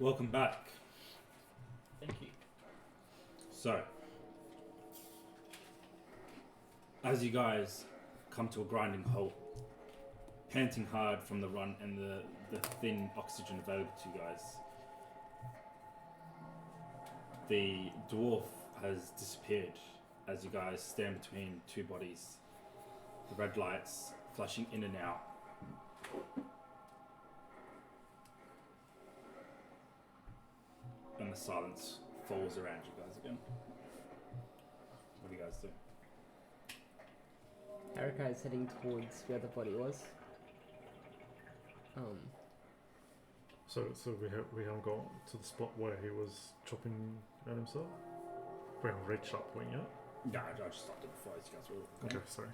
Welcome back. Thank you. So, as you guys come to a grinding halt, panting hard from the run and the thin oxygen available to you guys, the dwarf has disappeared as you guys stand between two bodies, the red lights flashing in and out. And the silence falls around you guys again. What do you guys do? Erica is heading towards where the body was. So we haven't got to the spot where he was chopping at himself? We haven't reached that point yet? Yeah, I just stopped it before you guys were Okay, sorry.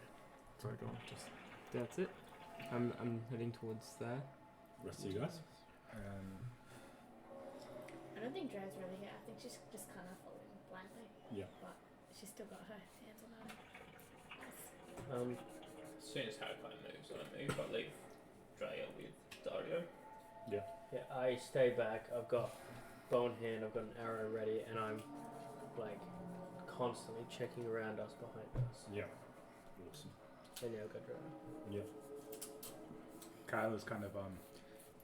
Sorry, go on. Just... That's it. I'm heading towards there. Rest of you guys? I don't think Dre's really here. I think she's just kind of following blindly. Yeah. But she's still got her hands on her. As soon as Harakai moves, I move. I leave Drea with Dario. Yeah. Yeah, I stay back. I've got bow in hand, I've got an arrow ready, and I'm like constantly checking around us behind us. Yeah. Awesome. And now I've got Drea. Yeah. Kyle is kind of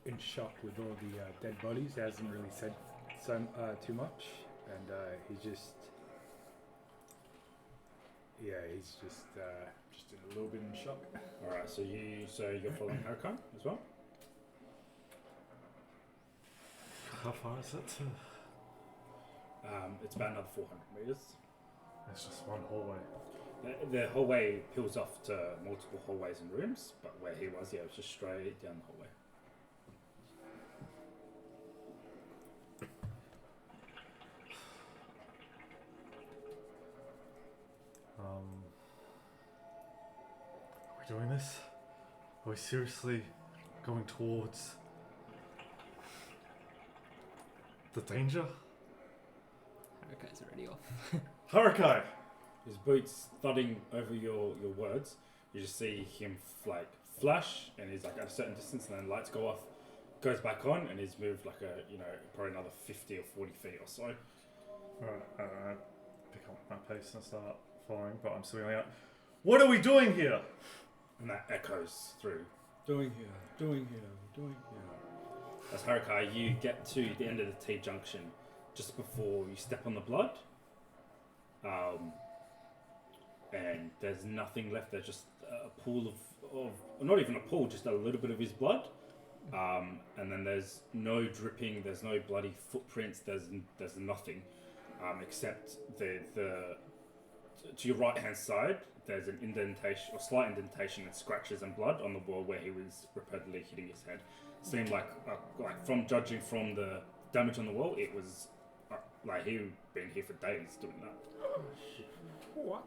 in shock with all the dead bodies. He hasn't really said too much, and he's just in a little bit in shock. All right. So you're following Harakai as well. How far is it to... It's about another 400 meters. It's just one hallway. The hallway peels off to multiple hallways and rooms, but where he was, it was just straight down the hallway. Are we doing this? Are we seriously going towards the danger? Erika's already off. Harakai! His boots thudding over your words. You just see him flash, and he's like at a certain distance, and then lights go off, goes back on, and he's moved like probably another 50 or 40 feet or so. Alright, pick up my pace and start following, but I'm still yelling out, what are we doing here? And that echoes through. Doing here. As Harakai, you get to the end of the T-junction just before you step on the blood. And there's nothing left. There's just a pool of not even a pool, just a little bit of his blood. And then there's no dripping, there's no bloody footprints, there's nothing. Except the to your right hand side, there's an indentation or slight indentation and scratches and blood on the wall where he was repeatedly hitting his head. Seemed like from judging from the damage on the wall, it was like he'd been here for days doing that. What?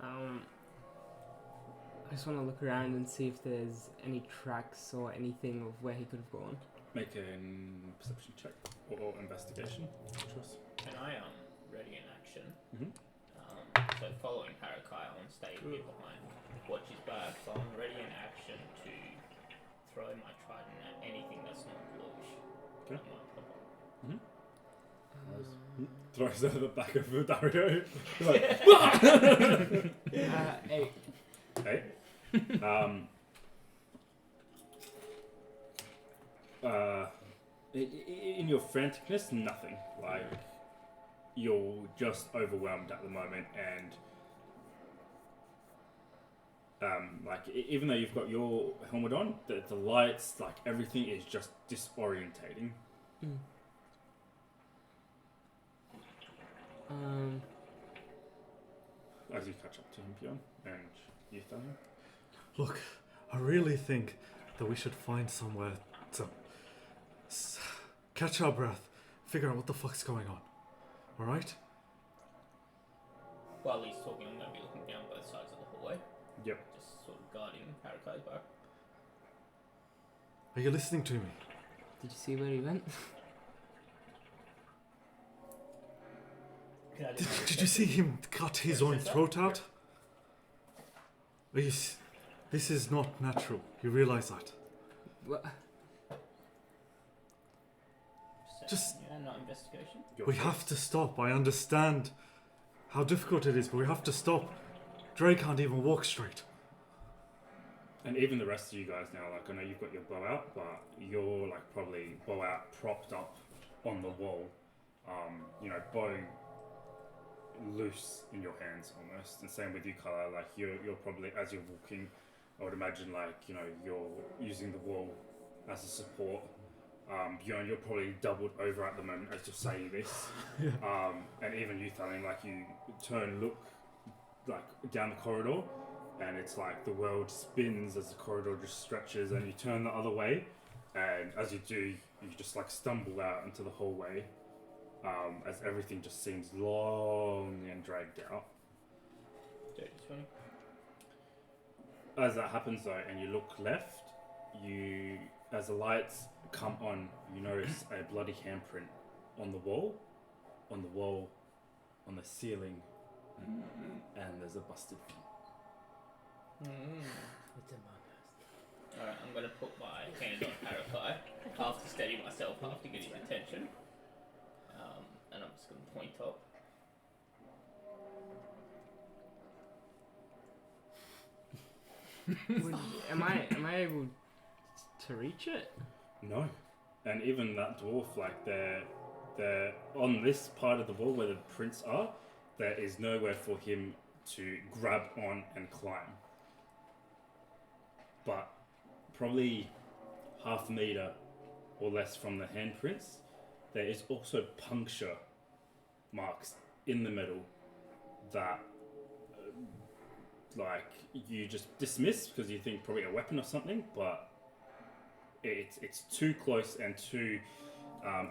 I just want to look around and see if there's any tracks or anything of where he could have gone. Make a perception check or investigation. Choice. And I am ready in action. Mm-hmm. So following Harakai, I want to stay here behind, watch his back. So I'm ready in action to throw my trident at anything that's not bluish. Okay. That might pop up. Throws it at the back of Dario. Like, 8. In your franticness, nothing. Like, you're just overwhelmed at the moment, and even though you've got your helmet on, the lights, like everything is just disorientating. As you catch up to him, Bjorn, and you tell him. Look, I really think that we should find somewhere to catch our breath, figure out what the fuck's going on. Alright? While he's talking, I'm going to be looking down both sides of the hallway. Yep. Just sort of guarding Harakai's back. Are you listening to me? Did you see where he went? Did you see him cut his own throat out? This is not natural. You realize that? What? Just Yeah, not investigation. we have to stop. I understand how difficult it is, but we have to stop. Dre can't even walk straight. And even the rest of you guys now, like I know you've got your bow out, but you're like probably bow out propped up on the wall. You know, bow loose in your hands almost. And same with you, Color. Like you're probably, as you're walking, I would imagine like, you know, you're using the wall as a support. Bjorn, you're probably doubled over at the moment as you're saying this. Yeah. And even you, Thalin, like you turn, look like down the corridor, and it's like the world spins as the corridor just stretches, and you turn the other way, and as you do, you just like stumble out into the hallway, as everything just seems long and dragged out. Dirty 20. As that happens though, and you look left, as the lights come on, you notice a bloody handprint on the wall, on the ceiling, and there's a busted feet. It's among us. Alright, I'm gonna put my hand on Harakai, half to steady myself, half to get his attention. And I'm just gonna point up. Am I able to reach it? No, and even that dwarf, like they're on this part of the wall where the prints are. There is nowhere for him to grab on and climb. But probably half a meter or less from the handprints, there is also puncture marks in the middle that like you just dismiss because you think probably a weapon or something, but it's too close and too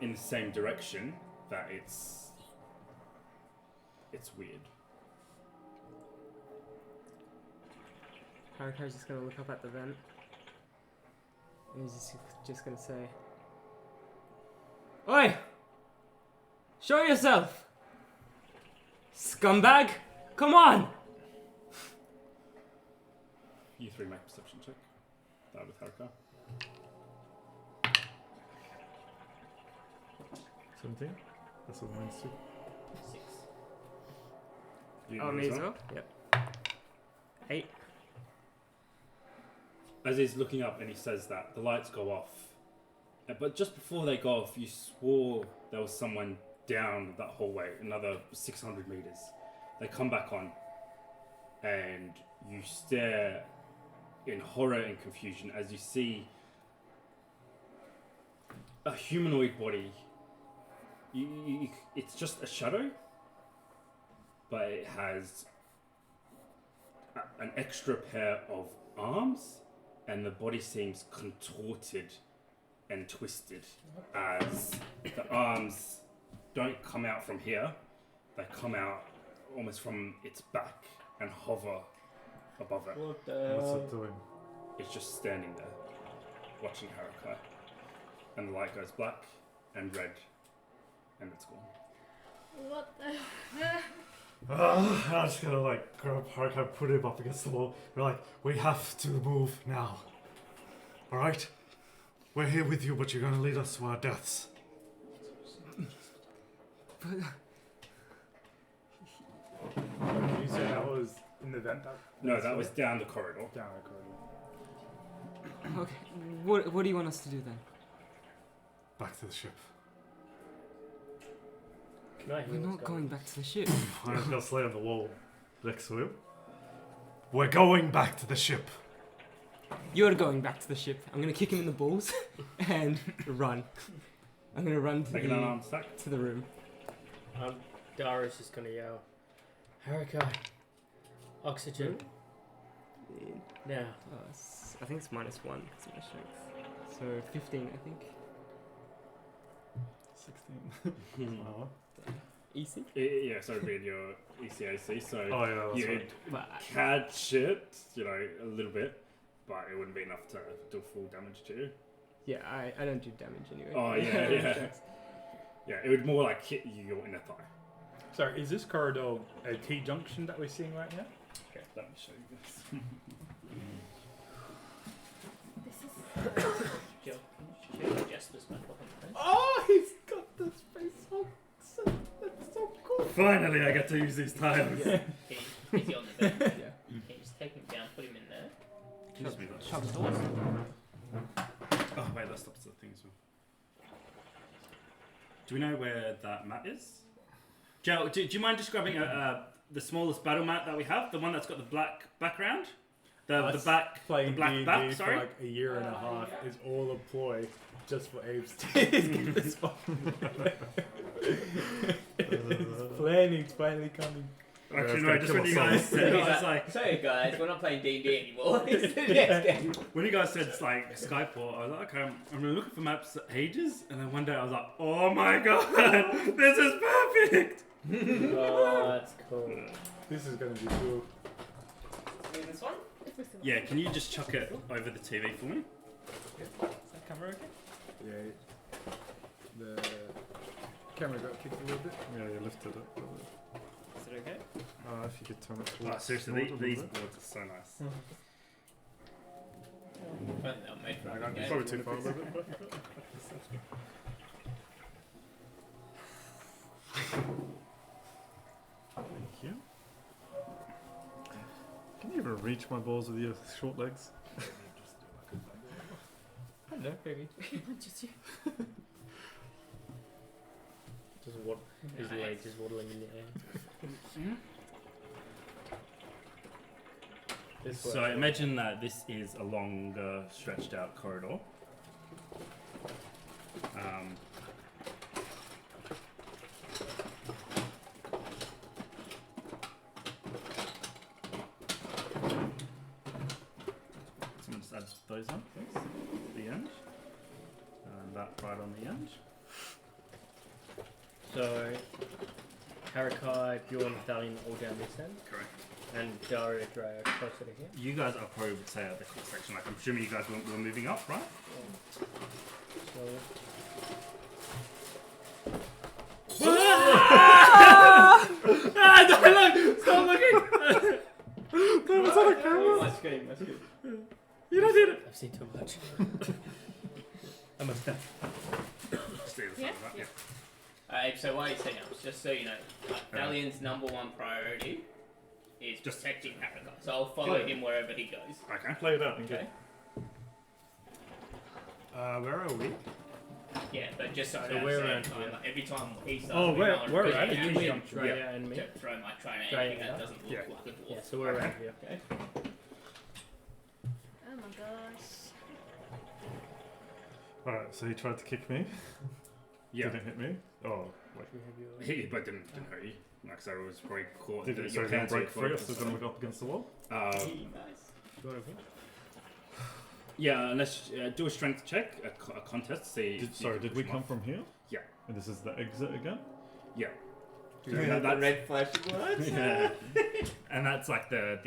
in the same direction that it's weird. Harakai's just gonna look up at the vent. And he's just gonna say, "Oi! Show yourself! Scumbag! Come on!" You three make a perception check. That with Haruka. 17? That's what mine's too. 6. You Oh, know me as as well? well? Yep. 8. As he's looking up and he says that, the lights go off. But just before they go off, you swore there was someone down that hallway, another 600 meters. They come back on, and you stare in horror and confusion as you see a humanoid body. It's just a shadow, but it has an extra pair of arms, and the body seems contorted and twisted as the arms don't come out from here, they come out almost from its back and hover above it. What What's the? it doing? It's just standing there, watching Harukai. And the light goes black and red, and it's gone. What the? I'm just gonna like grab Haruka, put him up against the wall. We're like, we have to move now. Alright? We're here with you, but you're gonna lead us to our deaths. But You said that was in the vent? No, that was down the corridor. down the corridor. okay, what do you want us to do then? Back to the ship. Can I hear We're what's not going back to the ship. I'm gonna lay on the wall next to him. We're going back to the ship. You're going back to the ship. I'm gonna kick him in the balls and run. I'm gonna run Make an unarmed attack. to the room. Dara's just gonna yell, Harukai, oxygen. Now. I think it's -1 because of my strength. So 15, I think. 16. Oh. Easy. Yeah, so it'd be in your ECAC, so Oh yeah, that's you'd right. But catch it, you know, a little bit, but it wouldn't be enough to do full damage to you. yeah, I don't do damage anyway. Oh, yeah, yeah. Yeah, it would more like hit you in the thigh. Sorry, is this corridor a T-junction that we're seeing right now? Okay, let me show you this. This is. Joe, can you check Justice back up on the Oh, he's got Finally, I get to use these tiles. Is he on the bed? Yeah. Can you just take him down, put him in there? Just me, Shut the doors. Oh wait, that stops the thing as well. Do we know where that mat is? Joe, do you mind describing the smallest battle mat that we have? The one that's got the black background? The back, the Playing black D&D back, for sorry? like a year and a half is all a ploy just for Abe's to get this fucking His planning's finally coming. Actually, it's no, gonna just kill when you us all. guys said, I was like, Sorry guys, we're not playing D&D anymore. It's the next game. when you guys said like skyport, I was like, okay, I'm looking for maps for ages, and then one day I was like, oh my god, this is perfect. Oh, that's cool. This is gonna be cool. This one? It's missing. Yeah, can you just chuck it over the TV for me? Is that camera okay? Yeah. The camera got kicked a little bit. Yeah, you lifted it. Is it okay? If you could turn it Oh, towards seriously, north a little these bit. boards are so nice. They're made for I other got games. Probably too far a little bit. Thank you. Can you even reach my balls with your short legs? Hello, baby. Just you. Just what his legs just waddling in the air. This So way. imagine that this is a longer, stretched out corridor. Someone just add those on, please. At the end. And that right on the end. So, Harakai, Bjorn, Thalion all down this end, Correct. and Dario Dre are closer to here. You guys are probably would say at the quick section. Like I'm assuming you guys were moving up, right? So, Don't look! Stop looking! My screen, my screen. You don't need it. I've seen too much. I must have. Stay the Yeah? front of that, yeah. Alright, so while you're setting up, just so you know, Thalion's number one priority is Just- protecting Harakai. So I'll follow him wherever he goes. Okay. Play it out. Okay? Where are we? Yeah, but just so I So don't we're say around time, here. like, every time he starts Oh, moving where- on, where because are you you? can Yeah. use Drea and me. to throw my trainer Drea, anything yeah. that doesn't look Yeah. like a dwarf. Yeah, so we're around here. Okay? Oh my gosh. Alright, so he tried to kick me. Yeah. Didn't hit me. Oh, wait. We have your- He but didn't hurt you. Like so, it was probably caught. Did it? your So it pants didn't break were free, caught, so then we got up against the wall? Nice. Go over here. Yeah, unless do a strength check, a contest. See. Did we come from here? Yeah. And this is the exit again? Yeah. Do you have the red flashing lights? Yeah. And that's like the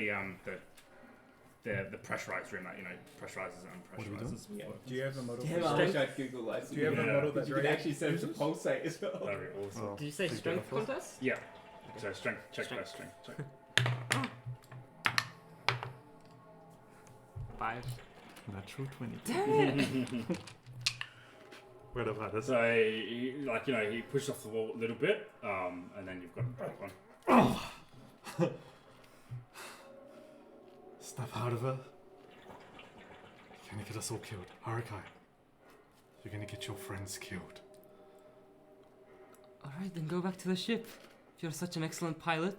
pressurized room that pressurizes and What are we doing? unpressurizes. Yeah. Do you have a model? Damn, I wish I'd Google lights. Do you have Yeah. a model that You can Drea actually set it to uses? pulsate as well. That'd be awesome. Oh, Did you say please strength go first. contest? Yeah. So strength check first. Strength check. 5. Natural 20. Damn it! Where the ladders? So he pushed off the wall a little bit, and then you've got a break one. Snap out of her. You're gonna get us all killed. Harakai. You're gonna get your friends killed. Alright, then go back to the ship. If you're such an excellent pilot.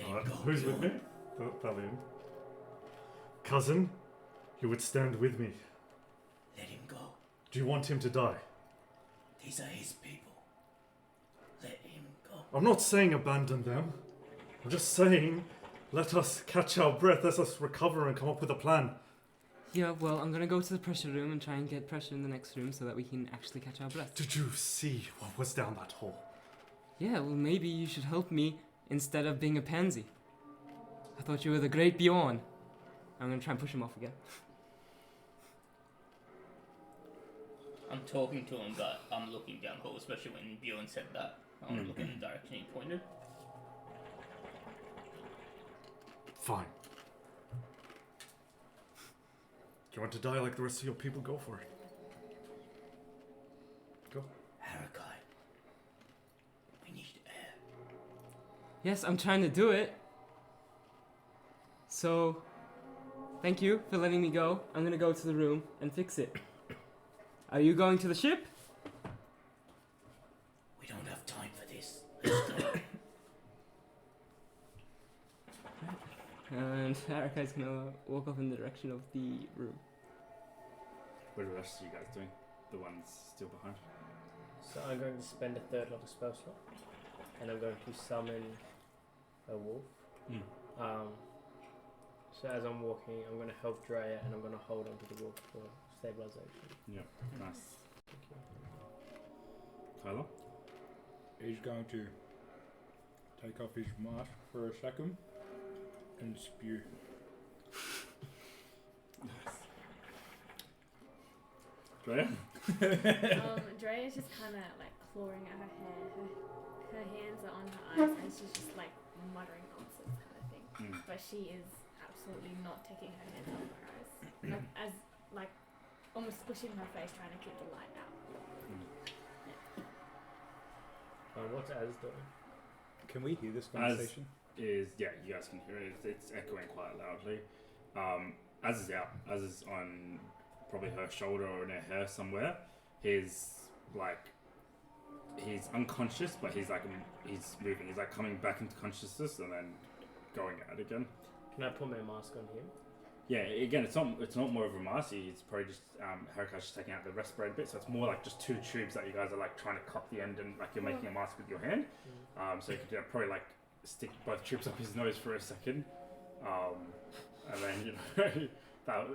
Alright, who's with me? Thalion. Cousin, you would stand with me. Let him go. Do you want him to die? These are his people. Let him go. I'm not saying abandon them. I'm just saying let us catch our breath, let us recover and come up with a plan. Yeah, well, I'm gonna go to the pressure room and try and get pressure in the next room so that we can actually catch our breath. Did you see what was down that hole? Yeah, well, maybe you should help me instead of being a pansy. I thought you were the great Bjorn. I'm gonna try and push him off again. I'm talking to him, but I'm looking down the hall, especially when Bjorn said that. I want to look in the direction he pointed. Fine. Do you want to die like the rest of your people? Go for it. Go. Harakai, Yes, I'm trying to do it. So, thank you for letting me go. I'm gonna go to the room and fix it. Are you going to the ship? We don't have time for this. And Harakai's gonna walk off in the direction of the room. What are the rest of you guys doing? The ones still behind? So I'm going to spend a third of a spell slot, and I'm going to summon a wolf. So as I'm walking, I'm going to help Drea, and I'm going to hold onto the wolf for stabilization. Yeah, nice. Thank you. Tyler? He's going to take off his mask for a second and spew. Drea? Drea's just kind of like clawing at her hair. Her hands are on her eyes, and she's just like muttering nonsense kind of thing. But she is absolutely not taking her hands off her eyes, like almost squishing her face, trying to keep the light out. What's Az doing? Can we hear this conversation? You guys can hear it. It's echoing quite loudly. Az is out. Az is on probably her shoulder or in her hair somewhere. He's unconscious, but he's moving. He's like coming back into consciousness and then going out again. Can I put my mask on him? Yeah, again, it's not more of a mask. It's probably just Harakai's just taking out the respirator bit, so it's more like just two tubes that you guys are like trying to cup the end and like you're making a mask with your hand. So you could probably like stick both tubes up his nose for a second, and then that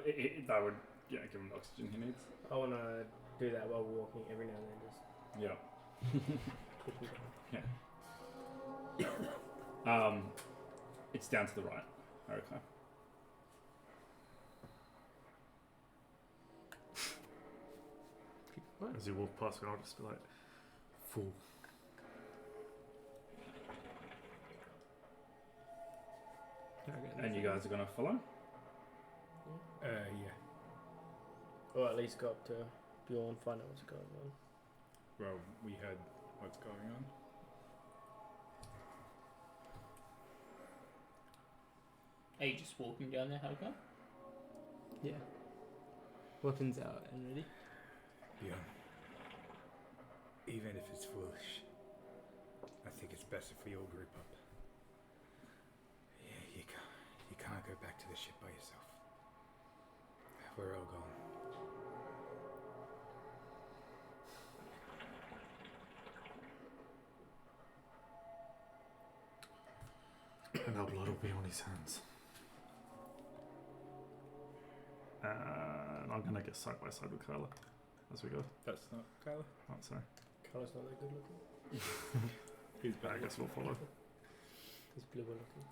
would give him the oxygen he needs. I want to do that while walking every now and then. Just Yeah. put me down. Yeah. It's down to the right, Harakai. As you walk past me, I'll just be like, fool. And you guys are gonna follow? Yeah. Or at least go up to Bjorn, find out what's going on. Well, we heard what's going on. Are you just walking down there, Haruka? Yeah. Weapons out and ready. Yeah. Even if it's foolish, I think it's best if we all group up. Yeah, you can't go back to the ship by yourself. We're all gone. And our blood will be on his hands. And I'm gonna get side by side with Kyla as we go. That's not Kyla. Oh, sorry. Colour's not that good looking. He's I back. guess we'll follow. He's bluer looking.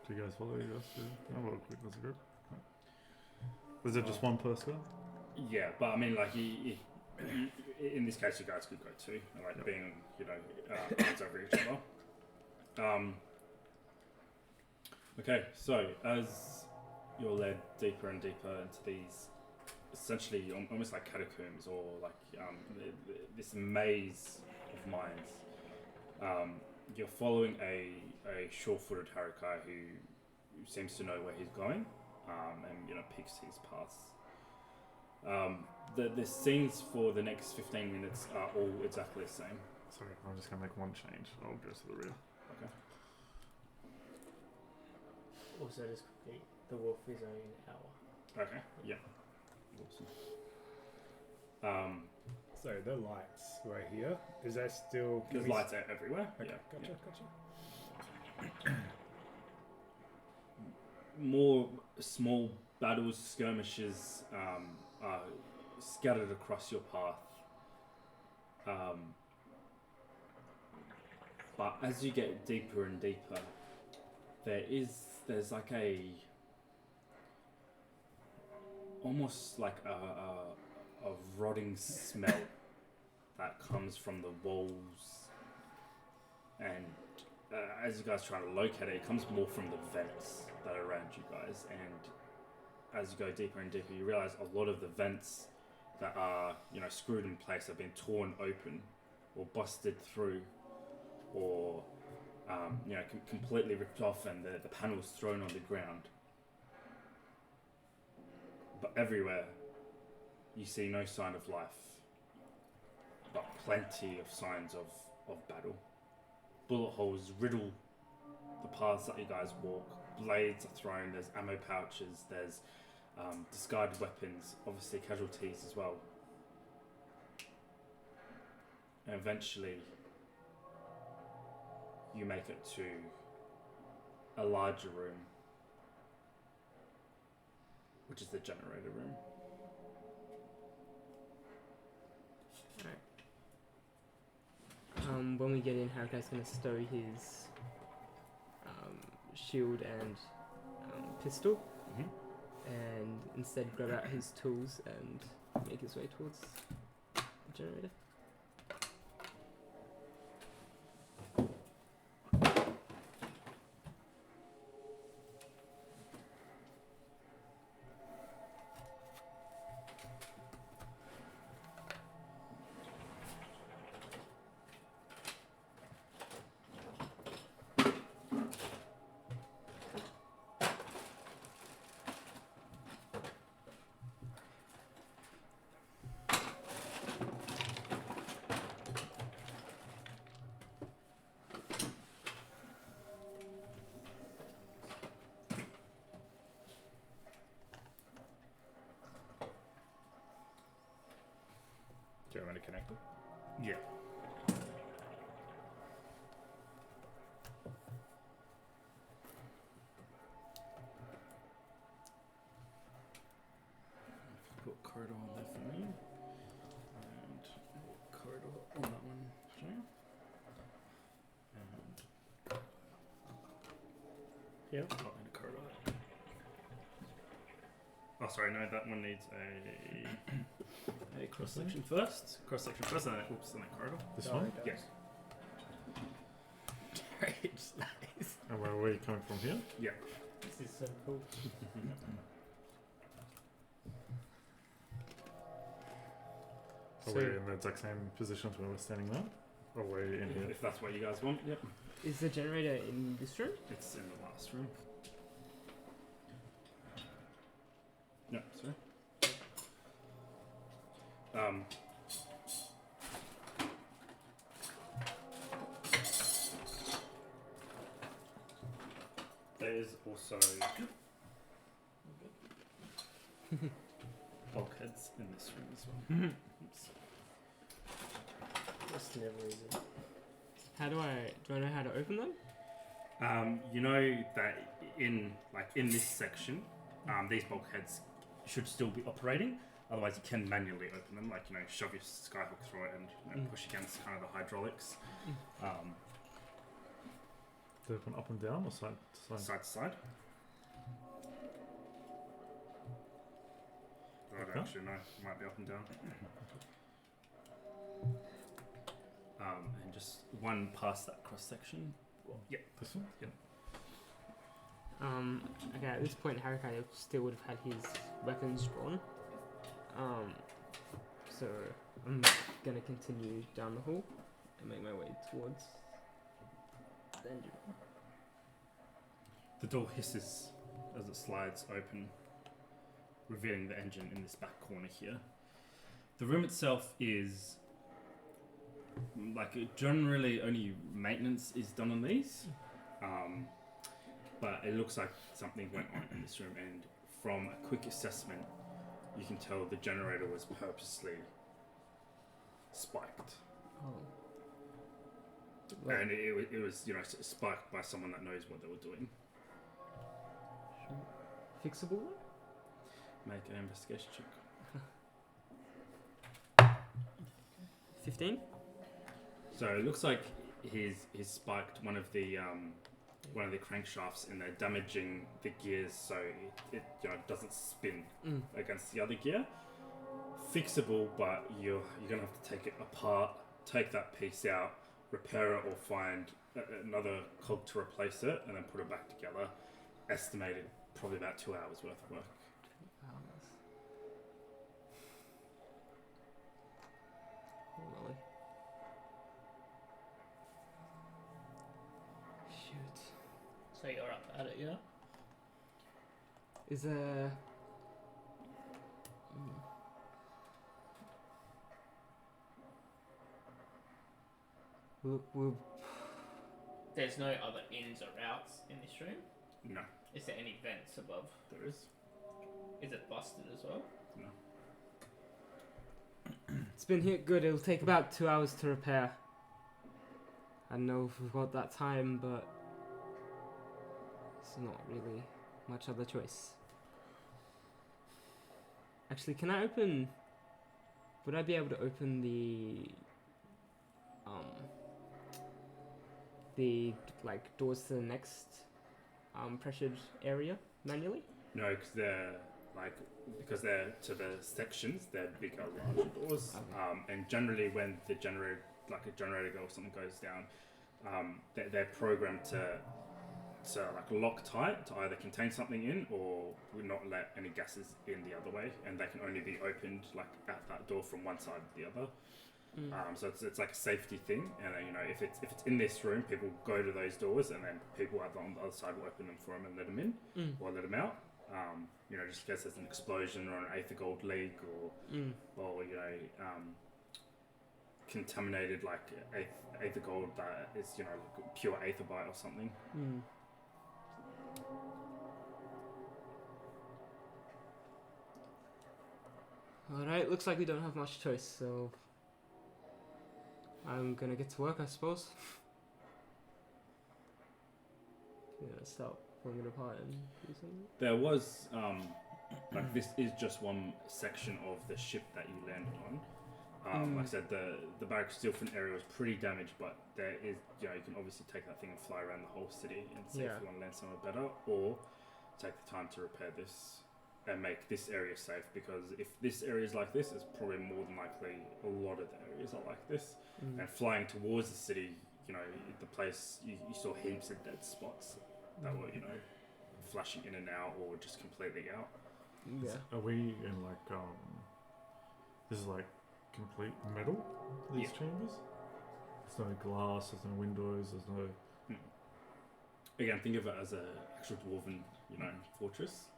Do you guys follow? You guys do? Oh, well, quick as a group. Was it just one person? Yeah, but I mean, like, in this case, you guys could go too, like being, hands over each other. Okay, so as you're led deeper and deeper into these, essentially almost like catacombs or like this maze of mines, you're following a sure-footed Harukai who seems to know where he's going, and picks his paths. The scenes for the next 15 minutes are all exactly the same. Sorry, I'm just gonna make one change. I'll go to the rear. Okay. Also, just quickly, the wolf is only an hour. Okay. Yeah. Awesome. So the lights right here. Is that still? There's lights out everywhere. Okay, Yeah. gotcha. More small battles, skirmishes are scattered across your path. But as you get deeper and deeper, there's like almost like a rotting smell that comes from the walls, and as you guys try to locate it, it comes more from the vents that are around you guys. And as you go deeper and deeper, you realize a lot of the vents that are screwed in place have been torn open or busted through, or completely ripped off, and the panels thrown on the ground. But everywhere, you see no sign of life, but plenty of signs of battle. Bullet holes riddle the paths that you guys walk. Blades are thrown. There's ammo pouches. There's discarded weapons. Obviously, casualties as well. And eventually, you make it to a larger room, which is the generator room. When we get in, Harakai's gonna stow his shield and pistol, and instead grab out his tools and make his way towards the generator. Do you want me to connect it? Yeah. Put corridor on there for me, and corridor on that one for you. And Yep. oh, and a corridor. Oh, sorry, no, that one needs a cross section first. Cross section first, and then then a corridor. This Oh, one? it does. Yes. It's nice. And where are you coming from here? Yeah. This is so cool. Are we in the exact same positions where we're standing now? Or are we in here? If that's what you guys want, yep. Is the generator in this room? It's in the last room. No, sorry. There's also bulkheads in this room as well. Oops. That's never easy. Do I know how to open them? You know that in this section, these bulkheads should still be operating. Otherwise, you can manually open them, like shove your skyhook through it and push against kind of the hydraulics. Do they open up and down or side to side? Side to side. I don't Okay. actually know. It might be up and down. And just one past that cross section. Yeah. This one? Okay, at this point, Harakai still would have had his weapons drawn. So I'm gonna continue down the hall and make my way towards the engine. The door hisses as it slides open, revealing the engine in this back corner here. The room itself is generally only maintenance is done on these, but it looks like something went on in this room, and from a quick assessment you can tell the generator was purposely spiked. Oh. And it was spiked by someone that knows what they were doing. Fixable one? Make an investigation check. 15? So it looks like he's spiked one of the crankshafts, and they're damaging the gears so it doesn't spin against the other gear. Fixable, but you're gonna have to take it apart, take that piece out, repair it, or find another cog to replace it, and then put it back together. Estimated probably about 2 hours worth of work. Oh, at it, yeah? Is there... We'll There's no other ins or outs in this room? No, Is there any vents above? there is. Is it busted as well? No. It's been hit good. It'll take about 2 hours to repair. I don't know if we've got that time, but it's not really much other choice. Actually, can I open... Would I be able to open the like doors to the next pressured area manually? No, because they're to the sections, they're bigger, larger doors. Okay. And generally, when the generator, like a generator or something goes down, they're programmed to like lock tight to either contain something in or will not let any gases in the other way, and they can only be opened like at that door from one side to the other. So it's like a safety thing, and you know, if it's in this room, people go to those doors, and then people on the other side will open them for them and let them in or let them out. You know, just in case there's an explosion or an Aether Gold leak or you know, contaminated like Aether Gold that is, you know, like pure Aether bite or something. Alright, looks like we don't have much choice, so I'm gonna get to work, I suppose. Yeah, start pulling it apart and do something. There was like this is just one section of the ship that you landed on. Like I said, the barracks steel front area was pretty damaged, but there is, you know, you can obviously take that thing and fly around the whole city and see if you want to land somewhere better, or take the time to repair this and make this area safe, because if this area is like this, it's probably more than likely a lot of the areas are like this. And flying towards the city, you know, the place, you saw heaps of dead spots that were, you know, flashing in and out or just completely out. Yeah. Are we in like this is like complete metal, these chambers? There's no glass, there's no windows, there's no... Again, think of it as a actual dwarven, you know, fortress.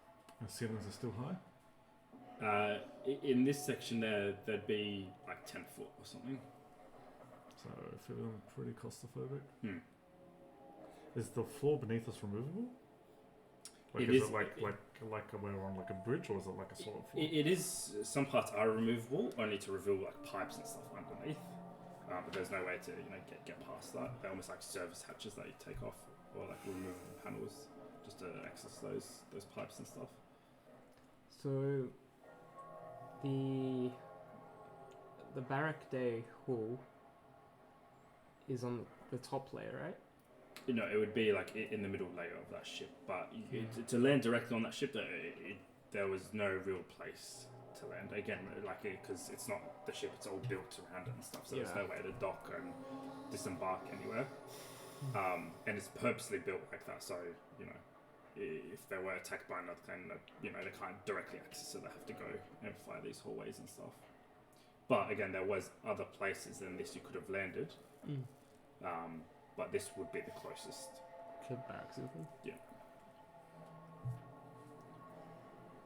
The ceilings are still high? In this section there'd be like 10 foot or something. So feeling pretty claustrophobic. Is the floor beneath us removable? Like, is it like we're on like a bridge, or is it like a solid floor? It is. Some parts are removable, only to reveal like pipes and stuff underneath. But there's no way to, you know, get past that. They're almost like service hatches that you take off, or like removable panels, just to access those pipes and stuff. So the barrack day hall is on the top layer, right? You know, it would be like in the middle layer of that ship, but to land directly on that ship, there was no real place to land. Again, like, because it's not the ship; it's all built around it and stuff. So there's no way to dock and disembark anywhere. And it's purposely built like that, so you know, if they were attacked by another plane, you know, they can't directly access it. They have to go and fly these hallways and stuff. But again, there was other places than this you could have landed. But this would be the closest. To barracks, isn't it? Yeah.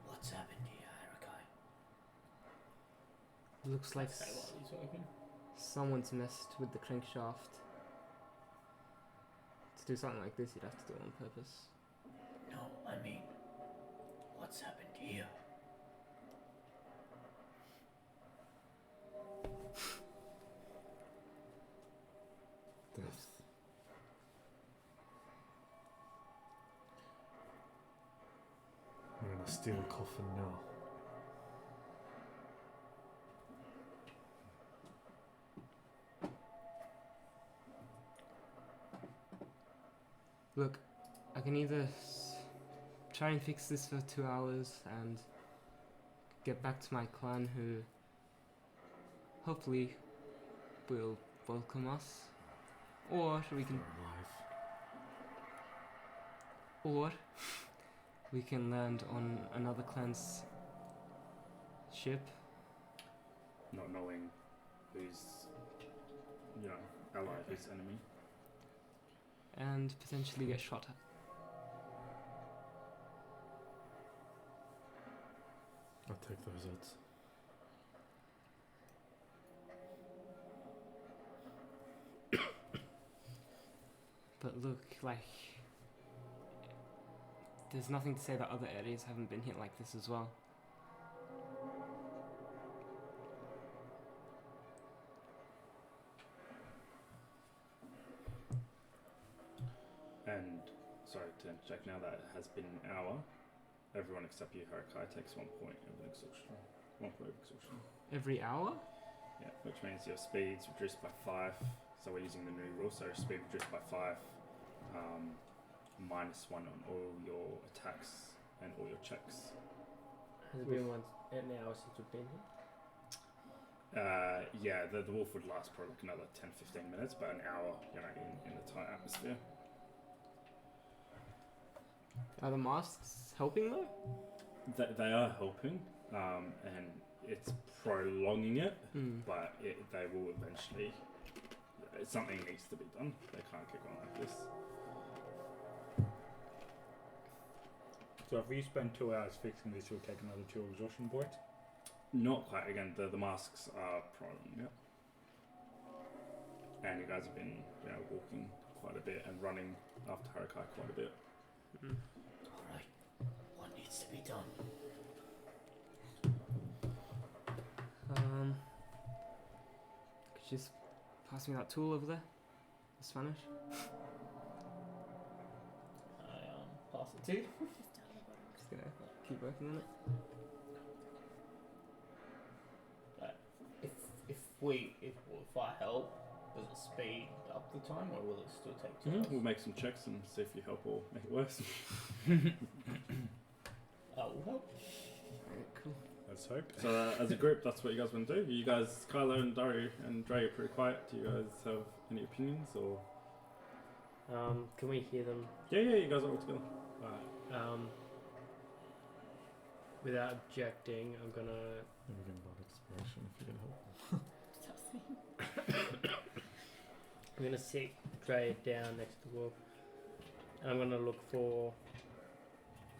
What's happened here, Harakai? Looks like Say while he's working. someone's messed with the crankshaft. To do something like this, you'd have to do it on purpose. No, I mean, what's happened here? Death. We're in a steel coffin now. Look, I can either try and fix this for 2 hours and get back to my clan, who hopefully will welcome us, or we can, or we can land on another clan's ship. Not knowing who's, you know, ally, who's enemy. And potentially get shot at. I'll take those odds. But look, like, there's nothing to say that other areas haven't been hit like this as well. And sorry to interject. Now that it has been an hour, everyone except you, Harakai, takes 1 point of exhaustion. 1 point of exhaustion. Every hour? Yeah, which means your speed's reduced by 5. So we're using the new rule. So speed reduced by 5, -1 on all your attacks and all your checks. Has it been an hour since we've been here? Yeah, the wolf would last probably like another 10-15 minutes, but an hour, you know, in the tight atmosphere. Are the masks helping though? They are helping, and it's prolonging it, but they will eventually. Something needs to be done. They can't keep going like this. So if we spend 2 hours fixing this, we'll take another 2 exhaustion points. Not quite. Again, the masks are prolonging it, and you guys have been, you know, walking quite a bit and running after Harakai quite a bit. Alright, what needs to be done? Could you just pass me that tool over there? The Spanish? I pass it to you. Just down the bottom. Just gonna keep working on it. If I help, does it speed up the time, or will it still take 2 hours? We'll make some checks and see if you help or make it worse. I will help. Alright, cool. Let's hope. So as a group, that's what you guys want to do. You guys, Kylo and Dari and Dre are pretty quiet. Do you guys have any opinions or? Can we hear them? Yeah, you guys are all together. Alright. Without objecting, I'm gonna. Maybe we can about exploration if you can help. Stop saying. I'm gonna sit Dre down next to the wolf, and I'm gonna look for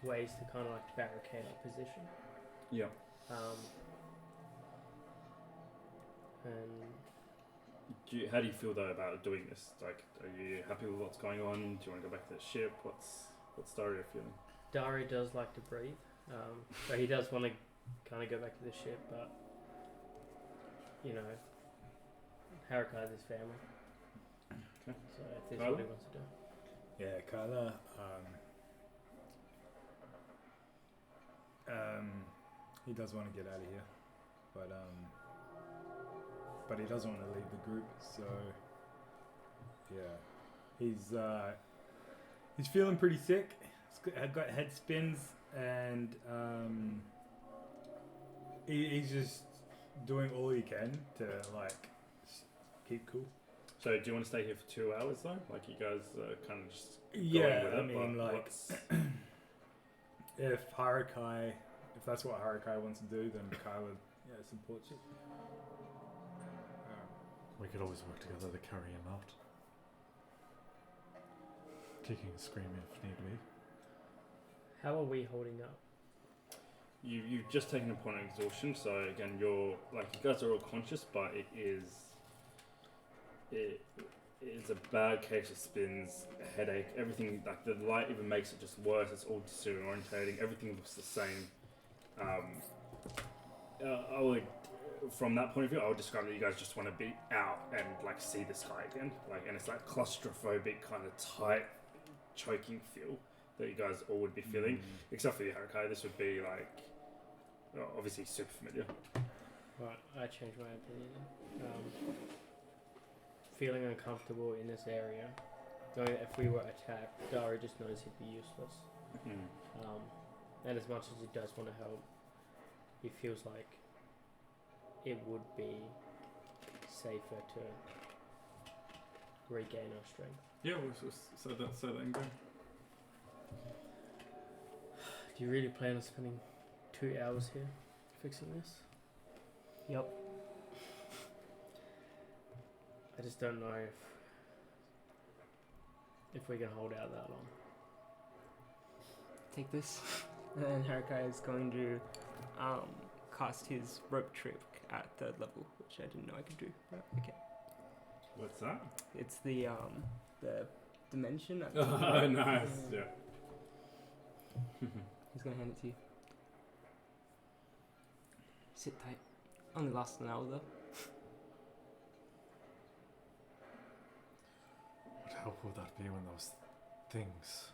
ways to kind of like barricade our position. Yeah. And How do you feel though about doing this? Like, are you happy with what's going on? Do you want to go back to the ship? What's Daria feeling? Dari does like to breathe, so he does want to kind of go back to the ship, but you know, Harakai is his family. Okay. So if this is what he wants to do. Yeah, Kyla. He does want to get out of here, but he doesn't want to leave the group. So yeah, he's feeling pretty sick. He's got head spins, and he's just doing all he can to like keep cool. So do you want to stay here for 2 hours though? Like you guys kind of just Yeah, going with I it, mean, but like, if that's what Harakai wants to do, then Kyla supports it. We could always work together to carry him out. Kicking and screaming if need be. How are we holding up? You've just taken a point of exhaustion, so again you're like you guys are all conscious, but it is a bad case of spins, a headache, everything. Like the light even makes it just worse. It's all disorientating. Everything looks the same. I would, from that point of view, I would describe that you guys just want to be out and like see the sky again. Like, and it's like claustrophobic, kind of tight, choking feel that you guys all would be feeling, except for you, Harakai. This would be like, obviously super familiar. Right, I changed my opinion. Feeling uncomfortable in this area, knowing that if we were attacked, Dari just knows he'd be useless. And as much as he does want to help, he feels like it would be safer to regain our strength. Yeah, we'll say that and go. Do you really plan on spending 2 hours here fixing this? Yep. I just don't know if we can hold out that long. Take this. And Harakai is going to cast his rope trick at 3rd level, which I didn't know I could do. But okay. What's that? It's the dimension. At Oh, nice. Yeah. He's gonna hand it to you. Sit tight. Only lasts an hour though. What help would that be when those things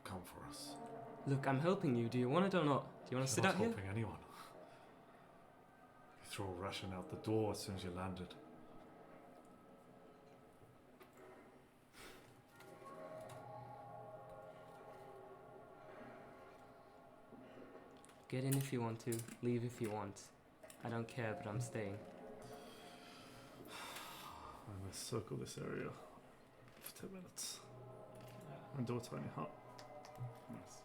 come for us? Look, I'm helping you. Do you want it or not? Do you want to sit You're out not here? helping anyone. You threw a ration out the door as soon as you landed. Get in if you want to. Leave if you want. I don't care, but I'm staying. I'm going to circle this area for 10 minutes and do a tiny hut. Nice.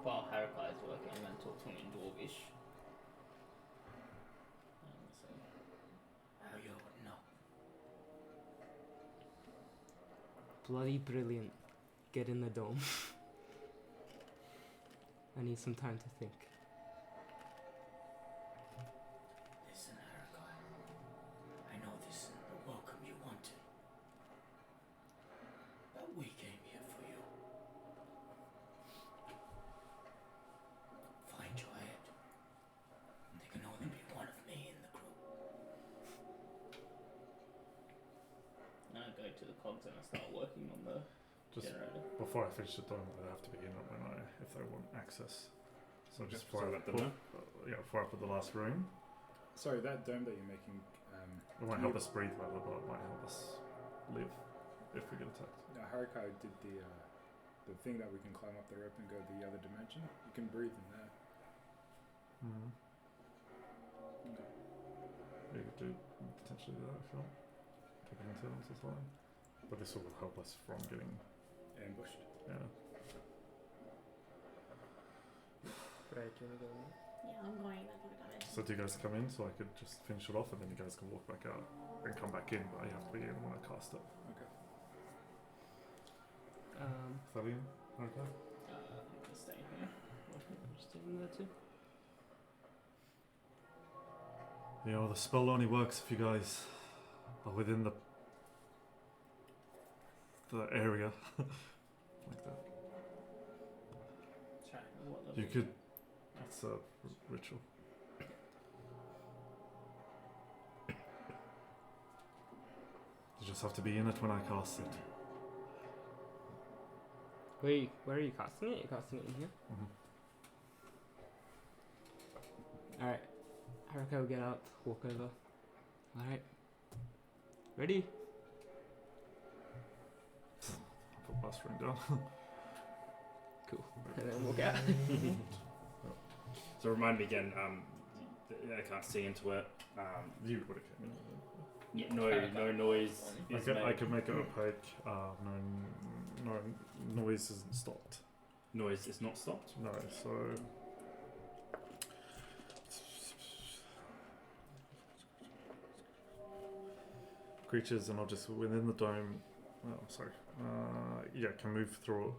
While Harakai is working, I'm going to talk to him in Dwarvish. How you would know? Bloody brilliant. Get in the dome. I need some time to think. Listen, Harakai. I know this isn't the welcome you wanted. But we came here for you. Find your head. There can only be one of me in the group. And I go to the cogs and I start working on the Just generator. before I finish the dome, they have to be in it if they want access. So just So before I let them put, know. before I put the last room, Sorry, that dome that you're making. it won't help us breathe rather, but it might help us live if we get attacked. Harakai did the thing that we can climb up the rope and go to the other dimension. You can breathe in there. Mm-hmm. Okay. You could potentially do that if you want. Take an intelligence or something. But this will help us from getting Ambushed. Right, do you want to go in? Yeah, I'm going in that dimension. So do you guys come in so I could just finish it off and then you guys can walk back out and come back in, but you have to be in when I cast it. Okay. Thalian? Okay. I'm going to stay here. Just in there too. You know, the spell only works if you guys are within the area. Like that. Sorry, what level? You could. It's a ritual. You just have to be in it when I cast it. Where are you casting it? You're casting it in here? Mm-hmm. Alright. Haruka will get up, walk over. Alright. Ready? Put last ring down. Cool. And then walk out. So remind me again. I can't see into it. You would have came in. Yeah, No Harakai. noise. I Is could, I made. could make it opaque. No noise isn't stopped. Noise is not stopped. No, so. Creatures and objects within the dome. Oh, sorry. Can move through it.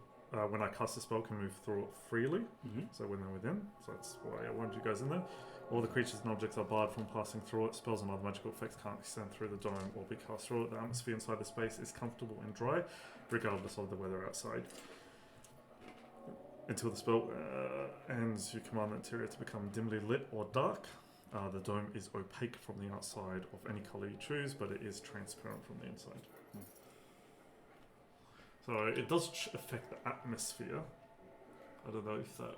When I cast a spell, can move through it freely. Mm-hmm. So when they're within. So that's why I wanted you guys in there. All the creatures and objects are barred from passing through it. Spells and other magical effects can't extend through the dome or be cast through it. The atmosphere inside the space is comfortable and dry, regardless of the weather outside. Until the spell ends, you command the interior to become dimly lit or dark. The dome is opaque from the outside of any colour you choose, but it is transparent from the inside. So it does affect the atmosphere. I don't know if that...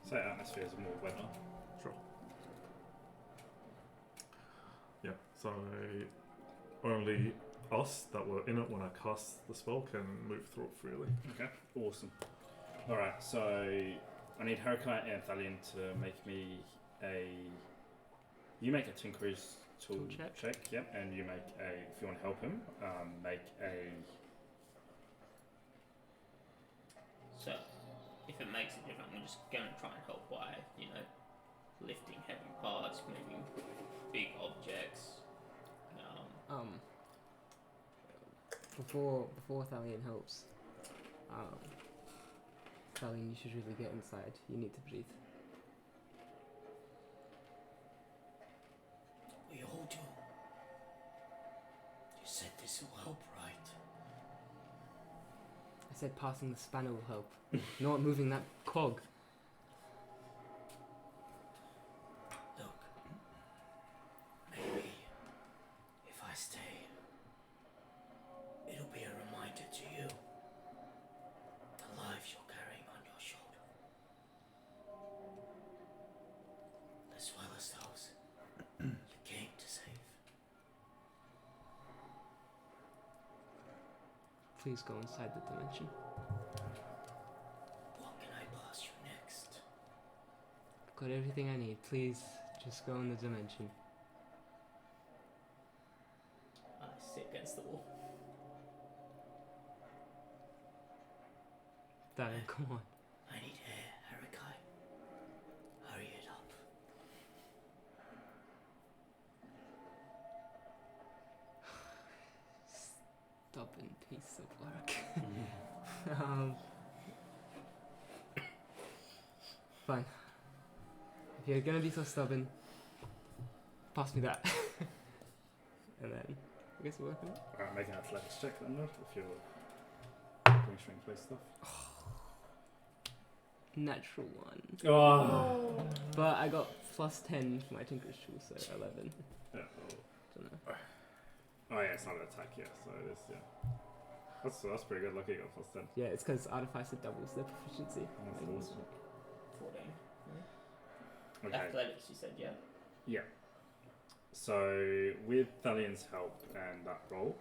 So atmosphere is more weather. Sure. Yeah, so only us that were in it when I cast the spell can move through it freely. Okay. Awesome. All right. So I need Harakai and Thalian to make me a. You make a Tinker's tool Tool check. Yep. And you make a. If you want to help him, make a. So, if it makes a difference, I'm just going to try and help by, lifting heavy parts, moving big objects. Before Thalian helps, Darling, you should really get inside. You need to breathe. We all do. You said this will help, right? I said passing the spanner will help, not moving that cog. Look, maybe if I stay, it'll be a reminder to you the lives you're carrying on your shoulder, as well as those you came to save. Please go inside the dimension. What can I pass you next? I've got everything I need. Please, just go in the dimension. I sit against the wall. Darling, come on. I need air, Harakai. Hurry it up. Stubborn piece of work. Fine. If you're gonna be so stubborn, pass me that. And then, I guess we're working. Alright, make an athletics check then, not if you're doing strength based stuff. Natural 1. Oh! But I got plus 10 for my Tinker's Tool, so 11. Yeah. Don't know. Oh yeah, it's not an attack, yeah, so it is, yeah. That's pretty good, lucky you got plus 10. Yeah, it's because Artificer doubles their proficiency. That's awesome. 14. Okay. Athletics, you said, yeah? Yeah. So with Thalian's help and that roll,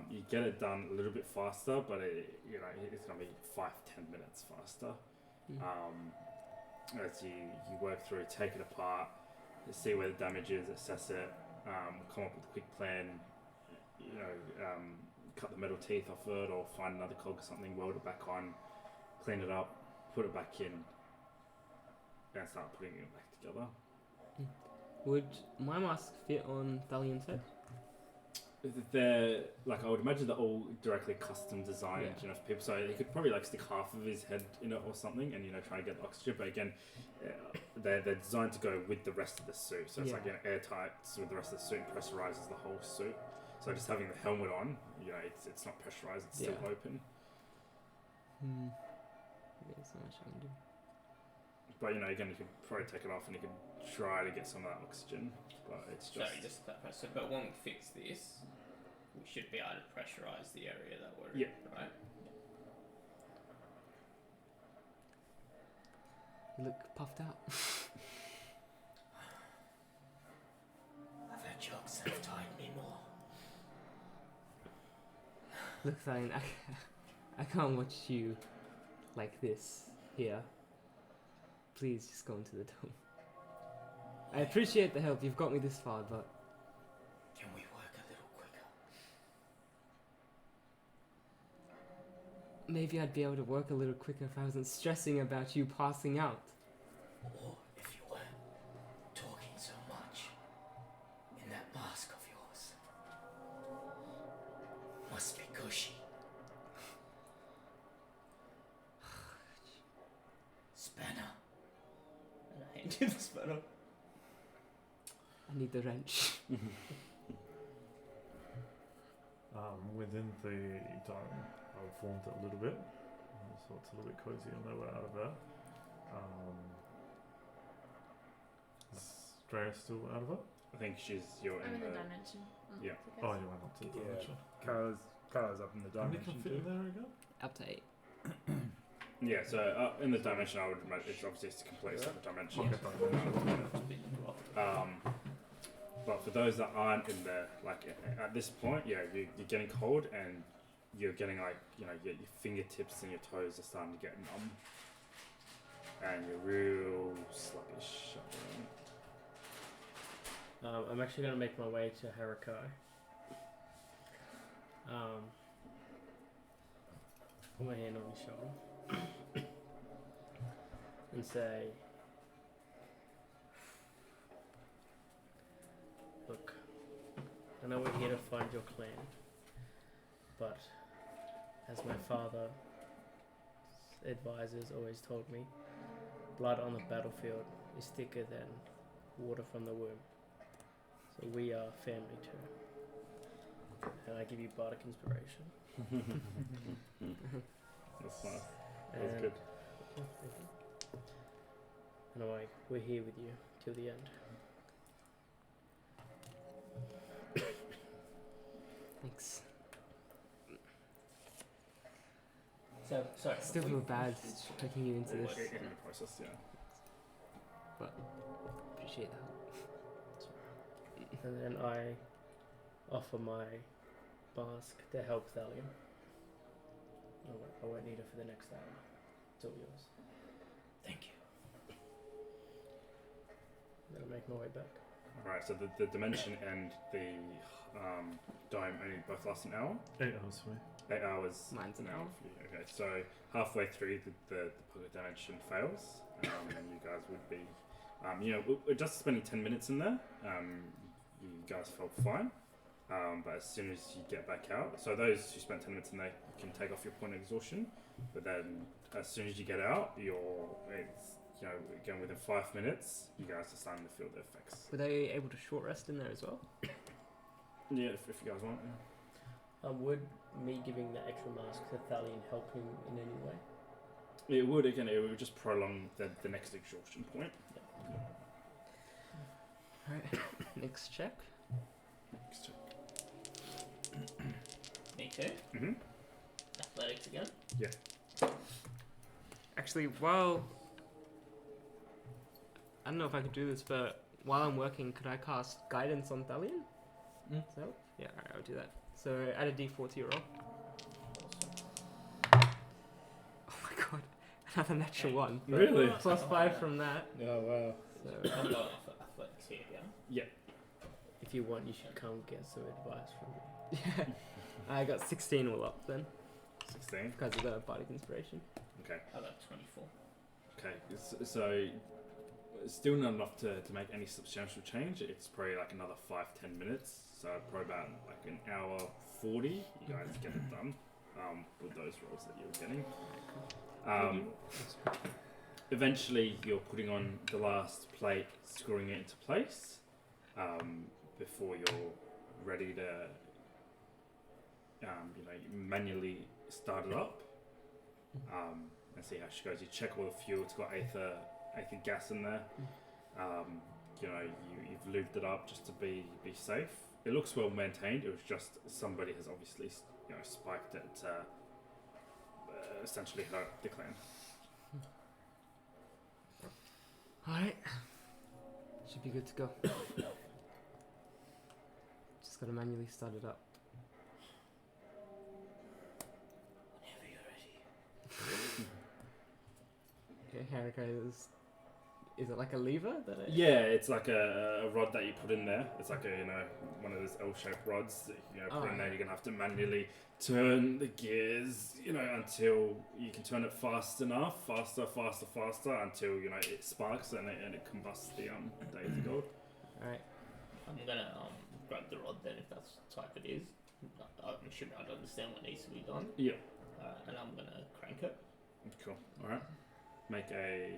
you get it done a little bit faster, but it's gonna be 5-10 minutes faster. As you work through, take it apart, see where the damage is, assess it, come up with a quick plan. Cut the metal teeth off it, or find another cog or something, weld it back on, clean it up, put it back in, and start putting it back together. Would my mask fit on Thalian's head? They're I would imagine they're all directly custom designed, Yeah. for people. So he could probably stick half of his head in it or something, and try and get the oxygen. But again, they're designed to go with the rest of the suit. So it's Yeah. airtight with the rest of the suit, and pressurizes the whole suit. So just having the helmet on, it's not pressurized; it's still Yeah. open. There's not much I can do. But again, you could probably take it off, and you could try to get some of that oxygen. But it's just Sorry, just to clarify. So, but when we fix this, we should be able to pressurize the area that we're Yeah. in, right? You look puffed out. I've had jokes that have tied me more. Look, Thalian, I can't watch you like this here. Please just go into the dome. I appreciate the help. You've got me this far, but Can we work a little quicker? maybe I'd be able to work a little quicker if I wasn't stressing about you passing out. Or if you weren't talking so much in that mask of yours. Must be cushy. Spanner. And I hand you the spanner. I need the wrench. Within the dome, I've formed it a little bit, so it's a little bit cozy on their way out of there. Is Drea still out of it? I think you're I'm in in the the dimension. Yeah. Oh, you went up to the Yeah. dimension. Kara's up in the How many can dimension fit in too. there again? Up to 8. Yeah, so in the dimension, I would imagine it's obviously a complete separate dimension. But for those that aren't in there, at this point, you're getting cold and you're getting your fingertips and your toes are starting to get numb, and you're real sluggish. I'm actually going to make my way to Harakai. Put my hand on his shoulder and say, look, I know we're here to find your clan, but as my father advisors always told me, blood on the battlefield is thicker than water from the womb. So we are family too. And I give you bardic inspiration. That's nice. That's And- good. Yeah, thank you. And I'm like, we're here with you till the end. Thanks. So, sorry. Still feel bad taking you into this. In the process, yeah. Appreciate the help. And then I offer my mask to help Thalion. I won't need it for the next hour. It's all yours. Thank you. Then I make my way back. Alright, so the dimension and the dome only both last an hour? 8 hours for me. 8 hours. Mine's an hour. for you. Okay, so halfway through the pocket dimension fails, and you guys would be, we're just spending 10 minutes in there. You guys felt fine, but as soon as you get back out, so those who spent 10 minutes in there can take off your point of exhaustion, but then as soon as you get out, again within 5 minutes, you guys are starting to feel the effects. Were they able to short rest in there as well? Yeah, if you guys want. Yeah. Would me giving the extra mask to Thalion help him in any way? It would just prolong the next exhaustion point. Alright. Next check. Me too. Mm-hmm. Athletics again. Actually, while I don't know if I could do this, but while I'm working, could I cast guidance on Thalion? Mm. So yeah, alright, I'll do that. So add a d4 to your roll. Awesome. Oh my god, another natural one. Really? Plus 5 from that. Oh wow. So I've got athletics here, yeah. If you want, you should come get some advice from me. yeah, I got 16 all up then 16. because of the bardic inspiration. Okay. I got 24. Okay. So still not enough to make any substantial change. It's probably like another 5-10 minutes. So probably about like an hour 40. You guys get it done with those rolls that you were getting. Eventually, you're putting on the last plate, screwing it into place before you're ready to, manually start it up and see how she goes. You check all the fuel; it's got aether gas in there. You've lubed it up just to be safe. It looks well maintained. It was just somebody has obviously spiked it to essentially hurt the clan. Alright. Should be good to go. Just gotta manually start it up. Whenever you're ready. Okay, Harika, is it like a lever that it... Yeah, it's like a rod that you put in there. It's like one of those L-shaped rods that put in there. You're gonna have to manually turn the gears, until you can turn it fast enough, faster, until it sparks and it combusts the daisy gold. Alright. I'm gonna grab the rod then if that's the type it is. I'm assuming I'd understand what needs to be done. Yeah. And I'm gonna crank it. Cool. All right. Make a.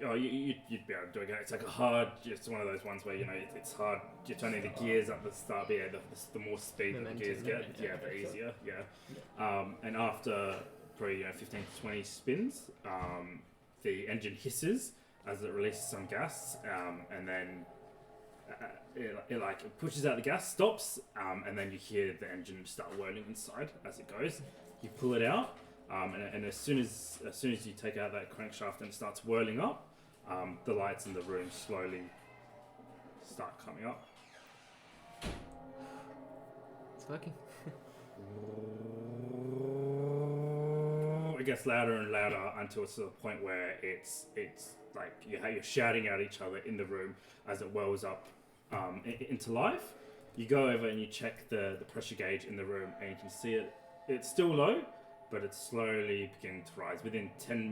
Oh, you'd be able to do it again. It's like a hard. It's one of those ones where it's hard. You're turning the gears up the start, but yeah, the more speed that the gears get, the easier. Yeah. And after probably 15 to 20 spins, the engine hisses as it releases some gas, and then it pushes out the gas, stops, and then you hear the engine start whirling inside as it goes. You pull it out, and as soon as you take out that crankshaft and it starts whirling up, the lights in the room slowly start coming up. It's working. It gets louder and louder until it's to the point where it's like you're shouting at each other in the room as it whirls up into life. You go over and you check the pressure gauge in the room, and you can see it's still low, but it's slowly beginning to rise. Within 10-15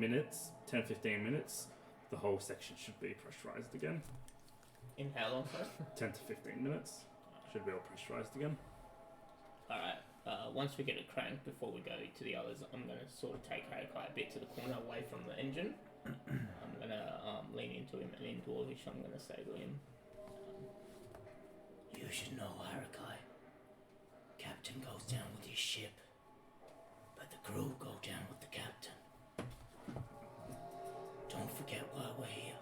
minutes, the whole section should be pressurized again. In how long, sorry? 10 to 15 minutes should be all pressurized again. Alright. once we get it cranked, before we go to the others, I'm gonna sort of take Harakai a bit to the corner away from the engine. I'm gonna lean into him, and in Dwarvish, I'm gonna say to him, You should know, Harakai. Captain goes down with his ship, but the crew go down with the captain. Don't forget why we're here.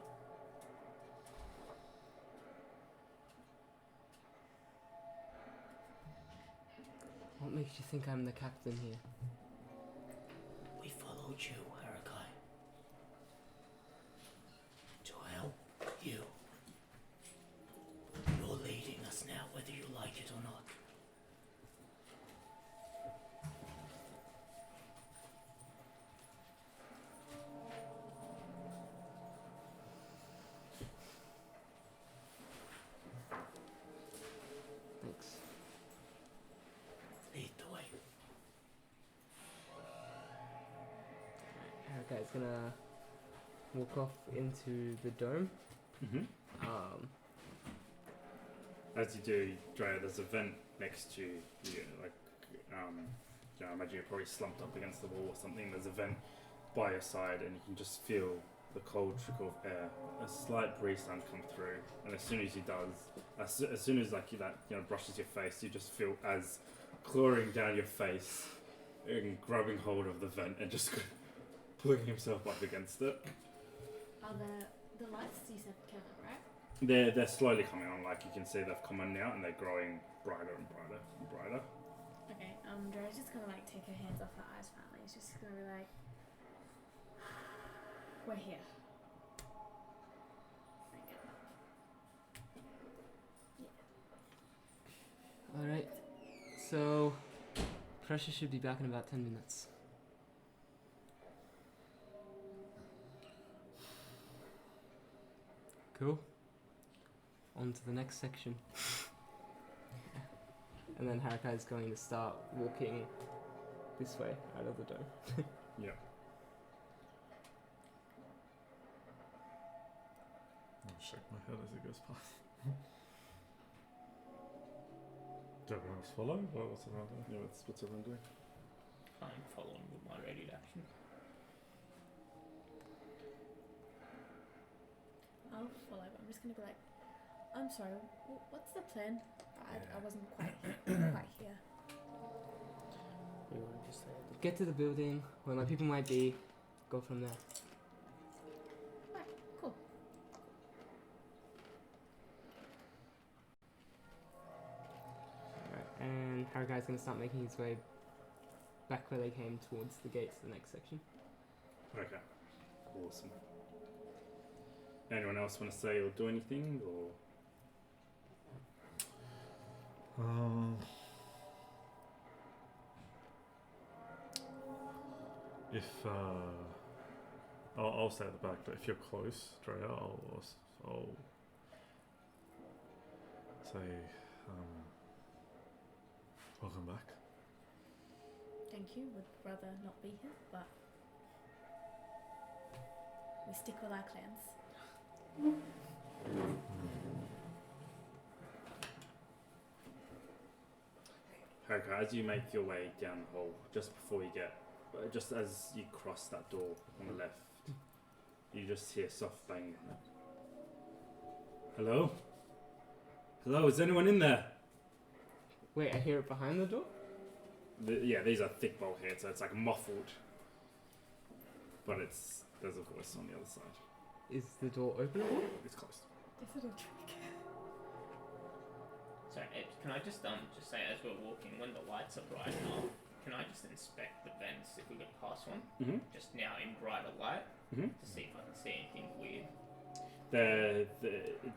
What makes you think I'm the captain here? We followed you, Harakai. To help you. You're leading us now, whether you like it or not. Thanks. Lead the way. Harakai's gonna walk off into the dome. Mm-hmm. As you do, Drea, there's a vent next to you. I imagine you're probably slumped up against the wall or something. There's a vent by your side, and you can just feel the cold trickle of air. A slight breeze starting to come through, and as soon as he does, as soon as that brushes your face, you just feel as clawing down your face and grabbing hold of the vent and just pulling himself up against it. Are the lights you said coming, right? They're slowly coming on. Like you can see, they've come on now, and they're growing brighter and brighter and brighter. Okay. Dre's just gonna like take her hands off her eyes finally. She's just gonna be like, "We're here." All right. So, Precious should be back in about 10 minutes. Cool. On to the next section. And then Harakai is going to start walking this way out of the dome. Yeah. I'll shake my head as it goes past. Do everyone else follow? Or what's around there? Yeah, what's everyone doing? I'm following with my ready action. I'll follow, but I'm just gonna be like, "I'm sorry. What's the plan? I wasn't quite here." We want to just say Get to the building where my people might be. Go from there. Right. Cool. Alright, and Harakai's going to start making his way back where they came towards the gates of the next section. Okay. Awesome. Anyone else want to say or do anything, or? If I'll stay at the back, but if you're close, Drea, I'll say welcome back. Thank you. Would rather not be here, but we stick with our clans. Haruka, as you make your way down the hall, just as you cross that door on the left, you just hear soft banging. Hello? Hello, is anyone in there? Wait, I hear it behind the door? These are thick bolt heads, so it's like muffled. But there's a voice on the other side. Is the door openable? It's closed. This little trick. So, Ed, can I just say as we're walking, when the lights are bright enough, can I just inspect the vents if we get past one? Mm-hmm. Just now in brighter light, Mm-hmm. to see if I can see anything weird.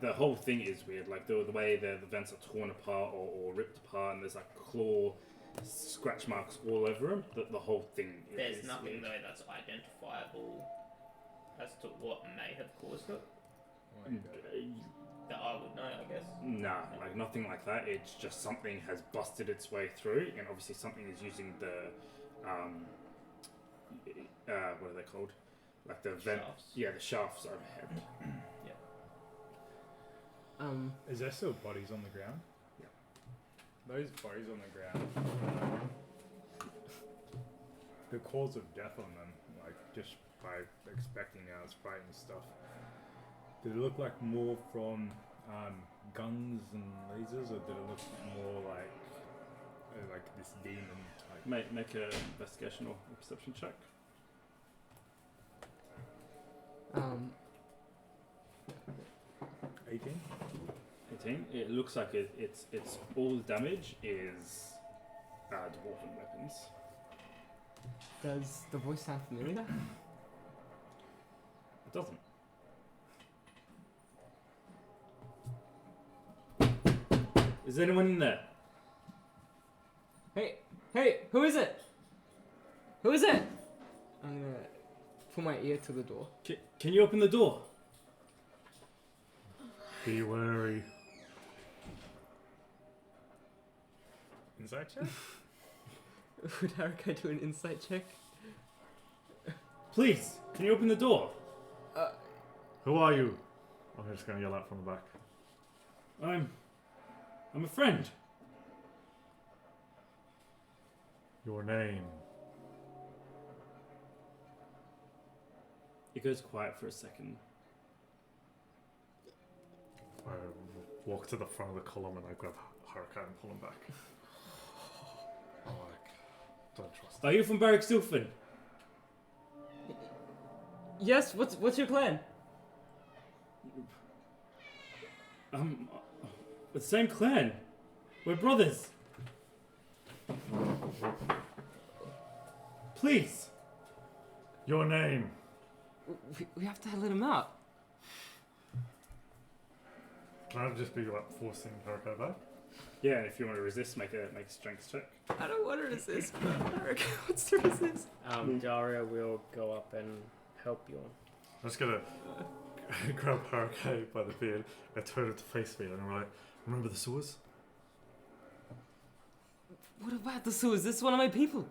The whole thing is weird, like the way the vents are torn apart or ripped apart, and there's like claw scratch marks all over them. The whole thing There's is nothing weird. though that's identifiable as to what may have caused it. That I would know, I guess. Nah, like nothing like that. It's just something has busted its way through, and obviously something is using the what are they called? Like the vent. Shafts. Yeah, the shafts overhead. Is there still bodies on the ground? those bows on the ground, the cause of death on them, like just by expecting out fighting stuff, did it look like more from guns and lasers, or did it look more like this demon? Make a investigation or perception check. 18? 18. It looks like it's all the damage is dwarven weapons. Does the voice sound familiar? It doesn't. Is anyone in there? Hey, who is it? Who is it? I'm gonna put my ear to the door. Can you open the door? Be wary. Insight check? Would Haruka do an insight check? Please, can you open the door? Who are you? I'm just going to yell out from the back. I'm a friend. Your name. It goes quiet for a second. I walk to the front of the column and I grab Haruka and pull him back. I'm like, don't trust him. Are you from Barrack Stilfen? Yes. What's your plan? The same clan. We're brothers. Please. Your name. We have to let him out. Can I just be like forcing Haruka back? Yeah, if you want to resist, make a strength check. I don't want to resist. Haruka wants to resist. Daria will go up and help you. I'm just gonna grab Haruka by the beard and turn her to face me and I'm like, remember the sewers? What about the sewers? This is one of my people.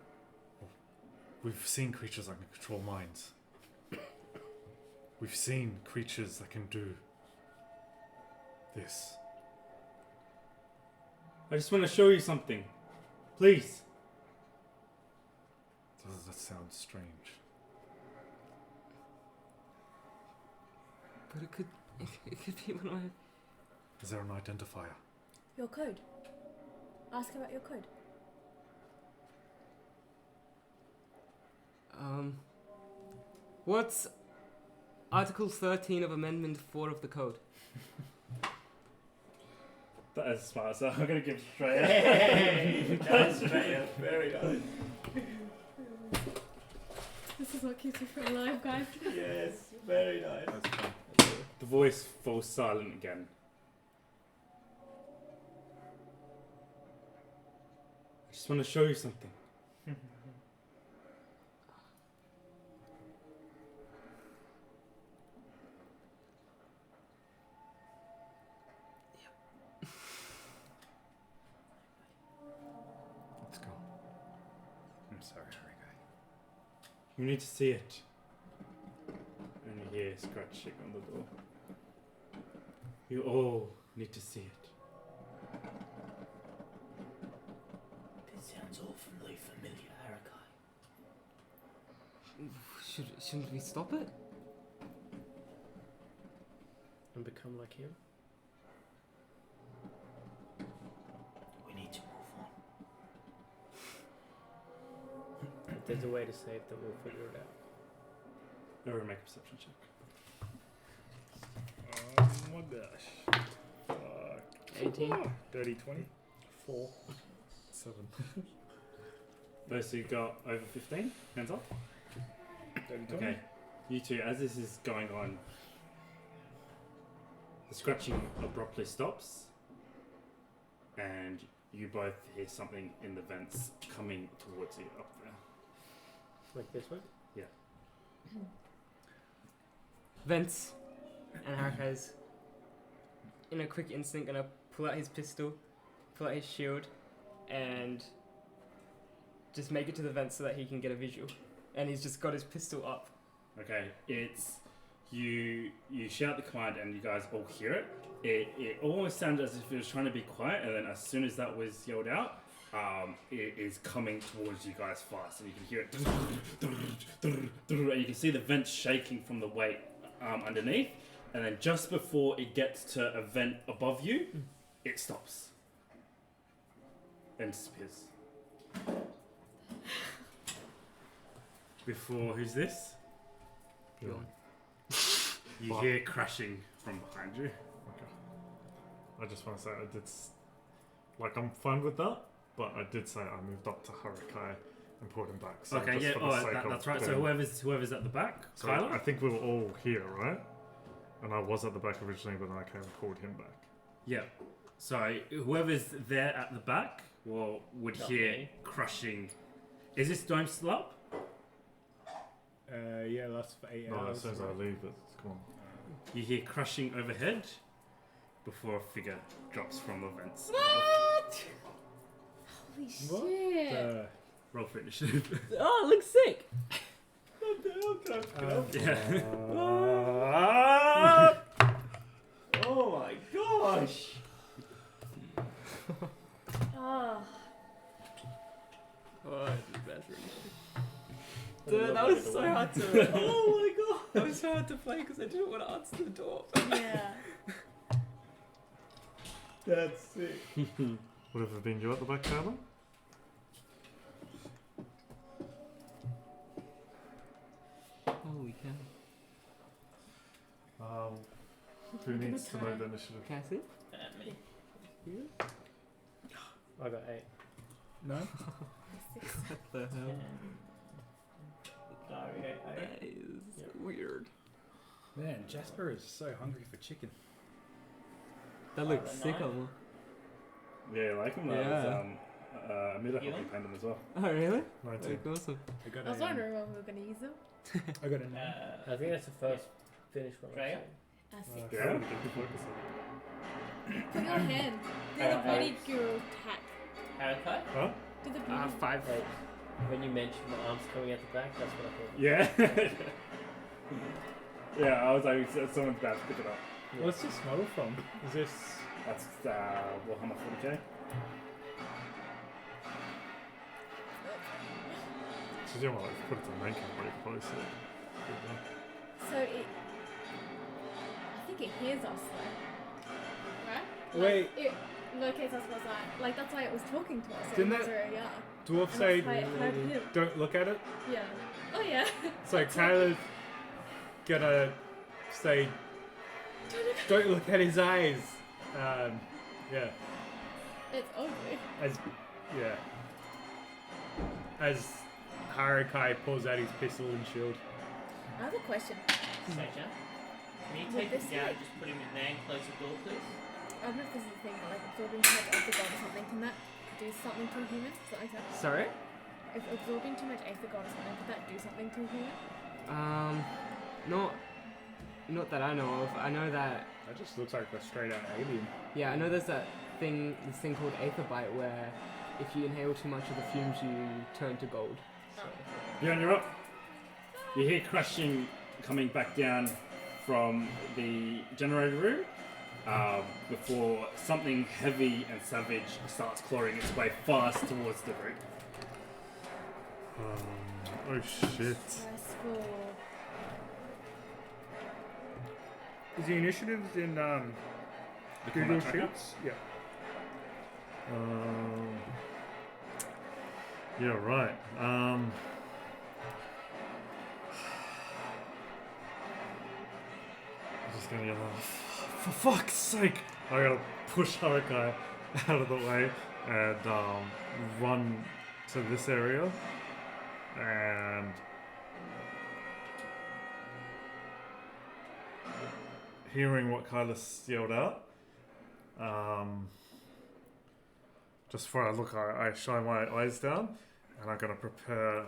We've seen creatures that can control minds. We've seen creatures that can do this. I just want to show you something. Please. Does that sound strange? But it could be one of my... Is there an identifier? Your code. Ask about your code. What's Article 13 of Amendment 4 of the Code? That is smart, so I'm going to give straight Hey, that's straight up. Very nice. This is what keeps me alive, guys. Yes, very nice. That's fun. The voice falls silent again. I just want to show you something. Let's go. I'm sorry, Haruka. You need to see it. And you hear scratching on the door. You all need to see it. This sounds awfully familiar, Haruka. Shouldn't we stop it? And become like him? We need to move on. If there's a way to save them, we'll figure it out. Everyone make a perception check. Oh my gosh. 18. Dirty 20? 4. 7. Those who got over 15, hands up. Dirty 20? Okay. You two, as this is going on, the scratching abruptly stops, and you both hear something in the vents coming towards you up there. Like this one? Vents. And Haruka's, in a quick instant, gonna pull out his pistol, pull out his shield, and just make it to the vents so that he can get a visual. And he's just got his pistol up. Okay, it's you shout the command and you guys all hear it. It almost sounded as if it was trying to be quiet, and then as soon as that was yelled out, it is coming towards you guys fast, and you can hear it, and you can see the vents shaking from the weight underneath, and then just before it gets to a vent above you, it stops and disappears. Before, who's this? Yeah. You What? hear crashing from behind you. I just want to say I did. I'm fine with that, but I did say I moved up to Harakai and pulled him back. So Okay, just yeah, for the sake of that's right. So them- whoever's at the back, So Kyler? I think we were all here, right? And I was at the back originally, but then I came and pulled him back. Yeah. So whoever's there at the back would Not hear me. crushing. Is this dome still up? Yeah, that's for 8 No, as hours. soon as I leave, it's gone. You hear crushing overhead before a figure drops from the vents. Holy What? shit. Roll for initiative. Oh, it looks sick. Yeah. Oh my gosh. Oh. Oh, I did bad for initiative. Dude, that was so hard to. Oh my god, that was so hard to play because I didn't want to answer the door. Yeah. That's sick. Would have been you at the back, Kyler? Holy cow. Who needs to know the initiative? Can I see? Me. I got 8. No? What the hell? Sorry, That is weird. Man, Jasper is so hungry for chicken. That looks the sick knife? on Yeah, like him. Yeah. Amida You? helped me paint him as well. Oh, really? 19. Like, awesome. I got I was a, wondering when we were going to use them. I got a 9. I think that's the first finished one. I've Drea? seen. I see. Yeah. We can focus on Put your hand. Do the beauty guru tap. Harakai? Huh? Do the beauty. 5. Like, when you mentioned my arms coming out the back, that's what I thought. Yeah. Yeah, I was like, someone's about to pick it up. What's this model from? Is this... That's Warhammer 40k. So, you know what? Put it to main camp very closely. So it. I think it hears us though. Right? Wait. It locates us was like that's why it was talking to us. So Didn't it knows that- where we are. Dwarf And say, that's why it heard him. don't look at it? Yeah. Oh yeah. So Tyler's gonna say, don't look at his eyes. Yeah. It's ugly. As Harakai pulls out his pistol and shield. I have a question. Section. Can you Would take this this down be- and just put him in there and close the door, please? I don't know if this is the thing, but like absorbing too much aether god or something, can that do something to a human? Does that make sense? Sorry? If absorbing too much aether god or something, could that do something to a human? Not that I know of. I know that. That just looks like a straight out alien. Yeah, I know there's this thing called aether bite where if you inhale too much of the fumes, you turn to gold. So. Bjorn, you're up. You hear crashing coming back down from the generator room before something heavy and savage starts clawing its way fast towards the room. Oh shit. Stressful. Is the initiatives in The Google combat tracker? Sheets? Yeah. Yeah, right. I'm just gonna yell out, for fuck's sake! I gotta push Harakai out of the way and run to this area and hearing what Kyla yelled out, just before I look, I shine my eyes down, and I'm gonna prepare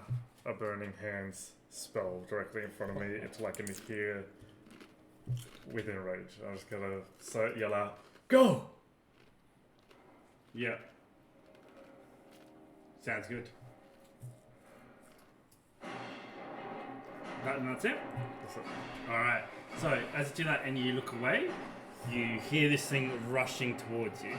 a burning hands spell directly in front of me. It's like in here, within range. I'm just gonna yell out, "Go!" Yeah. Sounds good. And that's it. That's it. All right. So, as you do that and you look away, you hear this thing rushing towards you.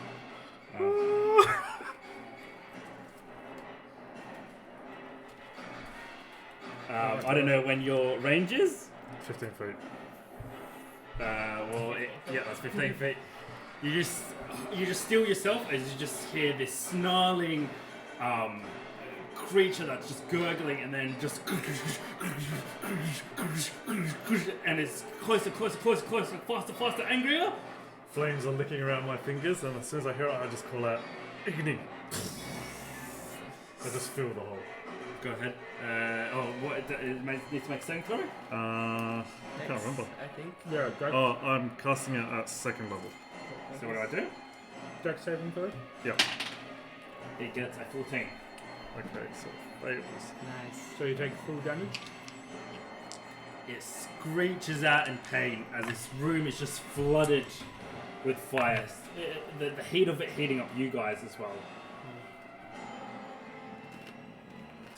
I don't know when your range is. 15 feet. Yeah, that's 15 feet. You just still yourself as you just hear this snarling creature that's just gurgling and then just and it's closer, faster, angrier. Flames are licking around my fingers, and as soon as I hear it, I just call out, Igni! I just feel the hole. Go ahead. It needs to make a saving throw? I can't remember. I think. Yeah, Dex, Oh, I'm casting it at second level. So what do? Dex saving throw. Yep. It gets a 14. Okay, so fails. Nice. So you take full damage. It screeches out in pain as this room is just flooded with fire. The heat of it heating up you guys as well.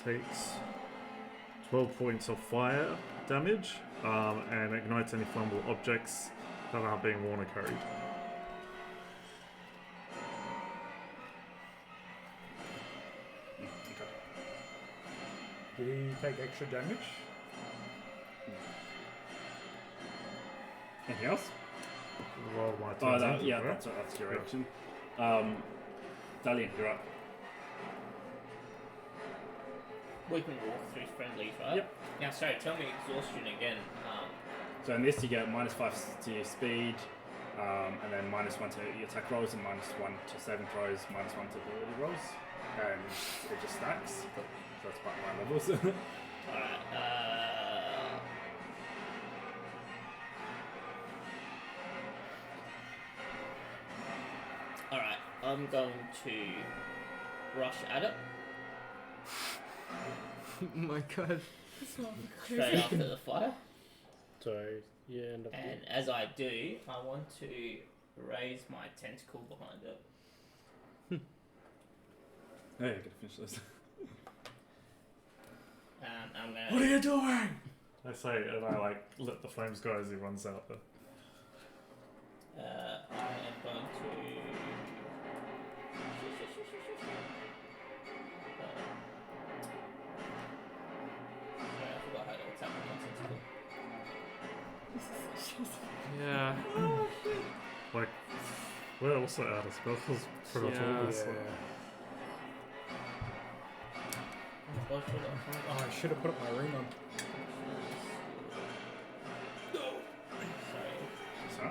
Takes 12 points of fire damage and ignites any flammable objects that are being worn or carried. Did he take extra damage? Anything else? Roll my Oh, turn. yeah, that's your action. Dalian, you're up. We can walk through friendly, right? Yep. Now, sorry, tell me exhaustion again. So in this you get -5 to your speed, and then -1 to your attack rolls, and -1 to saving throws, -1 to ability rolls, and it just stacks. So that's about my levels. Alright, Alright, I'm going to rush at it Oh my god. straight after the fire. So you end up. And as I do, I want to raise my tentacle behind it. Oh, yeah, gotta finish this. I'm gonna. What are you doing? I say, and I let the flames go as he runs out there. I am going to. Sorry, I forgot how to attack my tentacle. Yeah. We're also out of spells for the Yeah. tools. What should I Oh, I should have put my ring on. Sorry. So,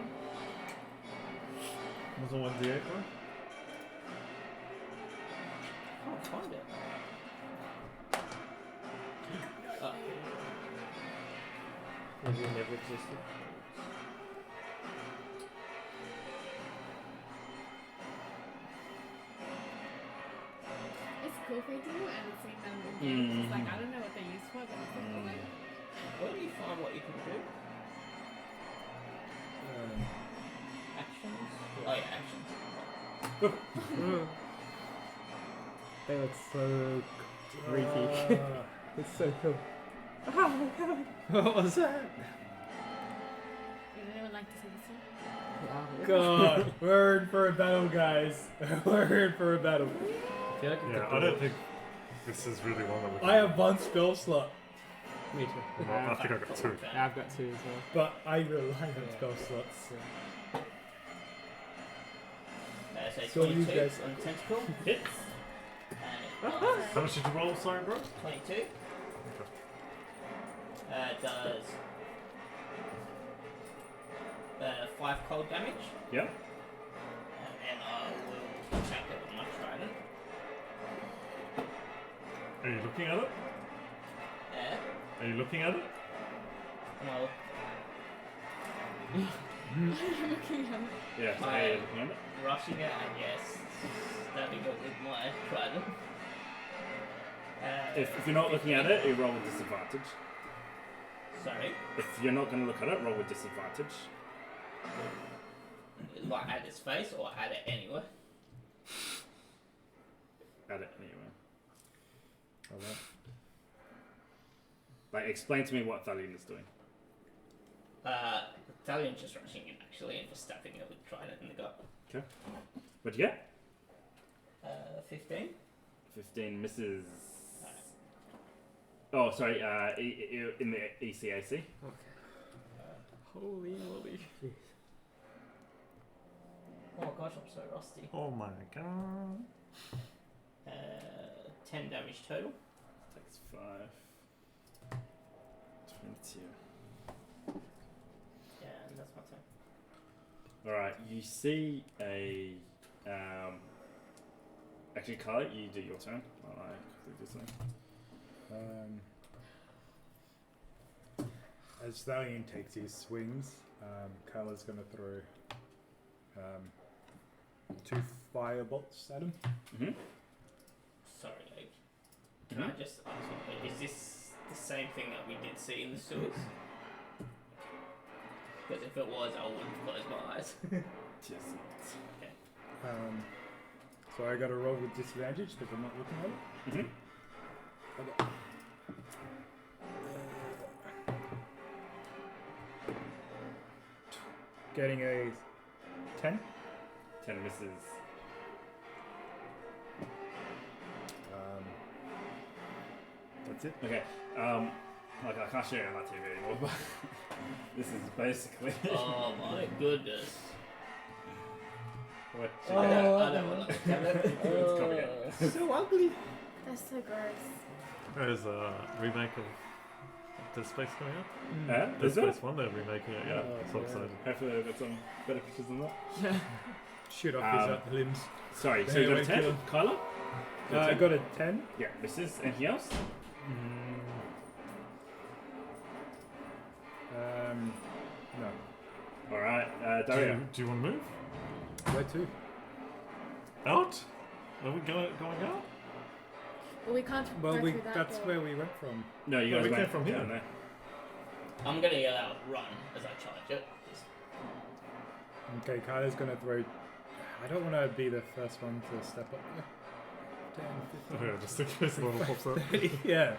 Was it 1d8 one? Can't find it. Maybe it never existed. It's cool for you to do and seeing them again. It's like, I don't know what they're used for, but it's like, Where do you find what you can do? Actions? Oh yeah, actions. They look so creepy. It's so cool. What was that? would anyone like to see this one? God, we're in for a battle, guys. We're in for a battle. I feel like Yeah, I don't think this is really one that we can I have one spell slot, Me too. Well, I think I got 2. Yeah, I've got 2 as well. but I rely on Yeah. spell slots. So So you 22 guys- on tentacle. hits. And How much did you roll, sorry, bro? 22. Does 5 cold damage. Yeah. And then I will attack it with my trident. Are you looking at it? Are you looking at it? Well, Looking at it. Yeah. So I- you're looking at it. rushing it and yes, stabbing it with my trident. If you're not looking at it, you roll with disadvantage. Sorry, If you're not going to look at it, roll with disadvantage. like at its face or at it anywhere. At it anyway. Like, explain to me what Thalion is doing. Italian's just rushing in actually and just stabbing it with trident in the gut. What'd you get? 15. 15 misses. Oh, sorry. In the ECAC. Holy moly. Oh gosh, I'm so rusty. Oh my god. 10 damage total. Takes 5. 22. Yeah, and that's my turn. Alright, you see a. Actually, Carly, you do your turn. While I quickly do something. As Stallion takes his swings, Carla's going to throw 2 firebolts at him. Mm-hmm. Sorry, like, can I just ask you, is this the same thing that we did see in the sewers? Because if it was, I wouldn't close my eyes. Yes. So I got to roll with disadvantage because I'm not looking at it. Mm-hmm. Okay. Getting a 10. 10 misses. That's it. Okay. Like I can't show you on that TV anymore, but this is basically Oh my goodness. what I you don't want to look at it. It's coming out. So ugly. That's so gross. There's a remake of Dead Space coming out. Dead Dead Space? Space 1, they're remaking it, yeah. Oh, So yeah. excited. Hopefully they've got some better pictures than that. Shoot off his limbs. Sorry, so you got a 10? Kyla? I got a 10. Yeah, misses. Anything else? No. Alright, Dario. Do you want to move? Where to? Out? Are we going out? But we can't Well, go through that that's door. where we went from. No, you Well, guys we came went from here. down there. I'm gonna yell out run as I charge it. Just- Okay, Kyla's gonna throw. I don't want to be the first one to step up there. 10, Oh, yeah, just in case the one pops up. 15. Yeah.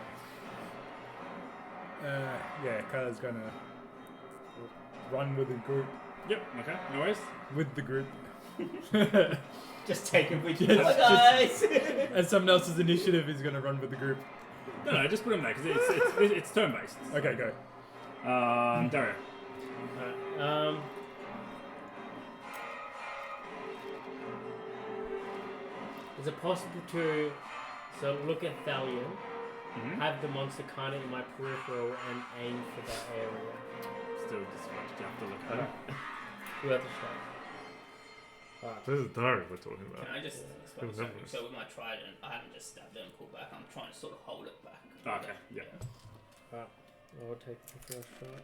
Yeah, Kyla's gonna run with the group. Yep, okay, no worries. With the group. Just take him with you. Just- Hi guys! And someone else's initiative is gonna run with the group. No, just put him there, because it's turn-based. Okay, go. Dario. Alright, is it possible to look at Thalion, Mm-hmm. have the monster kind of in my peripheral, and aim for that area? Still disadvantaged, you have to look at it. Who has the shot? Alright. This is Dario we're talking about. Can I just explain Who's something? that? So with my trident, I haven't just stabbed it and pulled back. I'm trying to sort of hold it back. Okay, yeah. I'll take the first shot.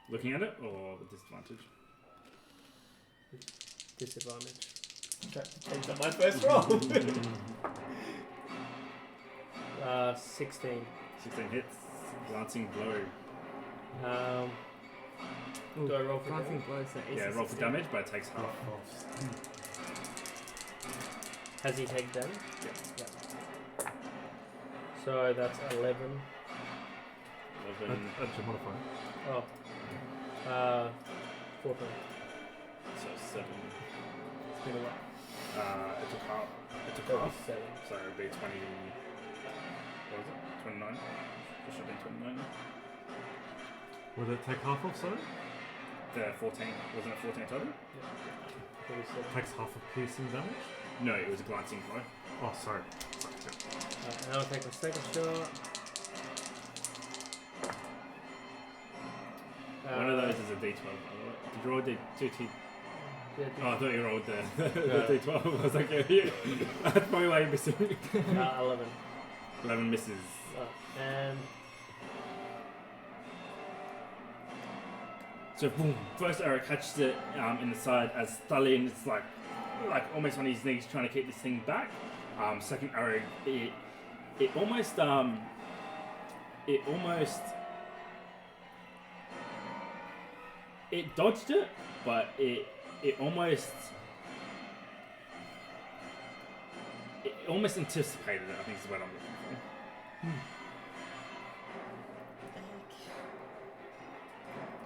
Looking at it, or with disadvantage? Disadvantage. Change up my first roll. 16. 16 hits, glancing blow. Do I roll for Glancing damage? blows that Yeah, roll for damage, but it takes half. Has he taken damage? Yeah. So that's 11. 11, Add your modifier. Oh. 14. so 7. It's been a while. It took half. It took That'll half. be 7. So it would be 20. What was it? 29? It should have been 29. Would it take half off, sorry? The 14. Wasn't it 14 total? 47. Takes half of piercing damage? No, it was a glancing blow. Oh, sorry. And I'll take the second shot. One of those is a D12, by the way. Did you roll D2T? Yeah, Oh, I thought you rolled the D12. I was like, yeah, that's probably why you're missing. 11. 11 misses. And So boom, first arrow catches it in the side as Stallion is like almost on his knees trying to keep this thing back. Second arrow, it almost dodged it, but it almost anticipated it. I think is what I'm looking for.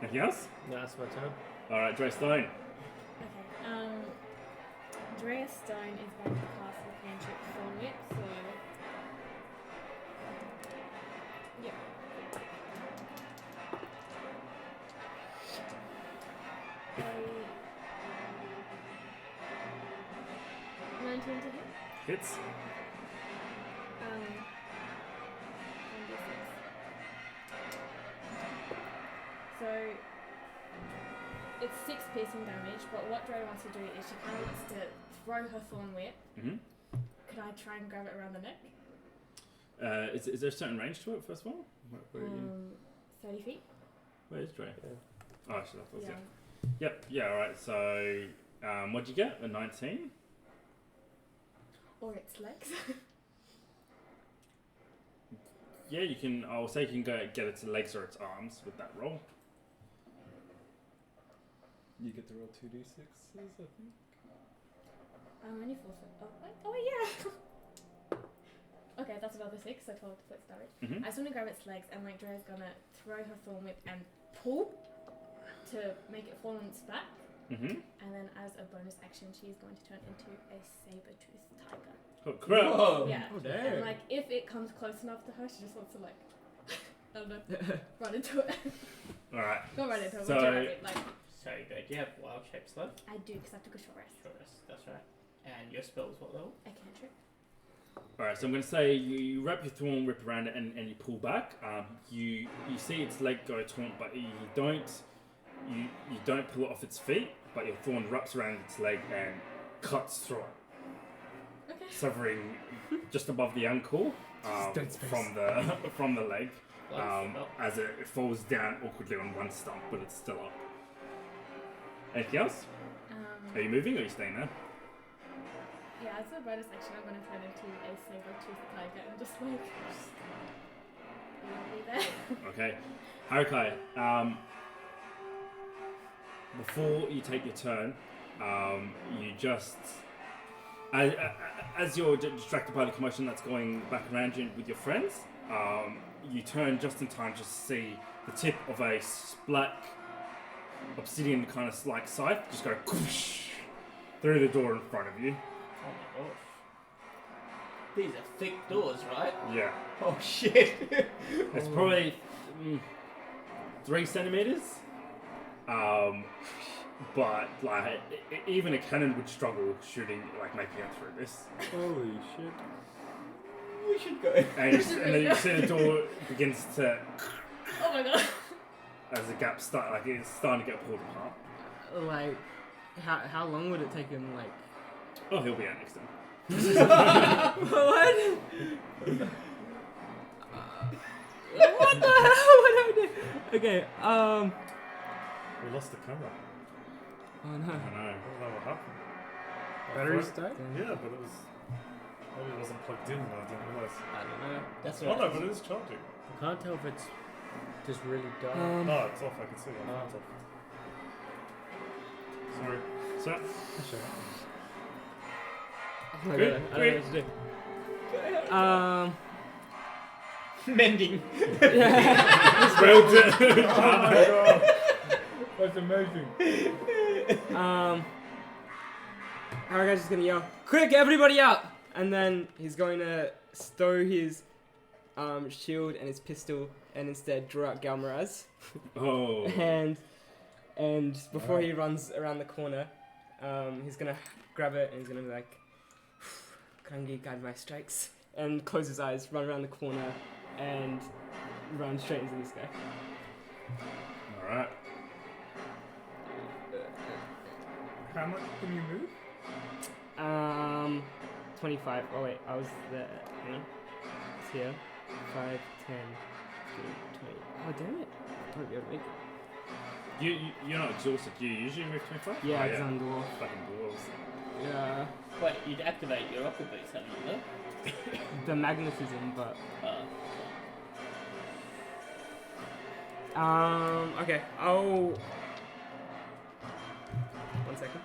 Anything else? No, that's my turn. All right, Dre Stone. Okay. Drea Stone is going to cast a cantrip Thorn Whip, so. Yep. A 19 to hit. Hits. 1d6. So it's 6 piercing damage, but what Dre wants to do is she kind of wants to throw her thorn whip. Mm-hmm. Could I try and grab it around the neck? Is there a certain range to it, first of all? Where are you? 30 feet. Where is Dre? Yeah. Oh, actually, that's Yeah. it. Yep, yeah, alright, so what'd you get? A 19? Or its legs. Yeah, you can, I'll say you can go get its legs or its arms with that roll. You get to roll 2d6s, I think. Only 4 foot. Oh wait, yeah. Okay, that's another 6, so 12 foot damage. Mm-hmm. I just want to grab its legs, and like Drea's gonna throw her thorn whip and pull to make it fall on its back. Mm-hmm. And then as a bonus action, she's going to turn into a saber-toothed tiger. Oh, crap! Whoa. Yeah. Oh, And damn. like, if it comes close enough to her, she just wants to like, I don't know, run into it. Alright, Not run into it, So- but grab it. Like, Sorry, do you have wild shapes left? I do, because I took a short rest. Sure, that's right. And your spell is what level? A cantrip. alright, so I'm going to say you wrap your thorn whip around it and you pull back. You see its leg go taut, but you don't pull it off its feet, but your thorn wraps around its leg and cuts through it, Okay. severing just above the ankle Dead space. from the leg. Like, As it falls down awkwardly on one stump, but it's still up. Anything else? Are you moving or are you staying there? Yeah, as a bonus action, I'm going to turn into a saber-toothed tiger and just like, be there. Okay. Harakai, before you take your turn, you just... As you're distracted by the commotion that's going back around you with your friends, you turn just in time to see the tip of a black obsidian kind of like scythe just go whoosh through the door in front of you. oh my gosh. These are thick doors, right? Yeah. Oh shit. It's probably 3 centimeters. But like even a cannon would struggle shooting, like making it through this. Holy shit. We should go. And then you see the door begins to, Oh my god. as the gap it's starting to get pulled apart. Like, how long would it take him? Like, Oh, he'll be out next time. what? What the hell would I do? Okay. We lost the camera. Oh no. I know. I don't know what happened. Batteries died? Yeah, but it was. Maybe it wasn't plugged in and I didn't realise. I don't know. That's Oh right. no, but it is charging. I can't tell if it's just really dark. No, it's off, I can see it. It's off. Sorry. So, Oh my Great, god, I great. don't know what to do. Mending. Yeah. well done. Oh my god! That's amazing. Haragai's just gonna yell, "Quick, everybody out!" And then he's going to stow his shield and his pistol and instead draw out Galmaraz. Oh. And before he runs around the corner, he's gonna grab it and he's gonna be like, "Kangi, guide my strikes," and close his eyes, run around the corner, and run straight into this guy. Alright. How much can you move? 25. Oh wait, I was there. Hang on. It's here. 5, 10, 15, 20. Oh damn it! I won't be able to make it. You're not exhausted. Do you usually move 25? Yeah, Oh, it's on dwarf. Fucking dwarves. Yeah. Wait, you'd activate your rocket boots, haven't you? Though? The magnetism, but Uh, okay. Oh. 1 second.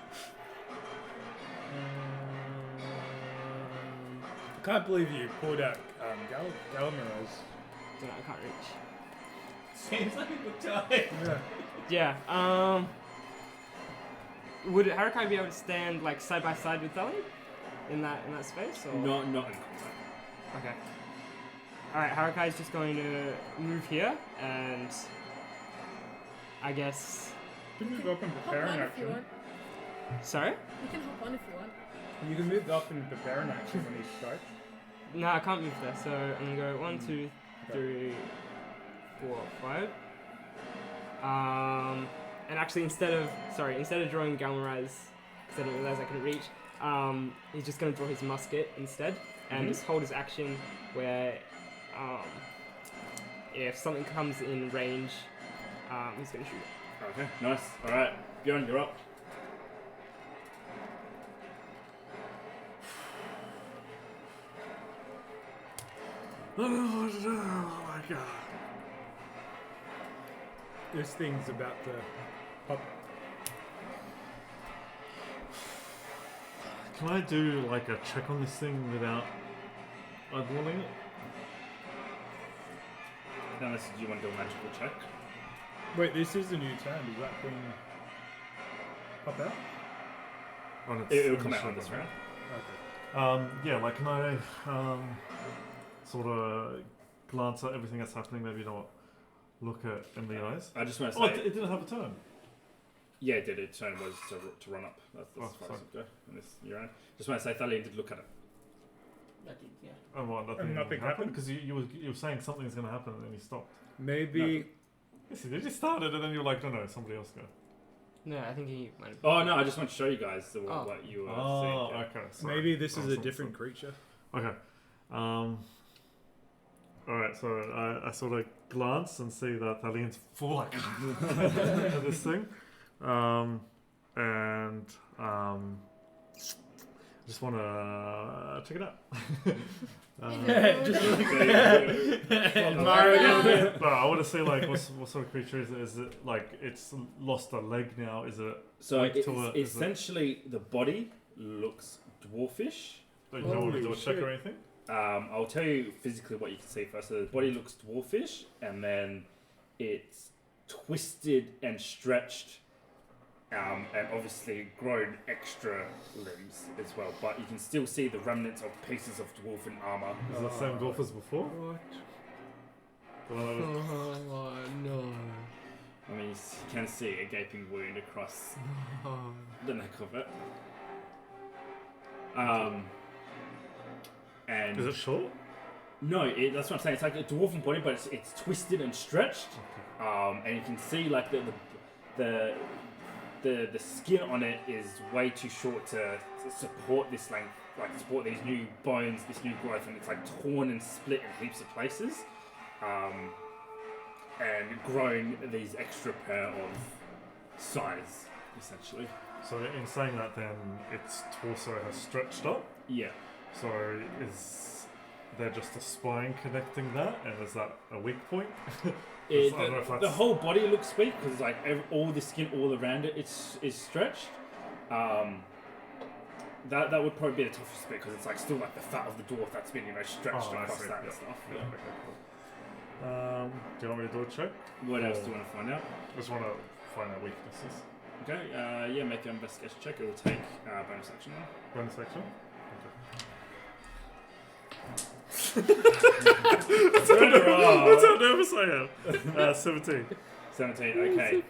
I can't believe you pulled out Gallimeros. No, I can't reach. seems like a good time. Yeah. Yeah. Would Harakai be able to stand like side by side with Thali in that space? Or? Not in combat. Okay. Alright, Harakai is just going to move here and I guess. You can move up and prepare an Hop on if you action. want. Sorry? You can hop on if you want. You can move up and prepare an action when he strikes. No, I can't move there, so I'm gonna go 1, 2, 3, 4, 5. And actually instead of drawing Galmaraz, because I didn't realize I couldn't reach, he's just gonna draw his musket instead and just hold his action where if something comes in range, he's gonna shoot it. Okay, nice. Alright, Bjorn, you're up. Oh my god. This thing's about to pop. Can I do like a check on this thing without eyeballing it? Unless you want to do a magical check. Wait, this is a new turn. Does that thing pop out? On its It'll come out initial on this one. round. Yeah, like can I sort of glance at everything that's happening, maybe not look it in the eyes? I just want to Oh, say. it didn't have a turn. Yeah, it did. Its turn was to run up. That's Oh, as far as sorry. it go in this year round. Just want to say, Thalian did look at it. That did, yeah. And what, nothing, nothing happened? Because you were saying something's going to happen and then you stopped. Maybe. Yes, you just started and then you were like, no, somebody else go. No, I think he might have. Oh no! I just want to show you guys Oh. what you were Oh, seeing. okay. Sorry. Maybe this is Oh, a sorry, different creature. sorry. Okay. Alright, so I sort of glance and see that Thalian's full like at this thing. And I just want to check it out. No, I want to see like what sort of creature is it? Is it like it's lost a leg now? Is it So weak it's to it? Is it- essentially the body looks dwarfish. you don't want to do a Holy check shit. or anything? I'll tell you physically what you can see first. So the body looks dwarfish, and then it's twisted and stretched, and obviously grown extra limbs as well. But you can still see the remnants of pieces of dwarven armor. Is it the same dwarf as before? What? The one that was- Oh no. I mean, you can see a gaping wound across the neck of it. And Is it short? no, that's what I'm saying. It's like a dwarven body, but it's twisted and stretched. And you can see like the skin on it is way too short to support this length, like support these new bones, this new growth, and it's like torn and split in heaps of places, and grown these extra pair of size, essentially. So in saying that, then its torso has stretched up. Yeah. So is there just a spine connecting that, and is that a weak point? I don't know if The that's- whole body looks weak because like all the skin all around it is stretched. That would probably be the toughest bit because it's like still like the fat of the dwarf that's been stretched Oh, I across see, that yeah. and stuff. Yeah, Yeah. okay, cool. Do you want me to do a check? What else do you want to find out? I just want to find out weaknesses. Okay, yeah, make an investigation check. It will take bonus action now. Bonus action? Oh. That's how nervous I am. 17. 17. Okay.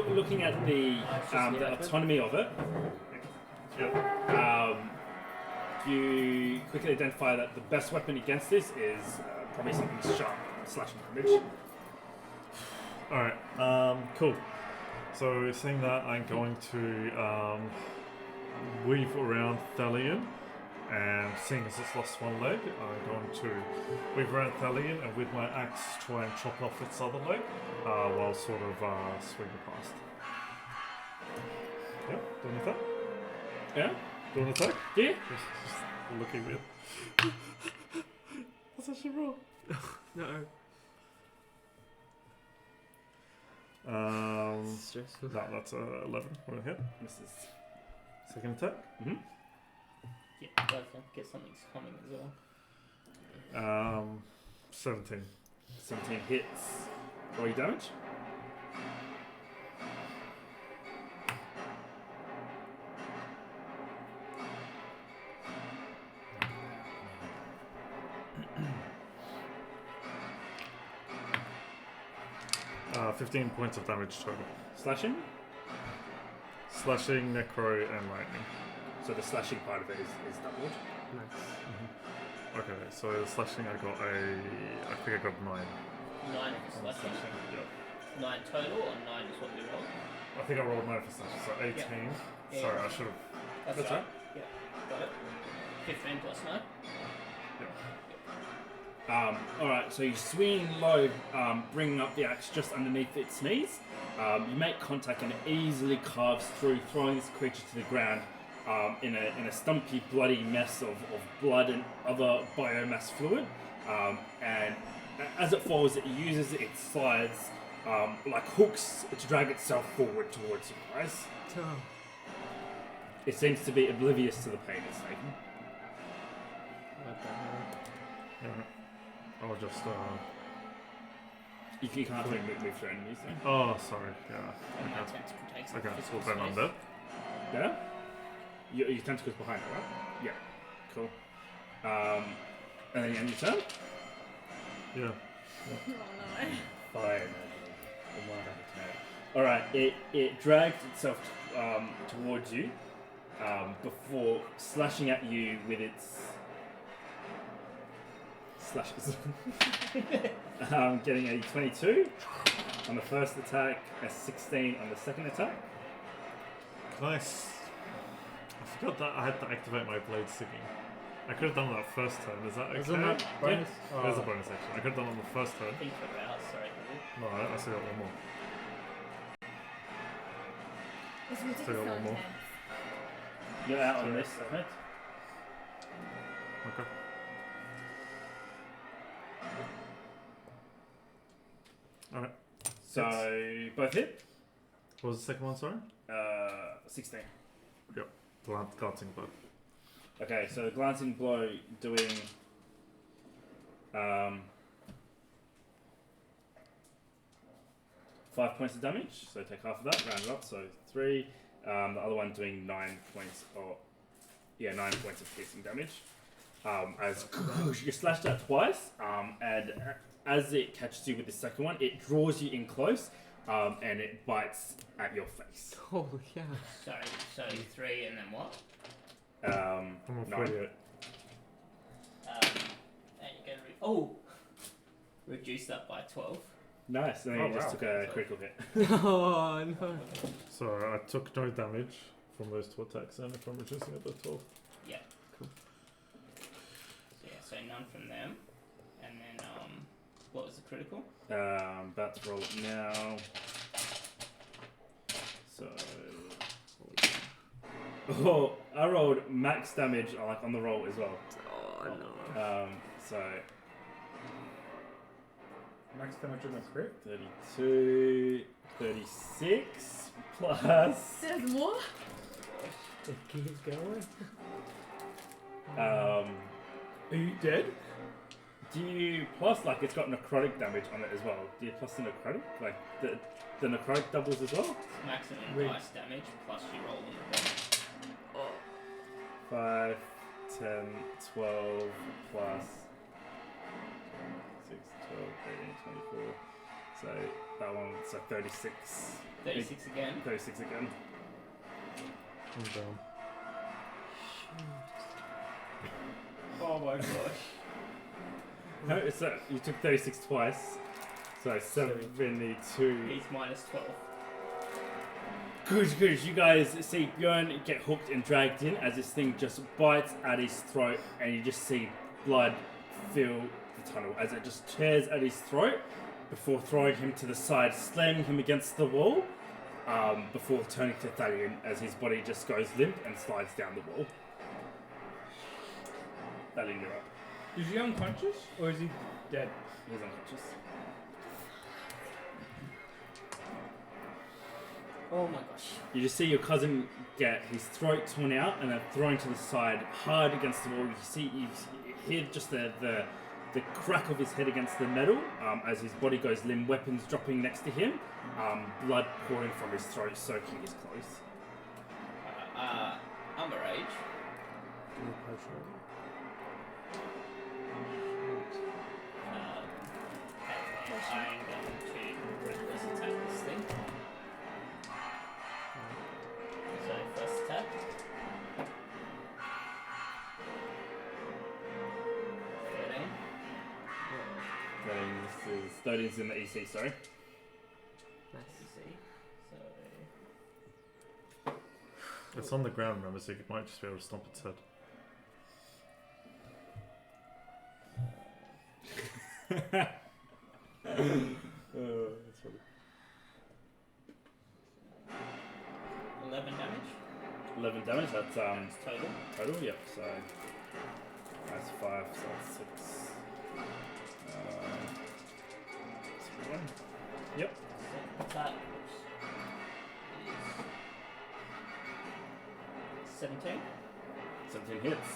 Looking at the autonomy of it, you quickly identify that the best weapon against this is probably something sharp, slashing damage. Alright, cool. So seeing that, I'm going to weave around Thalian, and seeing as it's lost one leg, I'm going to weave around Thalian and with my axe try and chop off its other leg while sort of swinging past. Yeah, do an attack? Yeah? Do an attack? Yeah? Just looking weird. What's that shit roll? No. Stressful. No, that's 11. Wanna hit? Misses. Second attack? Yeah, guys, get something's coming as well. 17. 17 hits. Roll your damage. Uh, 15 points of damage total. Slashing. Slashing, necro, and lightning. So the slashing part of it is doubled. Nice. Okay, so slashing I got I think I got 9. 9 for slashing. Yep. 9 total, or 9 is what we rolled? I think I rolled 9 for slashing, so 18. Yeah. Sorry, I should have. That's right. Yeah, got it. 15 plus 9. Alright, so you swing low, bringing up the axe just underneath its knees. You make contact and it easily carves through, throwing this creature to the ground in a stumpy, bloody mess of blood and other biomass fluid. And as it falls, it uses its sides like hooks to drag itself forward towards you guys. Oh. It seems to be oblivious to the pain it's taking. What the hell? Yeah. I'll just. You can't really move through enemies then. Oh, sorry. Yeah. And my Okay. tentacle takes up Okay, physical so then I'm space. there. Yeah? Your tentacle's behind it, right? Yeah. Cool. And then you end your turn? Yeah. Oh no. Fine. Alright, it dragged itself towards you before slashing at you with its slashes. Getting a 22 on the first attack, a 16 on the second attack. Nice. I forgot that I had to activate my blade singing. I could have done that first turn. Is that okay? Isn't that bonus? Yeah. There's a bonus action. I could have done it on the first turn. Think about, sorry. No, I still got one more. It's Still got ridiculous. one more. You're out on this, I heard. Okay. Alright. So, both hit. What was the second one, sorry? 16. Glancing blow. Okay, so the glancing blow doing 5 points of damage, so take half of that, round it up, so 3. The other one doing 9 points of 9 points of piercing damage. As you slashed out twice, and as it catches you with the second one, it draws you in close, and it bites at your face. Holy cow. Sorry, so 3 and then what? I'm on 9. 48. And you can reduce that by 12. Nice, and then Oh, you just wow. took a critical hit. Oh no. So I took no damage from those 2 attacks, and if I'm reducing it by 12. Yeah. Cool. So so none from them. And then what was the critical? About to roll it now. So, I rolled max damage like on the roll as well. Oh no. So Max damage on the crit? 32, 36 plus. There's more? It keeps going. Are you dead? Do you plus like it's got necrotic damage on it as well? Do you plus the necrotic? Like the necrotic doubles as well? Maximum Wait. dice damage plus you roll on the bottom. 5, 10, 12 plus 6, 12, 18, 24. So that one, so 36. 36 again. 36 again. I'm down. Oh my gosh. No, it's you took 36 twice. So 72. He's minus 12. Good. You guys see Bjorn get hooked and dragged in as this thing just bites at his throat, and you just see blood fill the tunnel as it just tears at his throat before throwing him to the side, slamming him against the wall, before turning to Thalion as his body just goes limp and slides down the wall. Thalion, you're up. Is he unconscious or is he dead? He's unconscious. Oh my gosh. You just see your cousin get his throat torn out and then thrown to the side hard against the wall. You hear just the the crack of his head against the metal as his body goes limp, weapons dropping next to him, blood pouring from his throat, soaking his clothes. Underage. Give me a potion. I'm going to reckless attack this thing. So first attack. 13's in the EC, sorry. Nice. See. So It's on the ground, remember, so you might just be able to stomp its head. That's funny. 11 damage. 11 damage, that's That's total. total, yep, so that's 5, so that's 6. Yep. That is 17. 17 hits.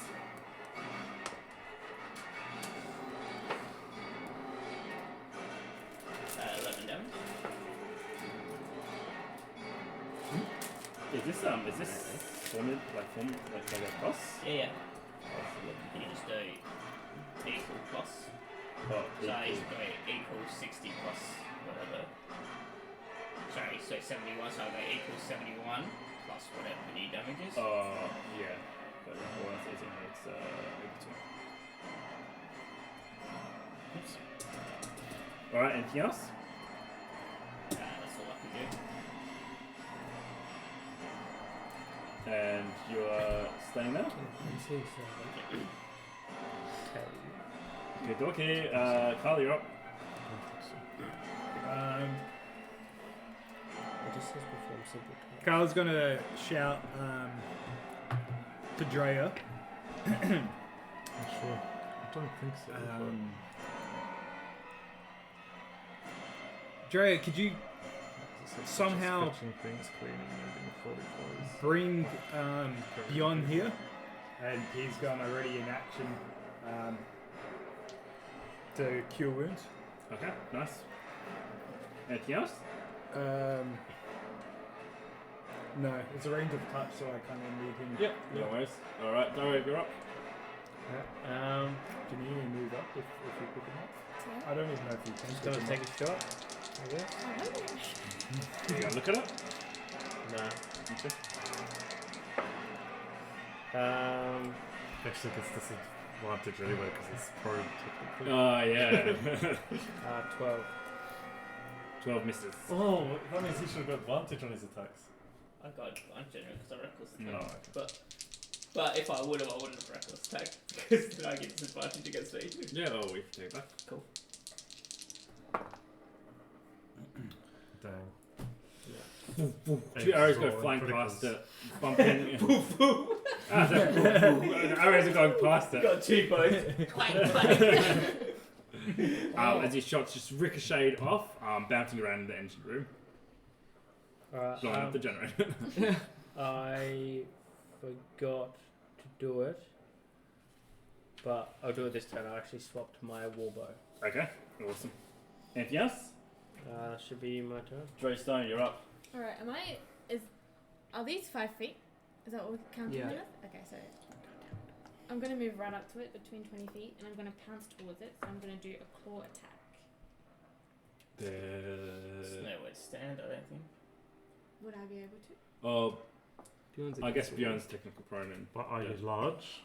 $11 damage. Is this formed like across? Yeah. You just do equal plus. Oh, So you should go equal 60 plus whatever. Sorry, so 71, so I'll go equal 71 plus whatever the new damage is. Oh, yeah. But well, that's easy. It's equal to. Oops. Alright, anything else? That's all I can do. And you're staying there? Okay, okay. Carl, you're up. It just says perform simple tasks. Carl's gonna shout to Drea. I'm sure. I don't think so. Drea, could you Just somehow fetching things, cleaning, moving, fully clothes. bring Beyond here? And he's gonna already in action to cure wounds. Okay, nice. Anything else? No, it's a range of touch, so I kind of need him. Yep, no worries. Alright, Dario, you're up. Can you move up if you pick him up? I don't even know if you can. Just pick gonna him take up. a shot, I guess. You gonna look at it? Nah. Okay. Actually, gets disadvantage anyway because it's probe technically. Oh, yeah. 12. 12 misses. Oh, that means he should have got advantage on his attacks. I got advantage because I reckless No. attack. But if I would have, I wouldn't have reckless attack because then I get disadvantage against me. Yeah, oh, we can take that. Cool. Dang. Two arrows go Roll flying criticals. past it, bumping. Arrows are going past it. Got two both. Clank, clank. As his shots just ricocheted off, bouncing around in the engine room, Alright, blowing up the generator. I forgot to do it, but I'll do it this turn. I actually swapped my warbow. Okay, awesome. Anything else? Should be my turn. Draystone, you're up. Alright, are these 5 feet? Is that what we're counting Yeah. them as? Okay, so I'm gonna move right up to it between 20 feet and I'm gonna pounce towards it, so I'm gonna do a claw attack. There's nowhere to stand, I don't think. Would I be able to? Oh, Beyond's I guess against the Bjorn's technical pronoun. But are you large?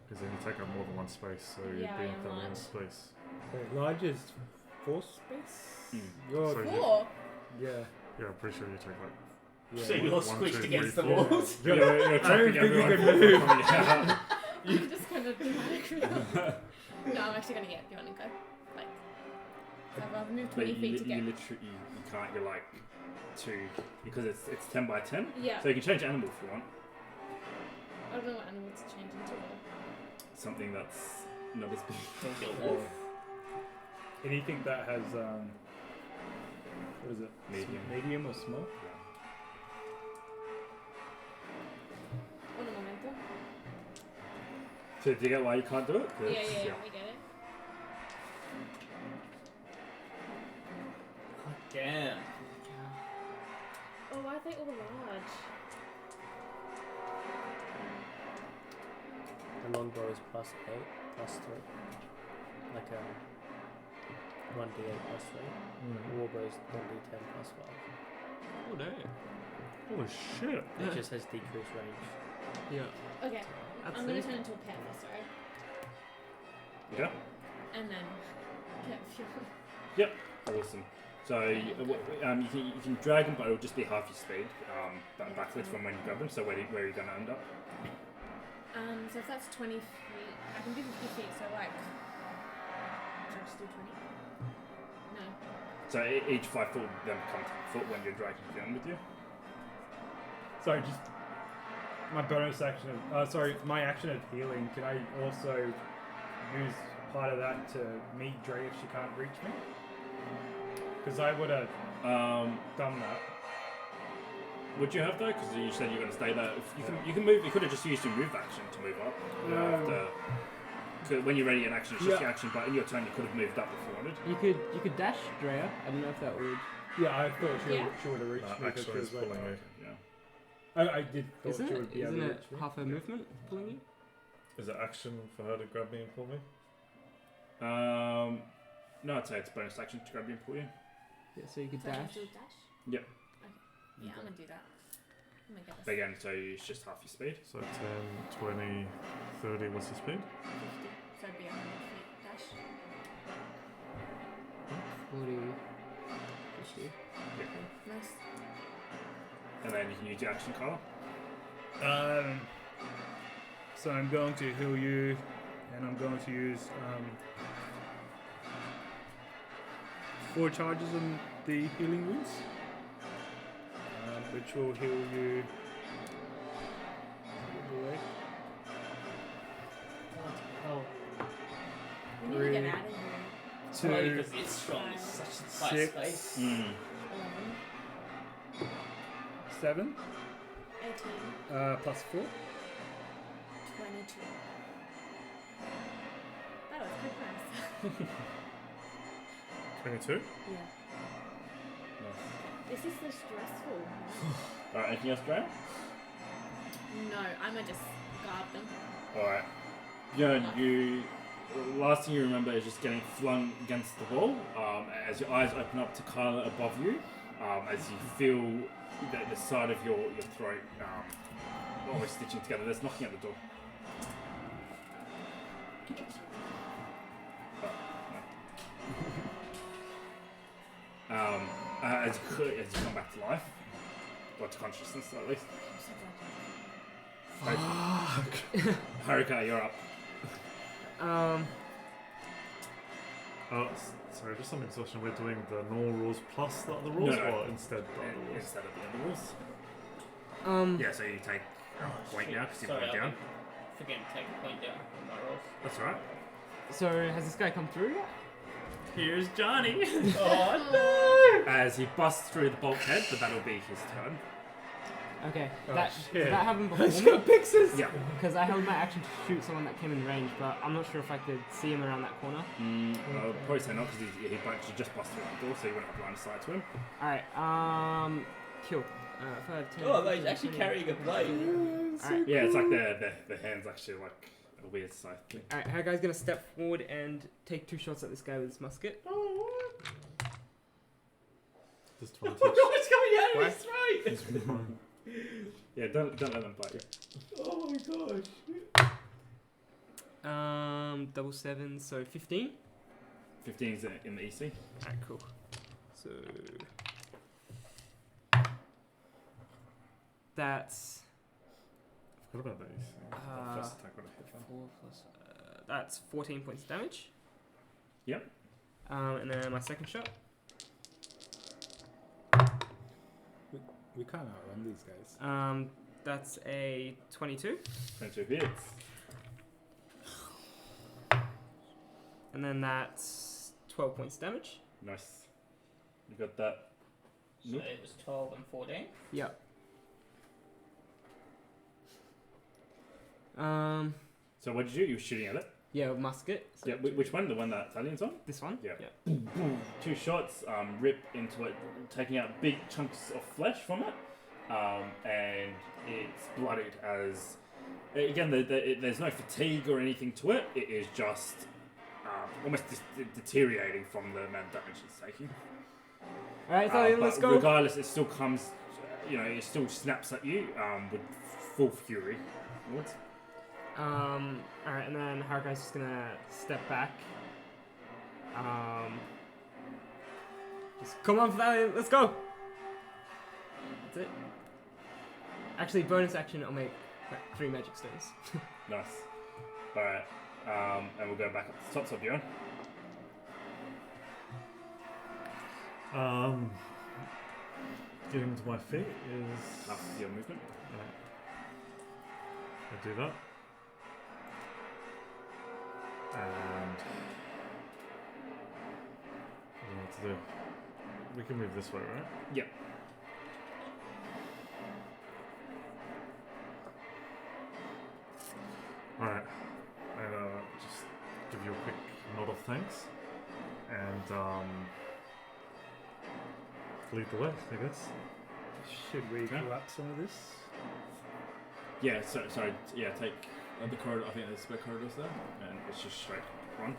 Because then you take up more than one space, so you'd Yeah, be I in am that one large. space. Wait, large is 4 space? You're, So you- 4? yeah. Yeah, I'm pretty sure you take like. Yeah. So you're 1, squished 2, against 3, the 4. walls. You're I don't trapping think you everyone can from move. coming out. I'm just gonna dramatically. No, I'm actually gonna get beyond and go. Like, so I'd rather move But 20 feet to you get. literally you can't. You're like 2 because it's 10 by 10. Yeah. So you can change animal if you want. I don't know what animal to change into though. Something that's not as big. Think you're wolf. Anything that has, what is it? Medium. Medium or small? Un momento. So do you get why you can't do it? 'Cause- Yeah, we get it. Damn. Oh, why are they all large? The longbow is +8, +3. Like a 1d8 +3. Warbow is 1d10 +5. Oh damn. Holy shit. It just has decreased range. Yeah. Okay, That's I'm gonna it. turn into a pet first, sorry. Yeah. And then get fuel. Awesome. So you can drag them, but it'll just be half your speed. Backwards from when you grab them. So where are you going to end up? So if that's 20 feet, I can do 50 feet, so like, should I just do 20? No. So each 5 foot then become 10 foot when you're dragging them with you. Sorry, just my bonus action. My action of healing. Can I also use part of that to meet Dre if she can't reach me? Because I would have done that. Would you have though? Because you said you're going to stay there. If you can move. You could have just used your move action to move up. You don't have to. 'Cause when you're ready in action, it's just your action. But in your turn, you could have moved up if you wanted. You could dash, Drea. I don't know if that would. Yeah, I thought she Yeah. would have reached me because she Actually, was it's like, pulling me. Yeah. I did thought Isn't she it? would be able Isn't to it reach me. half her movement pulling you? Is it action for her to grab me and pull me? No, I'd say it's bonus action to grab you and pull you. Yeah. So you could So I dash. can do a dash? Yep. Okay. Yeah, I'm gonna do that. I'm gonna get this. But again, so it's just half your speed. So 10, 20, 30, what's the speed? 50. So it'd be 100 feet dash. 40. 50. Nice. And then you can use your action color. So I'm going to heal you, and I'm going to use 4 charges on the healing wounds, which will heal you. We need to get out of here. Probably 2, because it's strong. It's such a tight 6, space. 11, 7, 18, plus 4. 22. That was pretty nice. 22? Yeah. This is so stressful. Alright, anything else, Graham? No, I'ma just guard them. Alright. You last thing you remember is just getting flung against the wall as your eyes open up to Kyla above you, as you feel the side of your throat almost stitching together. There's knocking at the door. As you come back to life, or to consciousness at least. Haruka, you're up. Sorry, just some exhaustion. We're doing the normal rules plus the other rules, No. or instead the other rules? Instead of the other rules. Yeah, so you take a point now because you Sorry, point down. Forgetting to take a point down from my rolls. That's alright. So has this guy come through yet? Here's Johnny. Oh As he busts through the bulkhead, but that'll be his turn. Okay. Oh, Did shit. that happen before me? Yeah. Because I held my action to shoot someone that came in range, but I'm not sure if I could see him around that corner. I'll probably say not because he just busted through the door, so you won't have line of sight to him. Alright, kill. 5, 10, Oh, but he's 15, actually 20. carrying a blade. Alright, Yeah, it's like the hand's actually like a weird scythe thing. alright, our guy's gonna step forward and take 2 shots at this guy with his musket. Disadvantage. What's coming out of What? his throat? It's fine. Yeah, don't let them bite you. Oh my gosh. Double 7, so 15. 15's in the EC. Alright, cool. So that's What about these? First attack would have hit that. 4 plus. That's 14 points of damage. Yep. And then my second shot. We can't outrun these guys. That's a 22. 22 hits. And then that's 12 points of damage. Nice. You got that. So it was 12 and 14. Yep. So So what did you do? You were shooting at it. Yeah, musket. So Yeah. Which one? The one that Italian's on? This one. Yeah. 2 shots rip into it, taking out big chunks of flesh from it, and it's bloodied as. Again, there's no fatigue or anything to it. It is just almost deteriorating from the amount of damage it's taking. All right, so let's but go. regardless, it still comes. It still snaps at you with full fury. What? Alright, and then Harakai's just gonna step back. Just come on, Valley, let's go! That's it. Actually, bonus action, I'll make 3 magic stones. Nice. Alright, and we'll go back up to the top, so Bjorn. Getting to my feet is. Half your movement. I do that. And. I don't know what to do. We can move this way, right? Yep. Alright. And just give you a quick nod of thanks. And lead the way, I guess. Should we pull up some of this? Yeah, sorry, take the corridor, I think there's spare corridors there, and it's just straight run.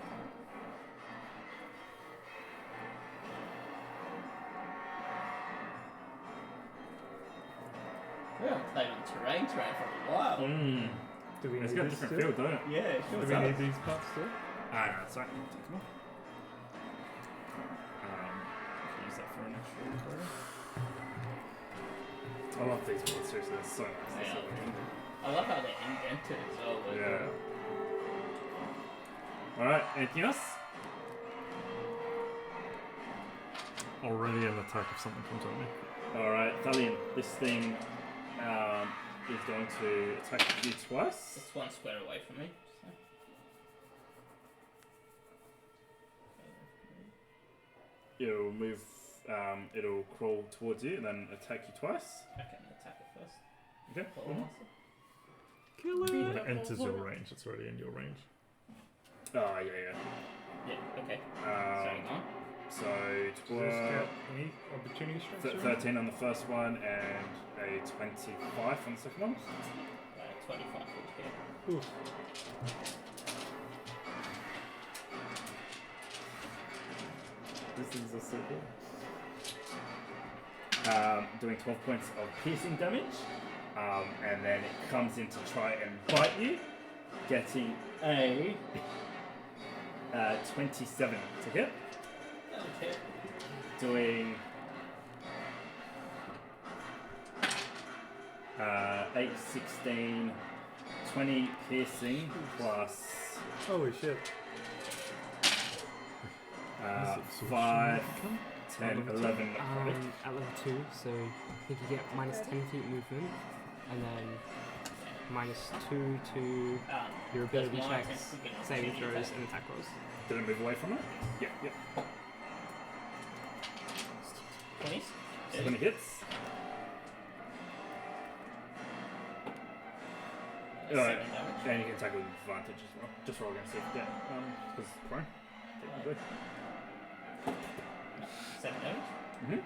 We haven't played on terrain for a while. Do we It's need got a this different still? field, don't it? Yeah, Do sure we does. need these parts still? No, it's fine. Take them off. Use that for an extra corridor. I love these ones, seriously, they're so nice. They're so good. I love how they're indented as well. Like, Yeah. Alright, anything else? Already an attack if something comes at me. Alright, Thalion, this thing is going to attack you twice. It's 1 square away from me. So. It'll move, it'll crawl towards you and then attack you twice. I can attack it first. Okay. Pull Mhm. muscle. When it enters your range, it's already in your range. Oh, yeah. Yeah, okay. Sorry, go on. So, Does this get any opportunity strikes? 13 on the first one and a 25 on the second one. 25 would hit. Oof. These things are so cool. Doing 12 points of piercing damage. And then it comes in to try and bite you. Getting a 27 to hit. That would hit. Doing 8, 16, 20 piercing plus Holy shit. 5, 10, 11 necrotic. At level 2, so I think you get minus 10 feet movement, and then minus 2 to your ability Does mine checks, take- saving continue throws, attack? and attack rolls. Did it move away from it? Yeah. 20s? 20 hits. That's 7 damage. And you can attack with advantage as well. Just roll against it. Yeah. Because it's prone. Technically. 7 damage? Mm-hmm.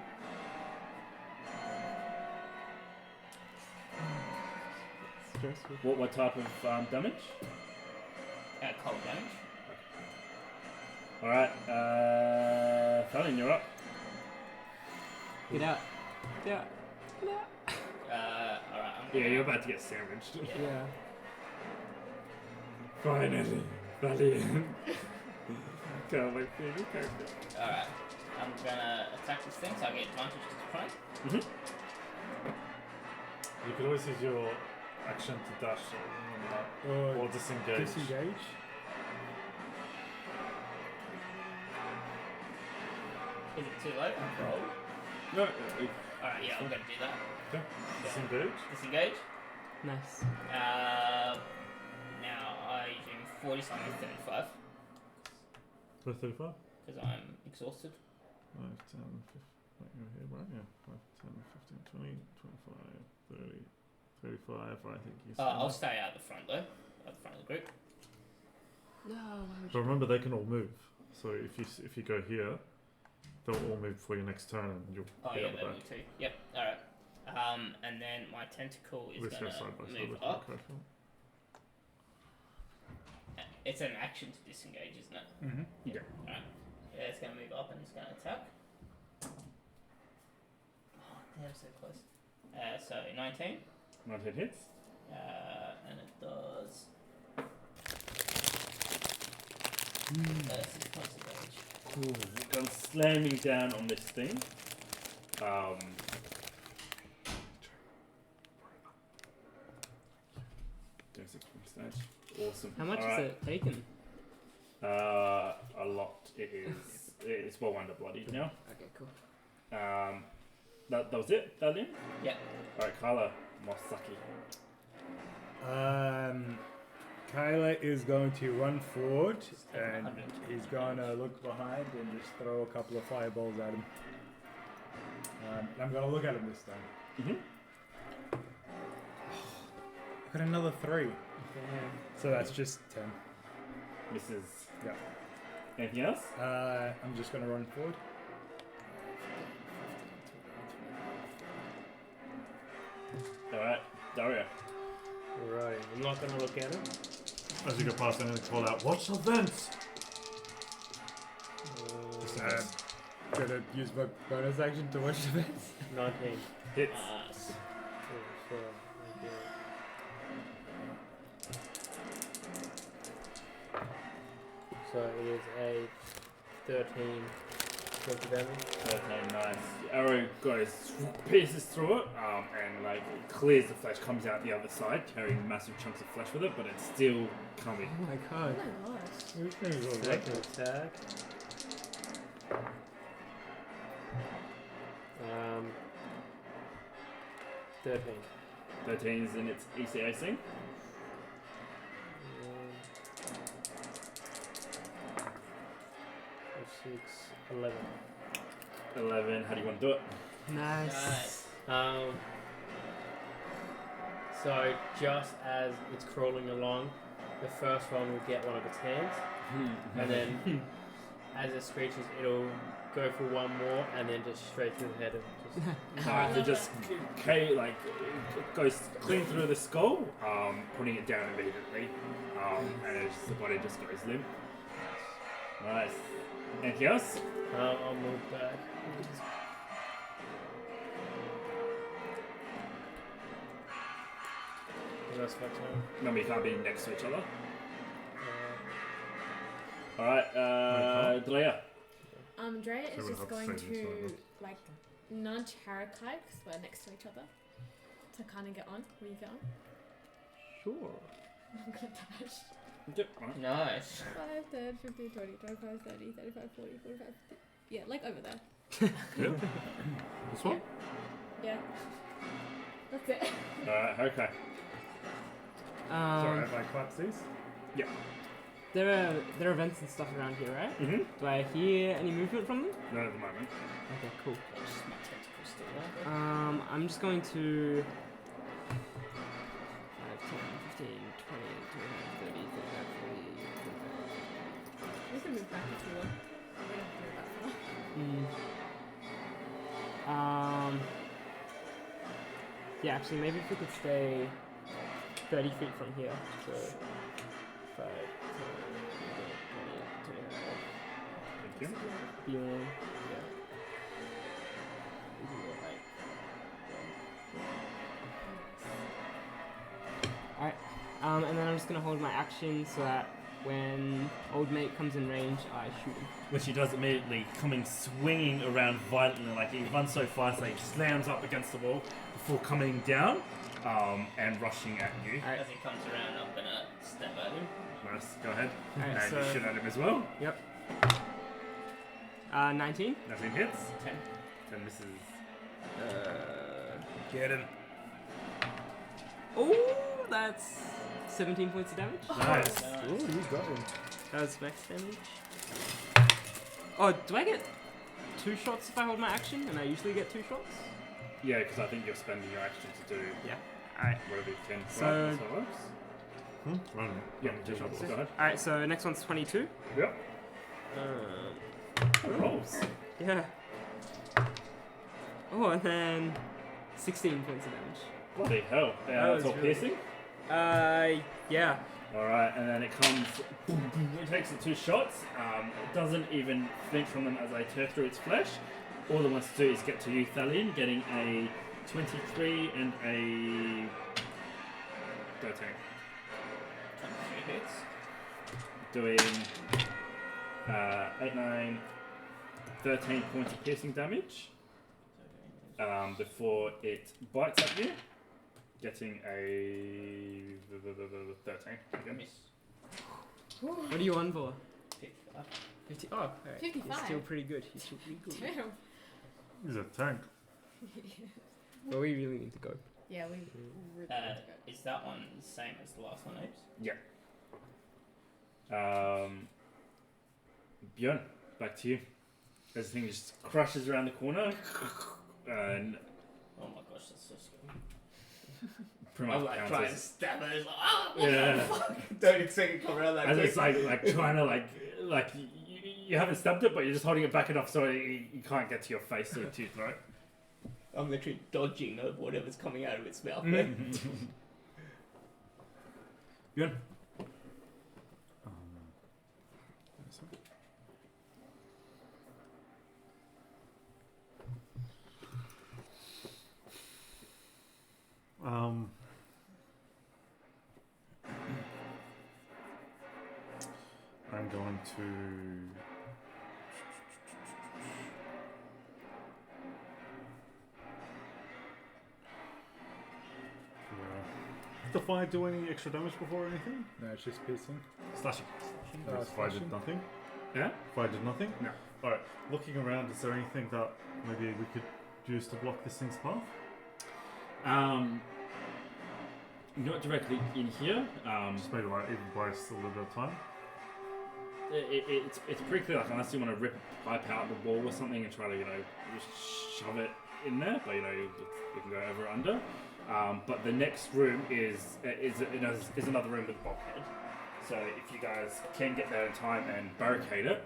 Stressful. What type of damage? Cold damage. Alright, Fallon, you're up. Get out. Get out. Alright, I'm Yeah, gonna- you're about to get sandwiched. Yeah. Finally, Valiant. Can't wait for your character. Alright. I'm gonna attack this thing, so I get advantage to the front. Mm-hmm. You could always use your action to dash or disengage. Disengage. Is it too late? I'll roll. No, Alright, yeah, I'm gonna do that. Okay. Disengage. Disengage. Nice. Now I'm using 40 something 35 For 35? because I'm exhausted. 5, 10, 15. Wait, you're here, right? Yeah. 5, 10, 15, 20, 25, 30, 35. I think you said. I'll stay out the front though, at the front of the group. No. But remember, they can all move. So if you go here, they'll all move for your next turn, and you'll Oh be yeah, able they to. will too. Yep. All right. And then my tentacle is Let's go gonna side by side move with up. okay. It's an action to disengage, isn't it? Mm-hmm. Yeah. Alright. Yeah, it's gonna move up and it's gonna attack. Oh, damn, so close. So 19. 19 hits. And it does 6 points of damage. Cool. Gone slamming down on this thing. Doing 6 points of damage. Awesome. How much Alright. is it taken? A lot. It is. It's well under bloody now. Okay, cool. That was it, Dalian? Yeah. Alright, Kyla, Mosaki. Kyla is going to run forward Just take and 100. he's going to look behind and just throw a couple of fireballs at him. I'm going to look at him this time. Mm-hmm. I got another 3. So that's just 10. Mrs. Yeah. Anything else? I'm just going to run forward. Alright, Daria. Right. I'm not gonna look at him. As you go past, I'm going to call out, "Watch the vents!" Gonna use my bonus action to watch the vents. 19. Hits. Nice. So, so it is a 13 points of damage. 13, nice. The arrow goes, pierces through it, and like it clears the flesh, comes out the other side, carrying massive chunks of flesh with it, but it's still coming. Oh my Oh god. my gosh. Second attack. 13. 13 is in its ECAC. 6, 11. 11, how do you want to do it? Nice. So just as it's crawling along, the first one will get one of its hands, and then as it screeches, it'll go for one more, and then just straight through the head of just Alright, so just like it goes clean through the skull, putting it down immediately, and the body just goes limp. Nice. Anything else? I'll move back. That's my turn. Remember, you can't be next to each other. Uh, Alright, Drea. Drea So is we'll just have to going save this one, to like nudge Harakai because we're next to each other to kind of get on. Will you get on? Sure. I'm gonna dash. Yep, alright. Nice. 5, 10, 15, 20, 25, 30, 35, 40, 45, 50. Yeah, like over there. Yeah. This one? Yeah. That's it. Alright, okay. Sorry, have I clapped these? There are events and stuff around here, right? Mm-hmm. Do I hear any movement from them? Not at the moment. Okay, cool. Just my tentacle still there. I'm just going to 5, 10, 15, 20, 25, 30, 35, 40, We can move back if you want. We don't have to go that far. 45. Yeah, actually, maybe if we could stay 30 feet from here. So 5, 10, 20, 25. Thank you. Beyond. Alright, and then I'm just gonna hold my action so that when old mate comes in range, I shoot him. Which he does immediately, coming swinging around violently, like he runs so fast that he slams up against the wall before coming down and rushing at you. Alright, As he comes around, I'm gonna step at him. Nice, go ahead. alright, And so you shoot at him as well. 19. Nothing hits. 10. 10 misses. Get him. Oh, that's 17 points of damage. Nice. Ooh, you got him. That was max damage. Oh, do I get 2 shots if I hold my action? And I usually get 2 shots? Yeah, because I think you're spending your action to do Yeah. Alright. whatever you can. So- Right, that's how it works. Right. Yeah, 2 shots. Go ahead. Alright, so next one's 22. Yep. Rolls. Yeah. Oh, and then 16 points of damage. Bloody hell. That That's was all really- piercing. Yeah. Alright, and then it comes. Boom, boom, it takes the 2 shots. It doesn't even flinch from them as they tear through its flesh. All it wants to do is get to you, Thalion, getting a 23 and a 13. 23 hits. Doing 8, 9, 13 points of piercing damage before it bites at you, getting a 13. Again. Miss. What are you on for? 55. 50. Oh, alright. You're 55. still pretty good. You're still pretty good. Damn. He's a tank. But we really need to go. Yeah, we really need to go. Is that one the same as the last one, Apes? Björn, back to you. This thing just crushes around the corner, and Oh my gosh, that's so scary. pretty I'm much like trying to bounces. stab her. It's like, oh, what Yeah. the fuck? Don't expect it to come around that As quick. it's like trying to like you haven't stabbed it, but you're just holding it back enough so you can't get to your face or to your throat. I'm literally dodging of whatever's coming out of its mouth. Björn. I'm going to. Does the fire do any extra damage before or anything? No, it's just piercing. Slashing. Oh, Fire did slashing. nothing. Yeah? Fire did nothing? No. Alright, looking around, is there anything that maybe we could use to block this thing's path? Not directly in here. Just maybe like even buy us a little bit of time. It's pretty clear. Like unless you want to rip a pipe out the wall or something and try to just shove it in there, but you can go over under. But the next room is another room with a bulkhead. So if you guys can get there in time and barricade it,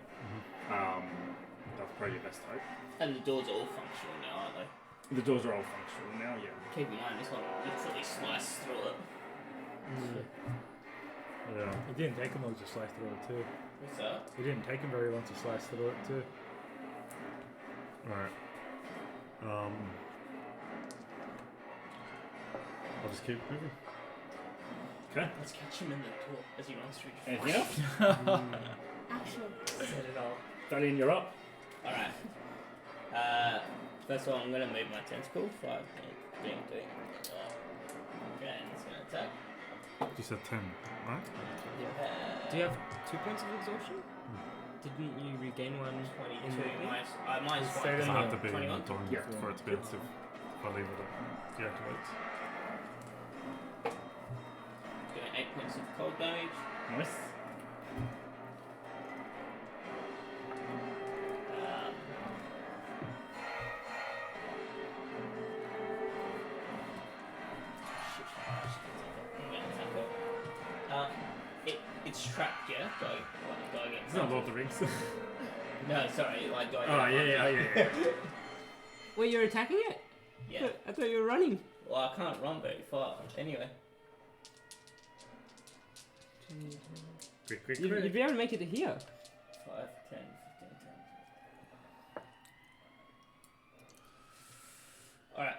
that's probably your best hope. And the doors are all functional now, aren't they? The doors are all functional now. Yeah. Keep in mind, this one literally sliced through it. Yeah. It didn't take him long to slice through it too. What's that? It didn't take him very long to slice through it too. Alright. I'll just keep moving. Okay. Let's catch him in the door as he runs through. Anything else? Actual. Set it all. Dalian, you're up. Alright. First of all, I'm going to move my tentacle. 5, 8, 3, 3. Okay, and it's going to attack. You said 10, right? Do you have 2 points of exhaustion? Didn't you regain one? 22 in the minus Just 1. say Does it them have to be in the 21. dome Yeah. for it to be active? If I leave it, it deactivates. Doing 8 points of cold damage. Nice. It's trapped, yeah? Go against It's not Lord of the Rings. No, sorry, like go Oh against yeah. Wait, you're attacking it? Yeah. I thought you were running. Well, I can't run very far. Anyway. Quick. You'd be able to make it to here. 5, 10, 15, 10. Alright.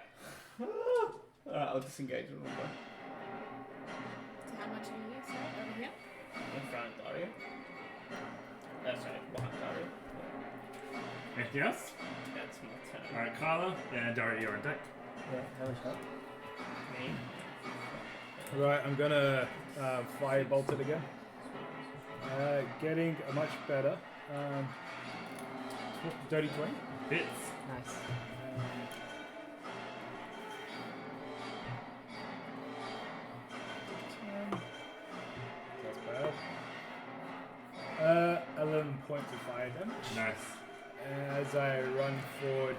Alright, I'll disengage a little bit. So how much are you sorry, over here? In front of Dario. Sorry, behind Dario. Anything else? That's my turn. Alright, Carla and Dario, you're on deck. Yeah, how much help? Me. Right, I'm gonna firebolt it again. Getting a much better. Dirty 20. Hits. Nice. That's bad. 11 points of fire damage. Nice. As I run forward.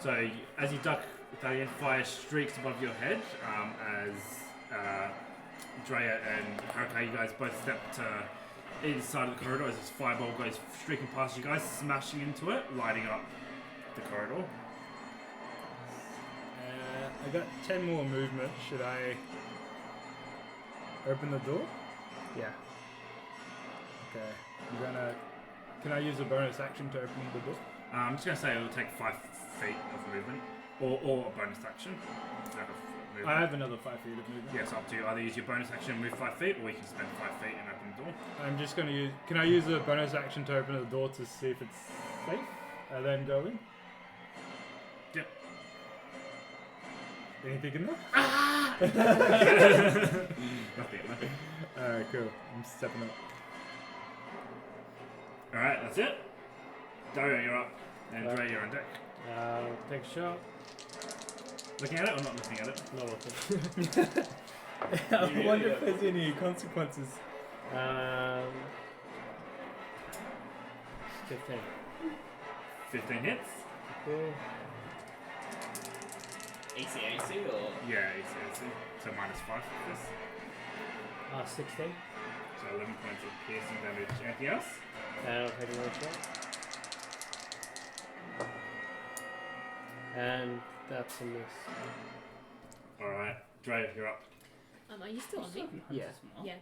So as you duck, Dalian, fire streaks above your head as Drea and Hurricane, you guys both step to either side of the corridor as this fireball goes streaking past you guys, smashing into it, lighting up the corridor. I got 10 more movement. Should I open the door? Yeah. Okay. Can I use a bonus action to open the door? I'm just going to say it'll take 5 feet of movement, or a bonus action. I have another 5 feet of movement. Yeah, it's up to you. Either use your bonus action and move 5 feet, or you can spend 5 feet and open the door. I'm just going to use... Can I use a bonus action to open the door to see if it's safe? And then go in? Yep. Anything in there? Nothing. Alright, cool. I'm stepping up. Alright, that's it. Dario, you're up. And Dre, you're on deck. Take a shot. Looking at it or not looking at it? No weapon. I wonder if there's any consequences. 15. 15 hits. Cool. AC or? Yeah, AC. So minus 5 for this. 16. So 11 points of piercing damage. Anything else? And I'll take another shot. And that's a miss. Alright, Dre, you're up. Are you still on me? Yeah. Yeah.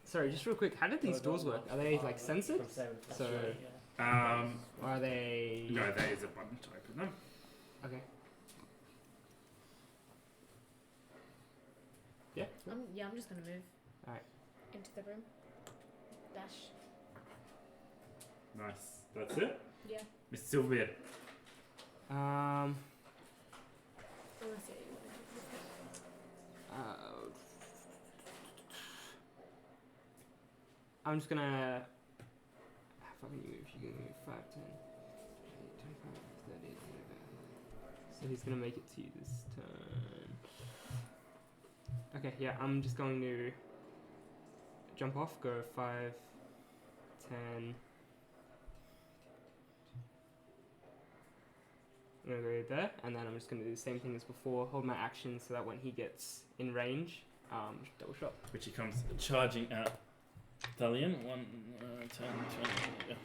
Sorry, just real quick. How did these doors work? Are they like censored? So, or are they? No, there is a button to open them. Okay. Yeah. I'm just gonna move. Alright. Into the room. Dash. Nice. That's it? Yeah. Mr. Silverbeard. I wanna see what you I'm just gonna. How far can you move? You can move 5, 10, 25, 30. So he's gonna make it to you this turn. Okay, yeah, I'm just going to jump off, go 5, 10. I'm gonna go there, and then I'm just gonna do the same thing as before. Hold my action so that when he gets in range, double shot. Which he comes charging at Thalion. 1, 10, 20, yeah.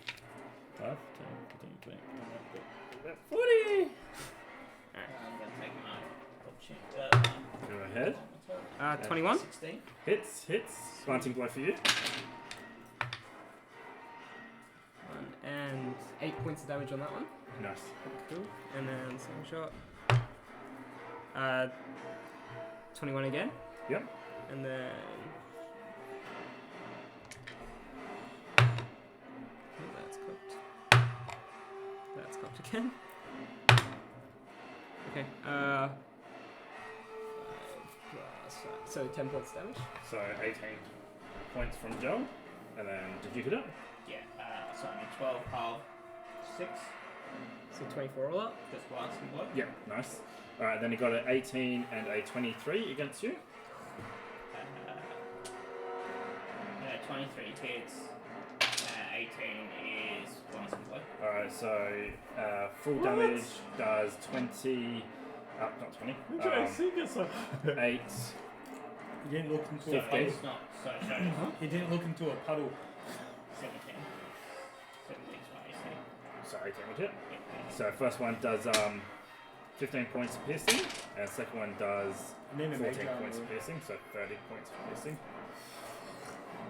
5, 10, 15, 20, 40! I'm going to take my option. Go ahead. 21. 16. Hits. Slanting blow for you. 1 and 8 points of damage on that one. Nice. Cool. And then same shot. 21 again. Yep. And then. Oh, that's cocked. That's cocked again. Okay. 5 plus 5. So 10 points damage. So 18 points from Joe. And then, did you hit it? Yeah, so I'm 12, half, 6. So 24 all up. Just blasting blow. Yeah, nice. Alright, then he got an 18 and a 23 against you. 23 hits. 18 is blasting blow. Alright, so full damage does 20. Not 20. Did I see yourself? 8. He didn't look into So a puddle. it's not. So it shows He didn't look into a puddle. 17. 17's my AC. So 18 would hit. Yeah. So first one does 15 points of piercing, and second one does And then 14 points of piercing, so 30 points of piercing.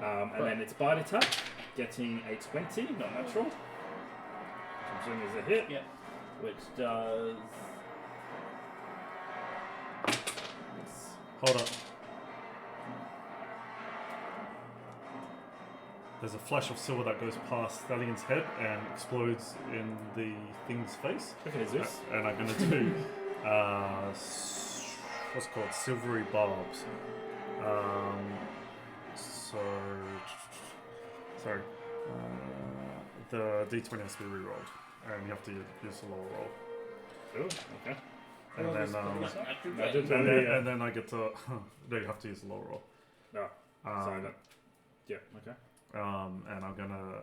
And then its bite attack, getting a 20, not natural. Which I'm assuming is a hit. Yep. Which does. Hold up. There's a flash of silver that goes past Thalian's head and explodes in the thing's face. Okay, Zeus. And I'm gonna do what's it called silvery barbs. Sorry. The D20 has to be rerolled, and you have to use the lower roll. Cool, okay. And then, and then I get to. No, you have to use the lower roll. No. Sorry, that. Yeah, okay. And I'm gonna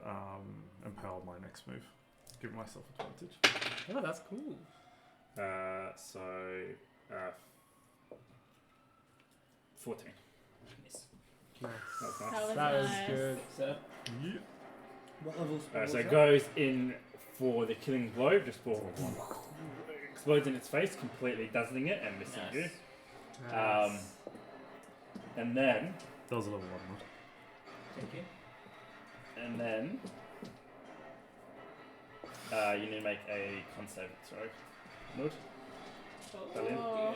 impale my next move. Give myself advantage. Oh, that's cool. 14. Miss. Nice. That's nice. That was That was nice. good. So, Yeah. What level spell Alright, so was it that? goes in for the killing blow, just for explodes in its face, completely dazzling it and missing you. Nice. And then, That was a level 1 mod. thank you. and then, you need to make a con save throw. Nod? Brilliant. Oh.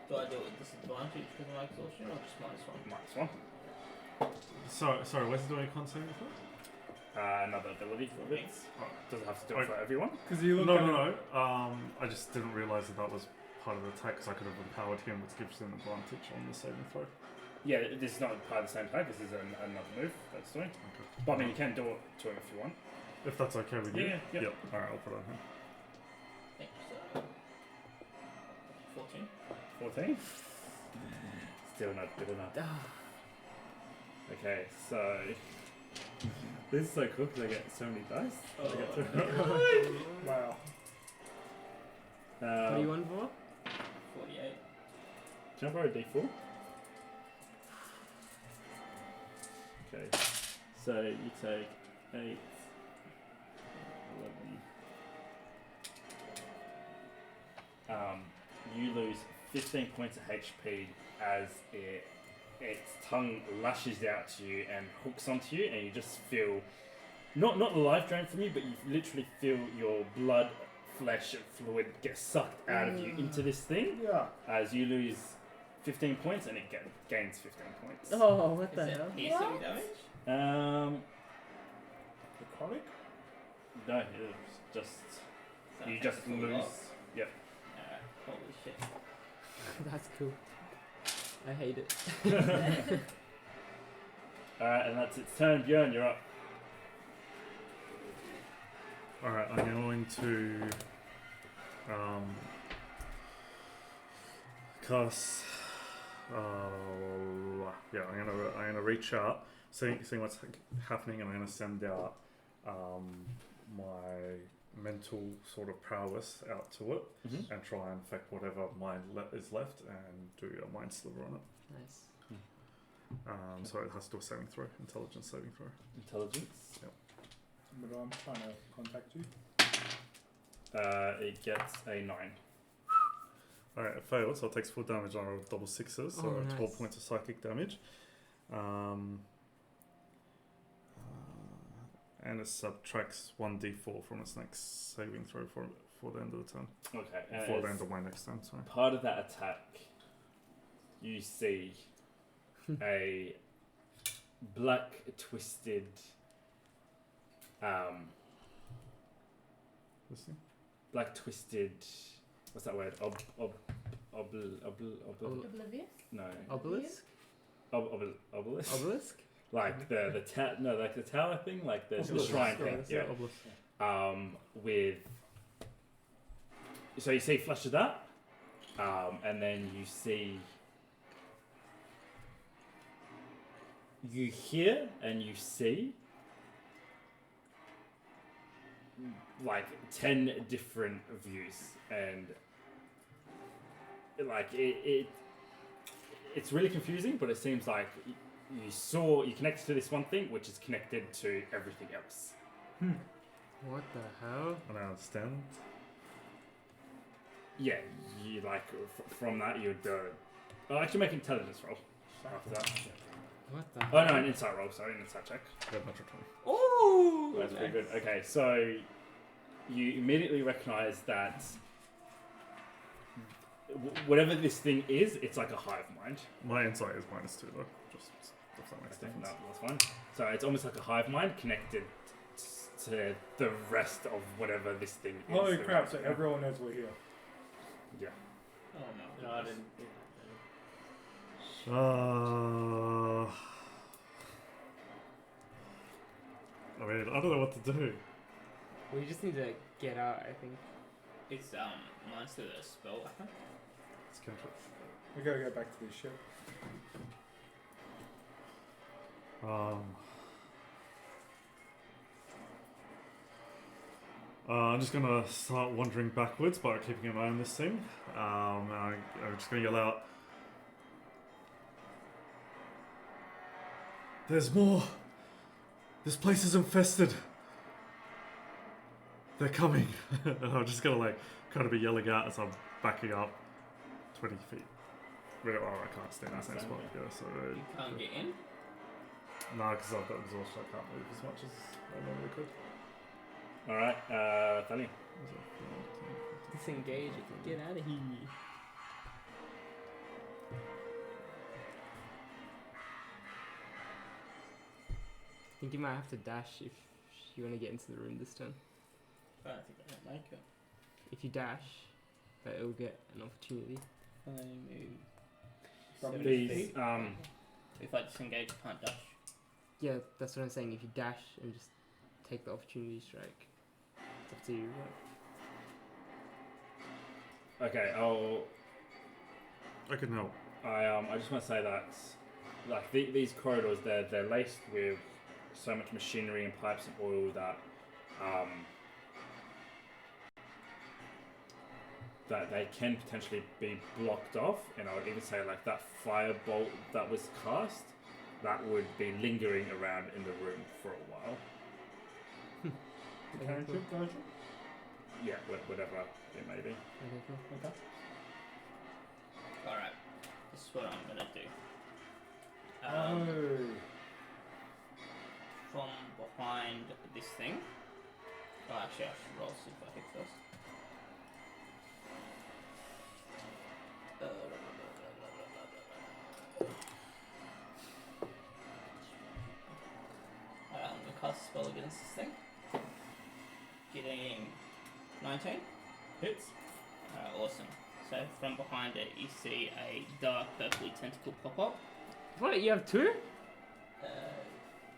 Do I do it with disadvantage because of my exhaustion or just -1? -1. Sorry, where's it doing a con saving throw? Another ability for it. Doesn't have to do it for Okay. everyone. Because you look No, at no, no. I just didn't realise that was part of the attack because I could have empowered him, which gives him advantage on the saving throw. Yeah, this is not part of the same attack. This is another move that's doing. Okay. But I mean, you can do it to him if you want. If that's okay with you. Yeah, yeah. Yep. Alright, I'll put it on him. Thank you, sir. 14. 14. Still not good enough. Ah, Okay, so this is so cool because I get so many dice. I get to wow. what are you on for? 48. Can I borrow a d4? Okay, so you take 8, 11. You lose 15 points of HP as its tongue lashes out to you and hooks onto you, and you just feel not the life drain from you, but you literally feel your blood, flesh, and fluid get sucked out of you into this thing Yeah. as you lose 15 points and it gains 15 points. Oh, what the Is hell? it piercing damage? Necrotic? No, it's just So you I just full lose. loss? Yep. Holy shit. That's cool. I hate it. Alright, and that's its turn. Björn, you're up. Alright, I'm going to cast yeah, I'm gonna reach out, seeing what's happening, and I'm gonna send out my mental sort of prowess out to it Mm-hmm. and try and affect whatever mind is left and do a mind sliver on it. Nice. So it has to do a saving throw, intelligence saving throw. Intelligence. But I'm trying to contact you. It gets a 9. Alright, it fails, so it takes full damage on a double sixes, so Oh, 12 nice. points of psychic damage. And it subtracts 1d4 from its next saving throw for the end of the turn. Okay. And For the as end of my next turn, sorry. part of that attack, you see a black twisted This thing? black twisted what's that word? Oblivious? No. Obelisk? Obelisk? Obelisk? Like the tower thing, like the Obelisk. shrine thing. Yeah. Obelisk. With so you see flash of that, and then you hear and you see like 10 different views, and like it's really confusing, but it seems like you connected to this one thing which is connected to everything else. What the hell? And I understand. Yeah, you like from that you'd I'll actually make an intelligence roll after that. What the Oh no, an insight roll, sorry, an insight check. Yeah, natural 20. Oh, That's pretty good. Okay, so you immediately recognise that whatever this thing is, it's like a hive mind. My insight is -2 though, just if that makes Okay, difference. no, that's fine. So it's almost like a hive mind connected to the rest of whatever this thing is. Holy crap, so everyone knows we're here. Yeah. Oh my No, I god. didn't. I mean, I don't know what to do. We just need to get out, I think. It's mine's the spell weapon. It's cantrip. We gotta go back to this ship. I'm just gonna start wandering backwards by keeping an eye on this thing. And I'm just gonna yell out, There's more. This place is infested. They're coming. And I'm just gonna like kind of be yelling out as I'm backing up 20 feet. Well, I can't stay in the same spot. Yeah, so You can't get in. no, because I've got exhaustion. I can't move as much as I normally could. Alright, Thalia. Disengage it. Get out of here. I think you might have to dash if you want to get into the room this turn. I don't think I can make it. If you dash, that it'll get an opportunity. I move. These, If I disengage, I can't dash. Yeah, that's what I'm saying. If you dash and just take the opportunity strike, it's up to you. Right? okay, I can help. I just want to say that, like these corridors, they're laced with so much machinery and pipes and oil that they can potentially be blocked off, and I would even say like that firebolt that was cast, that would be lingering around in the room for a while. The cantrip version? Yeah, whatever it may be. Okay, cool. Okay. Alright. This is what I'm gonna do. Oh. From behind this thing. Oh, actually, I should roll see if I hit first. I'm gonna cast a spell against this thing. Getting 19. Hits. Awesome. So from behind it, you see a dark purpley tentacle pop up. What? You have two?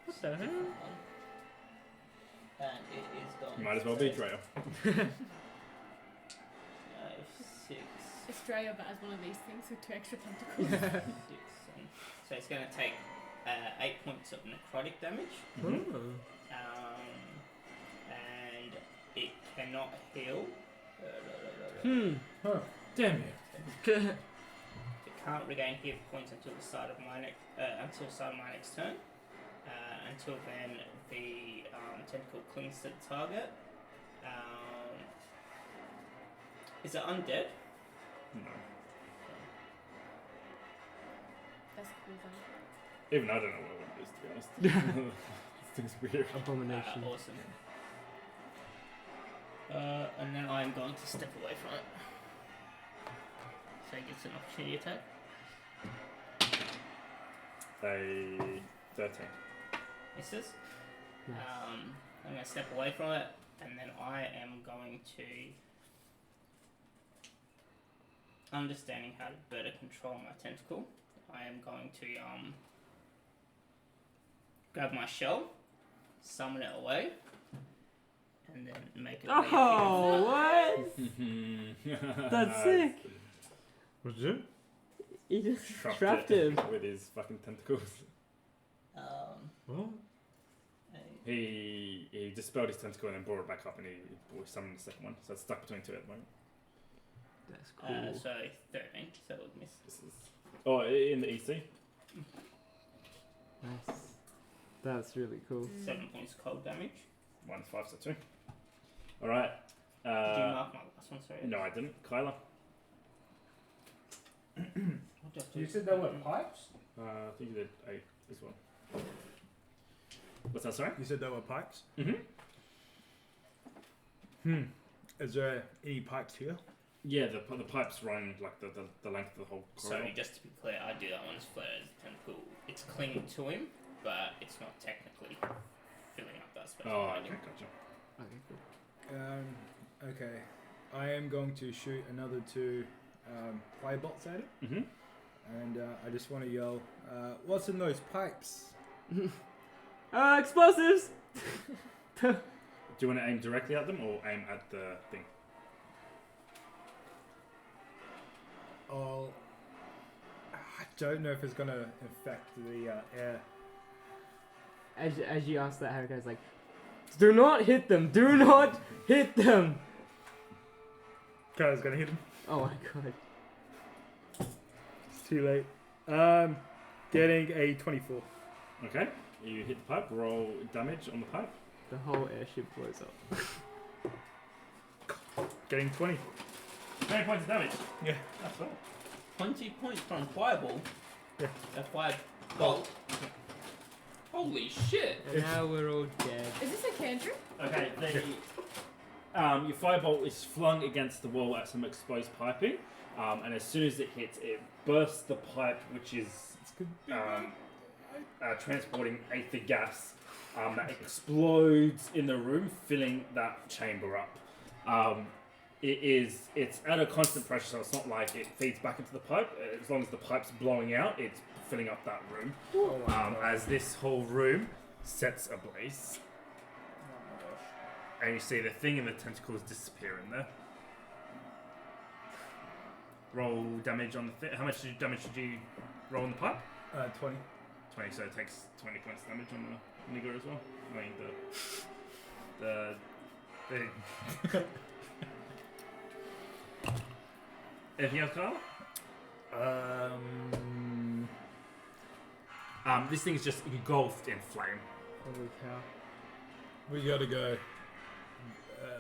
What the hell? And it is going. Might as well to be Trail. 6. It's Drea, but as one of these things with 2 extra tentacles. 6. So it's going to take 8 points of necrotic damage. Hmm. And it cannot heal. Huh. Damn it. It can't regain hit points until the start of my next turn. Until then, the tentacle clings to the target. Is it undead? No. That's cool though. Even I don't know what it is, to be honest. This thing's weird. Abomination. Awesome. And then I'm going to step away from it. So it gets an opportunity attack. A 13. Misses. Nice. I'm going to step away from it, and then I am going to, understanding how to better control my tentacle, I am going to grab my shell, summon it away, and then make it. Oh, what? That's sick. What'd you do? He just trapped him. with his fucking tentacles. What? He dispelled his tentacle and then brought it back up, and he summoned the second one. So it's stuck between 2 at the moment. That's cool. So 13, so it would miss. This is in the EC. Nice. That's really cool. 7 points cold damage. 1's 5, so 2. All right. Did you mark my last one? Sorry. No, I didn't. Kyla. You said they were pipes? I think you did 8 as well. What's that? Sorry. You said they were pipes? Mm-hmm. Is there any pipes here? Yeah, the pipes run like the length of the whole corridor. So just to be clear, I do that one as flat as tentacle. It's clinging to him, but it's not technically filling up that space. Oh, behind okay, him. gotcha. Okay, cool. Okay. I am going to shoot another 2 firebolts at it. Mm-hmm. And I just want to yell, what's in those pipes? Explosives! Do you want to aim directly at them or aim at the thing? I don't know if it's going to affect the air. As you ask that, Harry like, do not hit them! Do not hit them! Okay, I was going to hit him. Oh my god. It's too late. Getting a 24. Okay, you hit the pipe. Roll damage on the pipe. The whole airship blows up. Getting 20. 20 points of damage. Yeah. That's well. 20 points from fireball. Yeah. A firebolt. Holy shit! And now we're all dead. Is this a cantrip? Okay, your firebolt is flung against the wall at some exposed piping, and as soon as it hits, it bursts the pipe, which is transporting aether gas that explodes in the room, filling that chamber up. It's at a constant pressure, so it's not like it feeds back into the pipe. As long as the pipe's blowing out, it's filling up that room. As this whole room sets ablaze. And you see the thing in the tentacles disappear in there. Roll damage on the thing. How much damage did you roll on the pipe? 20. 20, so it takes 20 points damage on the nigger as well. I mean, the thing. Anything else, Carl? This thing's just engulfed in flame. Holy cow. We gotta go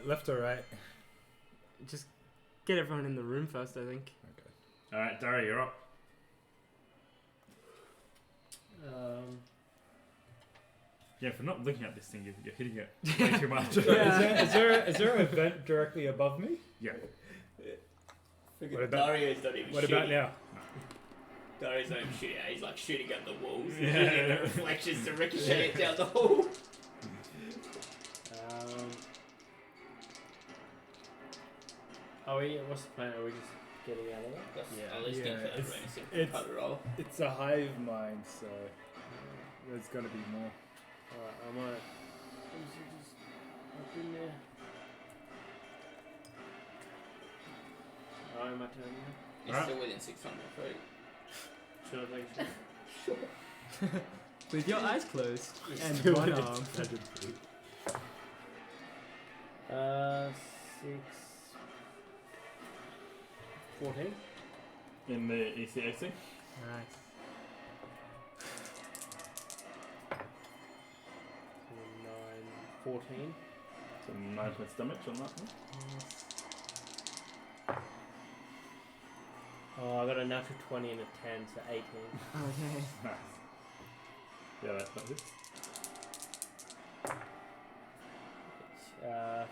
left or right? Just get everyone in the room first, I think. Alright, Dario, you're up. Yeah, for not looking at this thing, you're hitting it way too much. Is there an event directly above me? Yeah. What about- Dario's not even What shooting. about now? Dario's not even shooting. He's like shooting at the walls. Yeah. Using the reflections to ricochet it down the hall. What's the plan? Are we just getting out of there? That's at least Yeah, get for it's- that racing it's- cut roll. It's a hive mind, so there's gotta be more. Alright, I might. Just up in there. Oh, my turn now. It's Alright. still within 600 feet. Should I take Sure. With your eyes closed and Still one within arm. 600 feet. 6. 14. In the ECAC. Nice. So 9, 14. So 9 points damage on that one. Oh, I got a natural 20 and a 10, so 18. Okay. Nice. Yeah, that hits.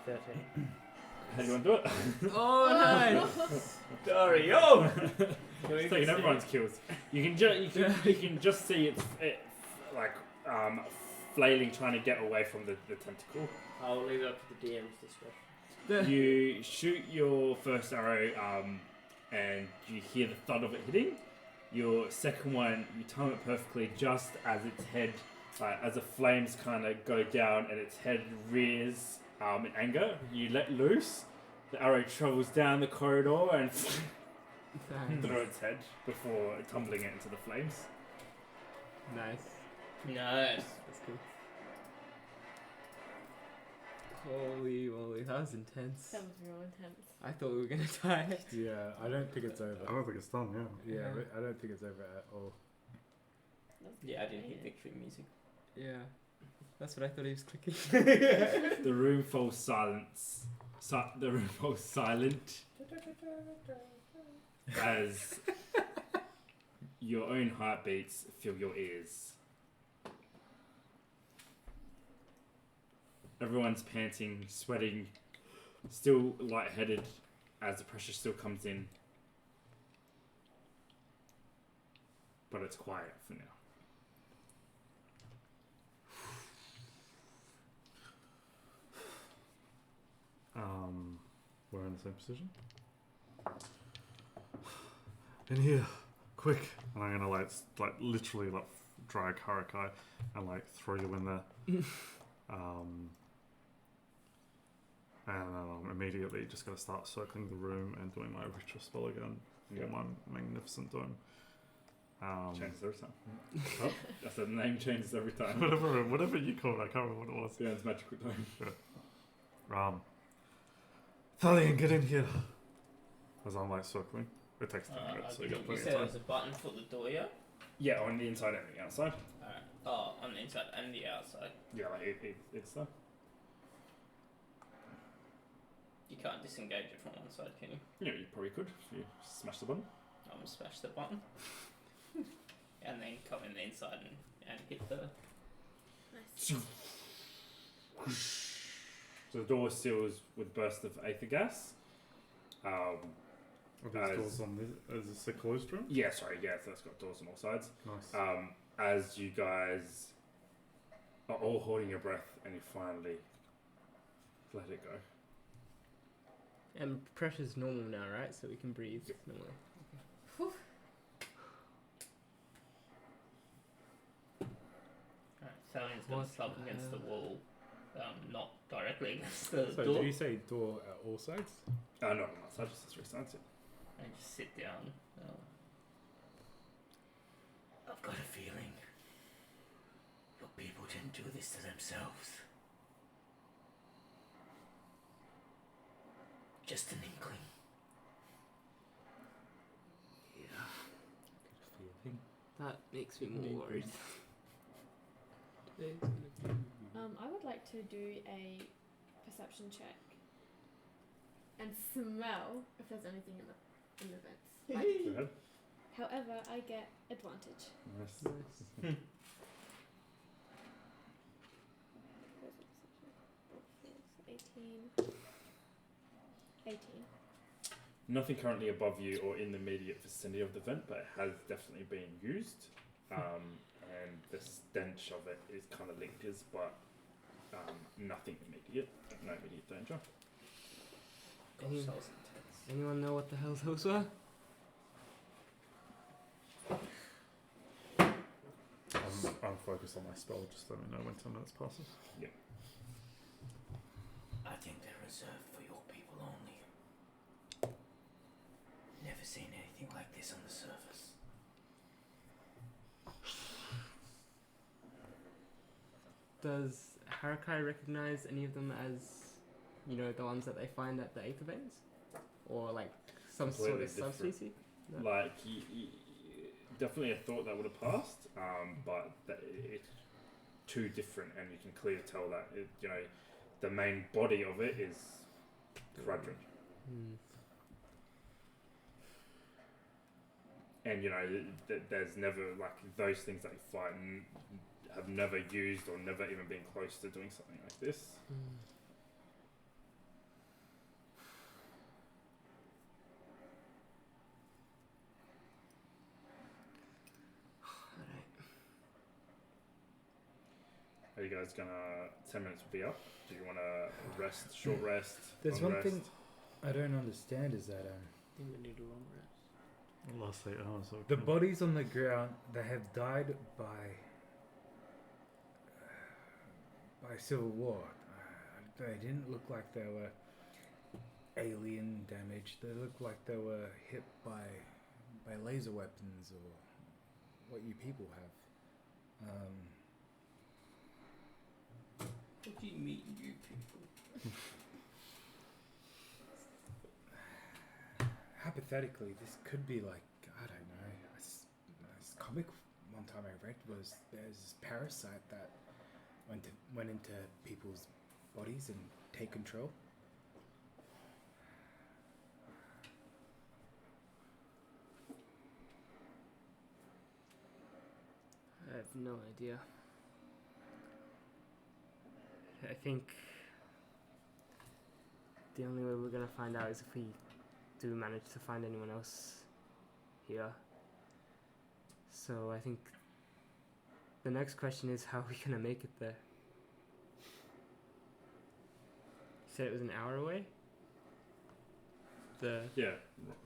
13. How do you want to do it? Oh, nice! Dario! It's taking everyone's kills. You can just see it like flailing, trying to get away from the tentacle. I'll leave it up to the DM's discretion. You shoot your first arrow, and you hear the thud of it hitting. Your second one, you time it perfectly, just as its head, as the flames kind of go down and its head rears in anger. You let loose. The arrow travels down the corridor and through its head before tumbling it into the flames. Nice. Nice. That's cool. Holy moly, that was intense. That was real intense. I thought we were gonna die. Yeah, I don't think it's over. I don't think it's done, yeah. Yeah, Yeah. I don't think it's over at all. Yeah, I didn't hear victory music. Yeah. That's what I thought he was clicking. The room falls silence. The room falls silent as your own heartbeats fill your ears. Everyone's panting, sweating, still lightheaded as the pressure still comes in. But it's quiet for now. We're in the same position. In here, quick! And I'm gonna literally drag Harakai and throw you in there. And I'm immediately just gonna start circling the room and doing my ritual spell again for my magnificent dome. Changes every time. Oh, I said the name changes every time. whatever you call it, I can't remember what it was. Yeah, it's magical time. Thalian, get in here. As I'm circling. It takes 10 minutes, so you got You plenty said of there time. was a button for the door, yeah? Yeah, on the inside and the outside. Alright. Oh, on the inside and the outside. Yeah, like it's there. You can't disengage it from one side, can you? Yeah, you probably could if you smash the button. I'm gonna smash the button. And then come in the inside and hit the... Nice. So the door seals with bursts of aether gas. Are these As- doors on this? Is this a closed room? Yeah, sorry, yeah, so it's got doors on all sides. Nice. As you guys are all holding your breath and you finally let it go. And pressure's normal now, right? So we can breathe normally. Alright, Thalian's gonna What slump the against the hell? wall. Not directly against the So door. did you say door at all sides? No, not on that side, just the three sides. Yeah. And just sit down. I've got a feeling your people didn't do this to themselves. Just an inkling. Feeling. That makes me more worried. I would like to do a perception check and smell if there's anything in the vents. Like, Go ahead. however, I get advantage. Nice. Nice. 18. 18. Nothing currently above you or in the immediate vicinity of the vent, but it has definitely been used. And the stench of it is kind of lingers, but nothing immediate. No immediate danger. Gosh, Any- that was intense. Anyone know what the hell those were? I'm focused on my spell. Just let me know when 10 minutes passes. I think they're reserved for your people only. Never seen anything like this on the surface. Does Harakai recognize any of them as, you know, the ones that they find at the Aether Veins? Or like some sort Completely of different. subspecies? No. Like, definitely a thought that would have passed, but it's too different, and you can clearly tell that the main body of it is quadrant, and there's never like those things that you fight and have never used or never even been close to doing something like this. Are you guys gonna 10 minutes will be up? Do you want to rest, short rest? There's long one rest? thing I don't understand is that I think we need a long rest. The last 8 hours. the bodies on the ground, they have died by civil war. They didn't look like they were alien damage. They looked like they were hit by laser weapons or what you people have. What do you mean, you people? Hypothetically, this could be like, I don't know, this comic one time I read was there's this parasite that went into people's bodies and take control. I have no idea. I think the only way we're gonna find out is if we do manage to find anyone else here. So I think the next question is, how are we gonna make it there? You said it was an hour away? Yeah,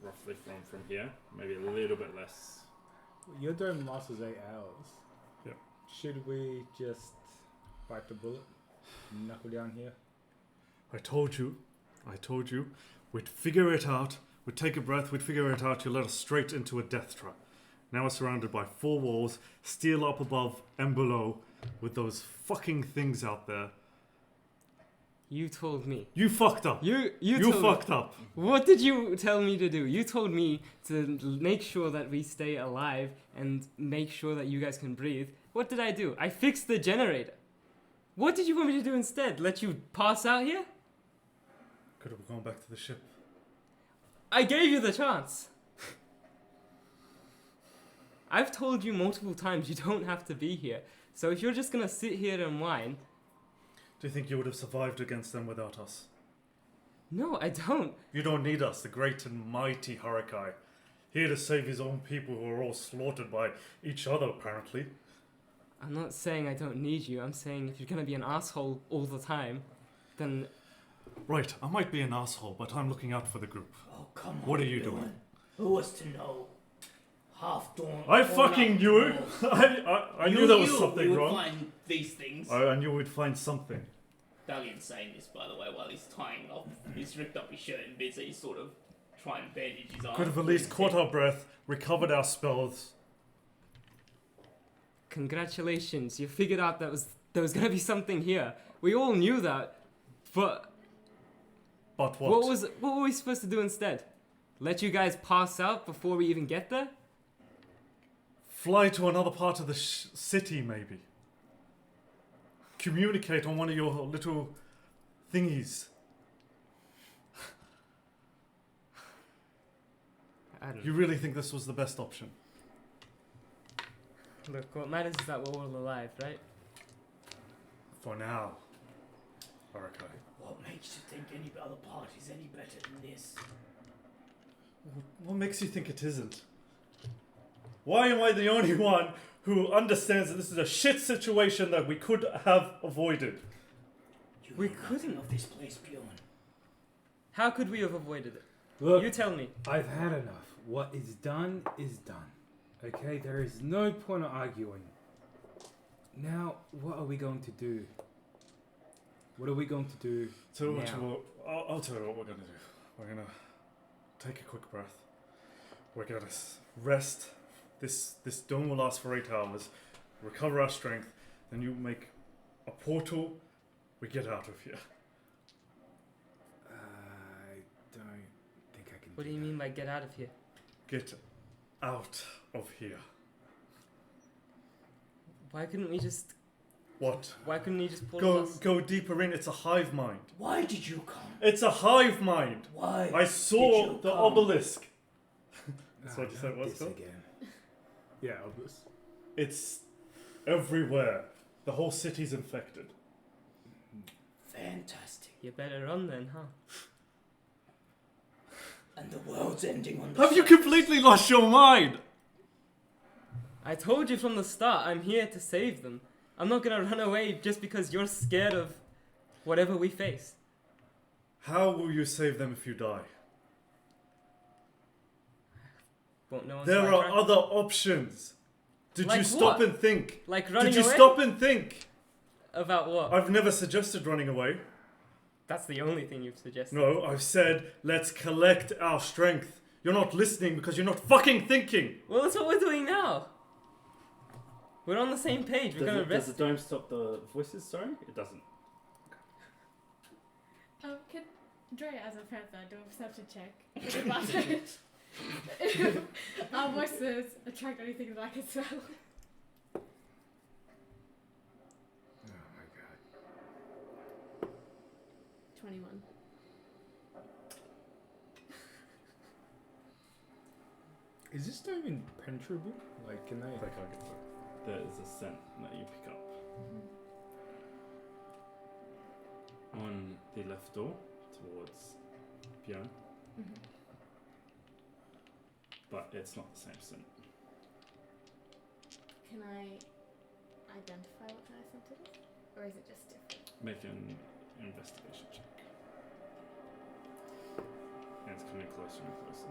roughly from here, maybe a little bit less. Your dome lasts 8 hours. Yep. Should we just bite the bullet? Knuckle down here? I told you. We'd figure it out. We'd take a breath. We'd figure it out. You led us straight into a death trap. Now we're surrounded by 4 walls, steel up above and below, with those fucking things out there. You told me. You fucked up. You You told fucked up. What did you tell me to do? You told me to make sure that we stay alive and make sure that you guys can breathe, What did I do? I fixed the generator. What did you want me to do instead? Let you pass out here? Could have gone back to the ship. I gave you the chance. I've told you multiple times you don't have to be here. So if you're just gonna sit here and whine... Do you think you would have survived against them without us? No, I don't. You don't need us, the great and mighty Harakai. Here to save his own people who are all slaughtered by each other, apparently. I'm not saying I don't need you. I'm saying if you're gonna be an asshole all the time, then... Right, I might be an asshole, but I'm looking out for the group. Oh, come on. What are you everyone. doing? Who was to know? Half dawn. I fucking knew it! I knew there was something we would wrong. find these things. I knew we'd find something. Dalian's saying this, by the way, while he's tying off. He's ripped up his shirt and busy sort of trying to bandage his arm. Could have at least caught our breath, recovered our spells. Congratulations, you figured out there was gonna be something here. We all knew that, but... But what? What were we supposed to do instead? Let you guys pass out before we even get there? Fly to another part of the city, maybe. Communicate on one of your little thingies. I don't You really think this was the best option? Look, what matters is that we're all alive, right? For now. Harakai. What makes you think any other party's any better than this? What makes you think it isn't? Why am I the only one who understands that this is a shit situation that we could have avoided? You We know nothing couldn't. of this place, Bjorn. How could we have avoided it? Look, You tell me. I've had enough. What is done is done. Okay, there is no point of arguing. Now, what are we going to do? What are we going to do So now? I'll tell you what we're going to do. We're going to take a quick breath. We're going to rest. This dome will last for 8 hours. Recover our strength. Then you make a portal. We get out of here. I don't think I can. What do you mean by get out of here? Get out of here. Why couldn't we just... What? Why couldn't you just pull us? Go deeper in. It's a hive mind. Why did you come? It's a hive mind. Why? I saw did you the come? obelisk. That's what you not said it was this called? again. Yeah, obvious. It's everywhere. The whole city's infected. Fantastic. You better run then, huh? And the world's ending on the Have you surface. completely lost your mind? I told you from the start, I'm here to save them. I'm not gonna run away just because you're scared of whatever we face. How will you save them if you die? Won't know until There I are try. other options. Did Like you stop what? and think? Like running Did you away? stop and think? About what? I've never suggested running away. That's the only thing you've suggested. No, I've said let's collect our strength. You're not listening because you're not fucking thinking. Well, that's what we're doing now. We're on the same page. We're gonna Does rest. the dome stop the voices? Sorry, it doesn't. Could Dre, as a prepper, do a perception check with advantage? Our voices attract anything like as well. Oh my god. 21. Is this dome impenetrable? Like, can they? They can't get through. There is a scent that you pick up. On the left door towards Björn, but it's not the same scent. Can I identify what kind of scent it is? Or is it just different? Make an investigation check. And it's coming closer and closer.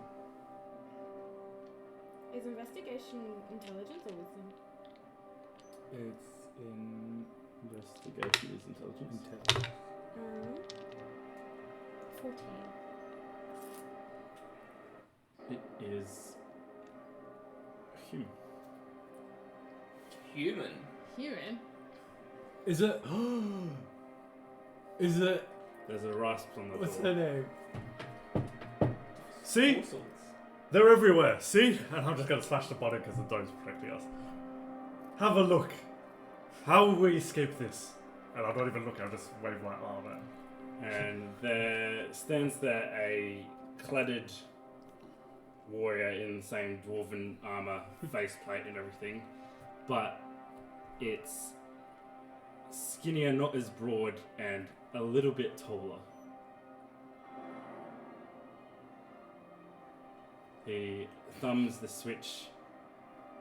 Is investigation intelligence or wisdom? It's in Investigation is intelligence. intelligence. 14. It is human. Human. Human? Is it? Is it? There's a rasp on the What's door. her name? See? All sorts. They're everywhere. See? And I'm just going to slash the button because the dome's protecting us. Have a look. How will we escape this? And I don't even look, I'll just wave my arm at him. And there stands there a cladded warrior in the same dwarven armor, faceplate and everything, but it's skinnier, not as broad, and a little bit taller. He thumbs the switch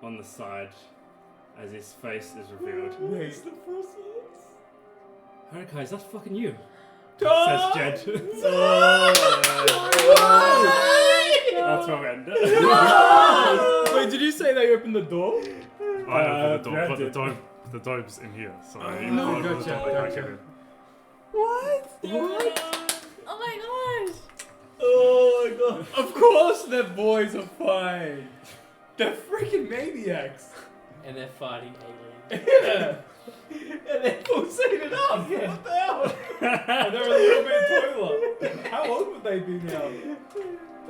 on the side as his face is revealed. Wait. Alright guys, that's fucking you, Oh! says Jed. That's what we end. Wait, did you say they opened the door? I opened the door, yeah, but did. the dome's in here, so no, you open the gotcha, door, they can't get gotcha. in. What? Oh my gosh! Oh my god. Of course their boys are fine. They're freaking maniacs. And they're fighting aliens. Yeah. And they're pulsated up. What the hell? And they're a little bit taller. How old would they be now?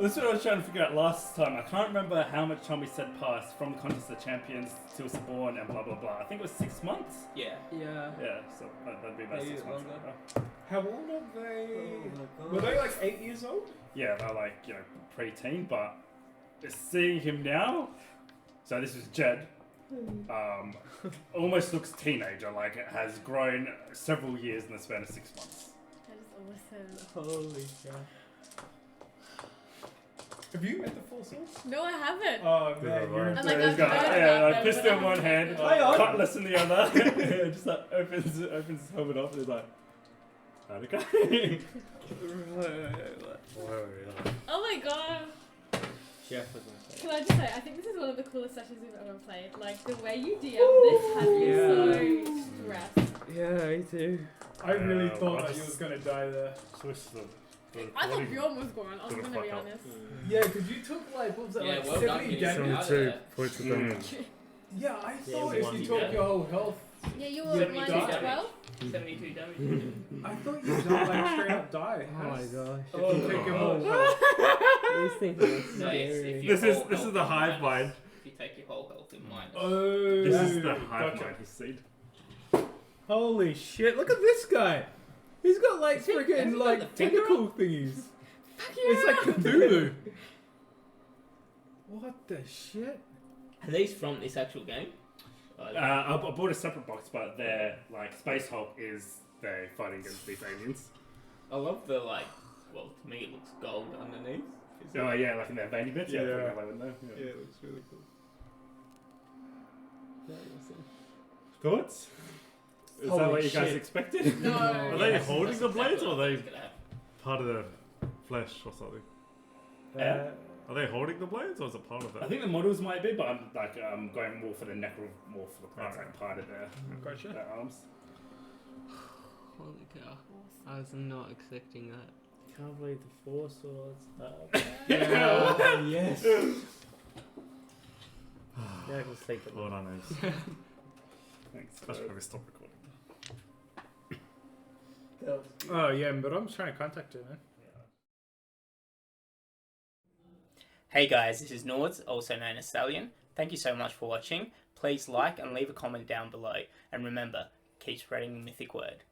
That's what I was trying to figure out last time. I can't remember how much time we said passed from the Contest of Champions till Saborn and blah blah blah. I think it was 6 months. Yeah. Yeah. Yeah, so that'd be about Maybe 6 months. longer. ago. How old are they? Oh my Were god. they like 8 years old? Yeah, they're like, you know, pre-teen, but seeing him now, so this is Jed, almost looks teenager, like it has grown several years in the span of 6 months. That is awesome. Holy cow. Have you met the Four Swords? No, I haven't. Oh Yeah, man, you're right. I'm So like, he's I've got heard yeah, about like them, pistol but in one hand, Hang on. cutlass in the other, just like opens his helmet up and he's like, how'd it go? Oh my god! Jeff was gonna say. Can I just say, I think this is one of the coolest sessions we've ever played. Like, the way you DM this has me so stressed. Yeah, me too. I really Yeah, thought that what's- you was gonna die there. Switch the I thought Bjorn was gone, I was Gonna gonna fuck be up. honest. Yeah, because you took like, what was that, Yeah, like well 70 done, you damage? out 72 there. points of damage. Yeah, I Yeah, thought it if was you one took damage. your whole health, Yeah, you Yeah, were we minus died. 12. 72 damage. I thought you died, like straight up die. Oh my gosh. If you take your whole health. These things are No, it's scary. if you- This is the hive mind. If you take your whole health in mind. Oh, This is the hive gotcha. mind he's seen. Holy shit! Look at this guy. He's got like Has he freaking got like the finger tentacle thingies. It's like Cthulhu. What the shit? Are these from this actual game? I bought a separate box, but their like Space Hulk is they're fighting against these aliens. I love the like. Well, to me it looks gold underneath. Oh yeah, like in their veiny bits. Yeah, Yeah. putting yellow in there. Yeah. it looks really cool. Thoughts? Is that Holy what you guys shit. expected? No. Are they Yes, holding that's the blades exactly or are what I they was gonna have. part of the flesh or something? Yeah. Are they holding the blades or is it part of I it? think the models might be, but I'm like going more for the necromorph look. That's Alright. like part of their Gotcha. arms. Holy cow. I was not expecting that. Can't believe the Four Swords. Yeah. Yes. Yeah, I can sleep at Well night. done, Ace. Thanks. I should probably stop recording. Oh yeah, but I'm trying to contact her, man. Hey guys, this is Nords, also known as Stallion. Thank you so much for watching. Please like and leave a comment down below. And remember, keep spreading the mythic word.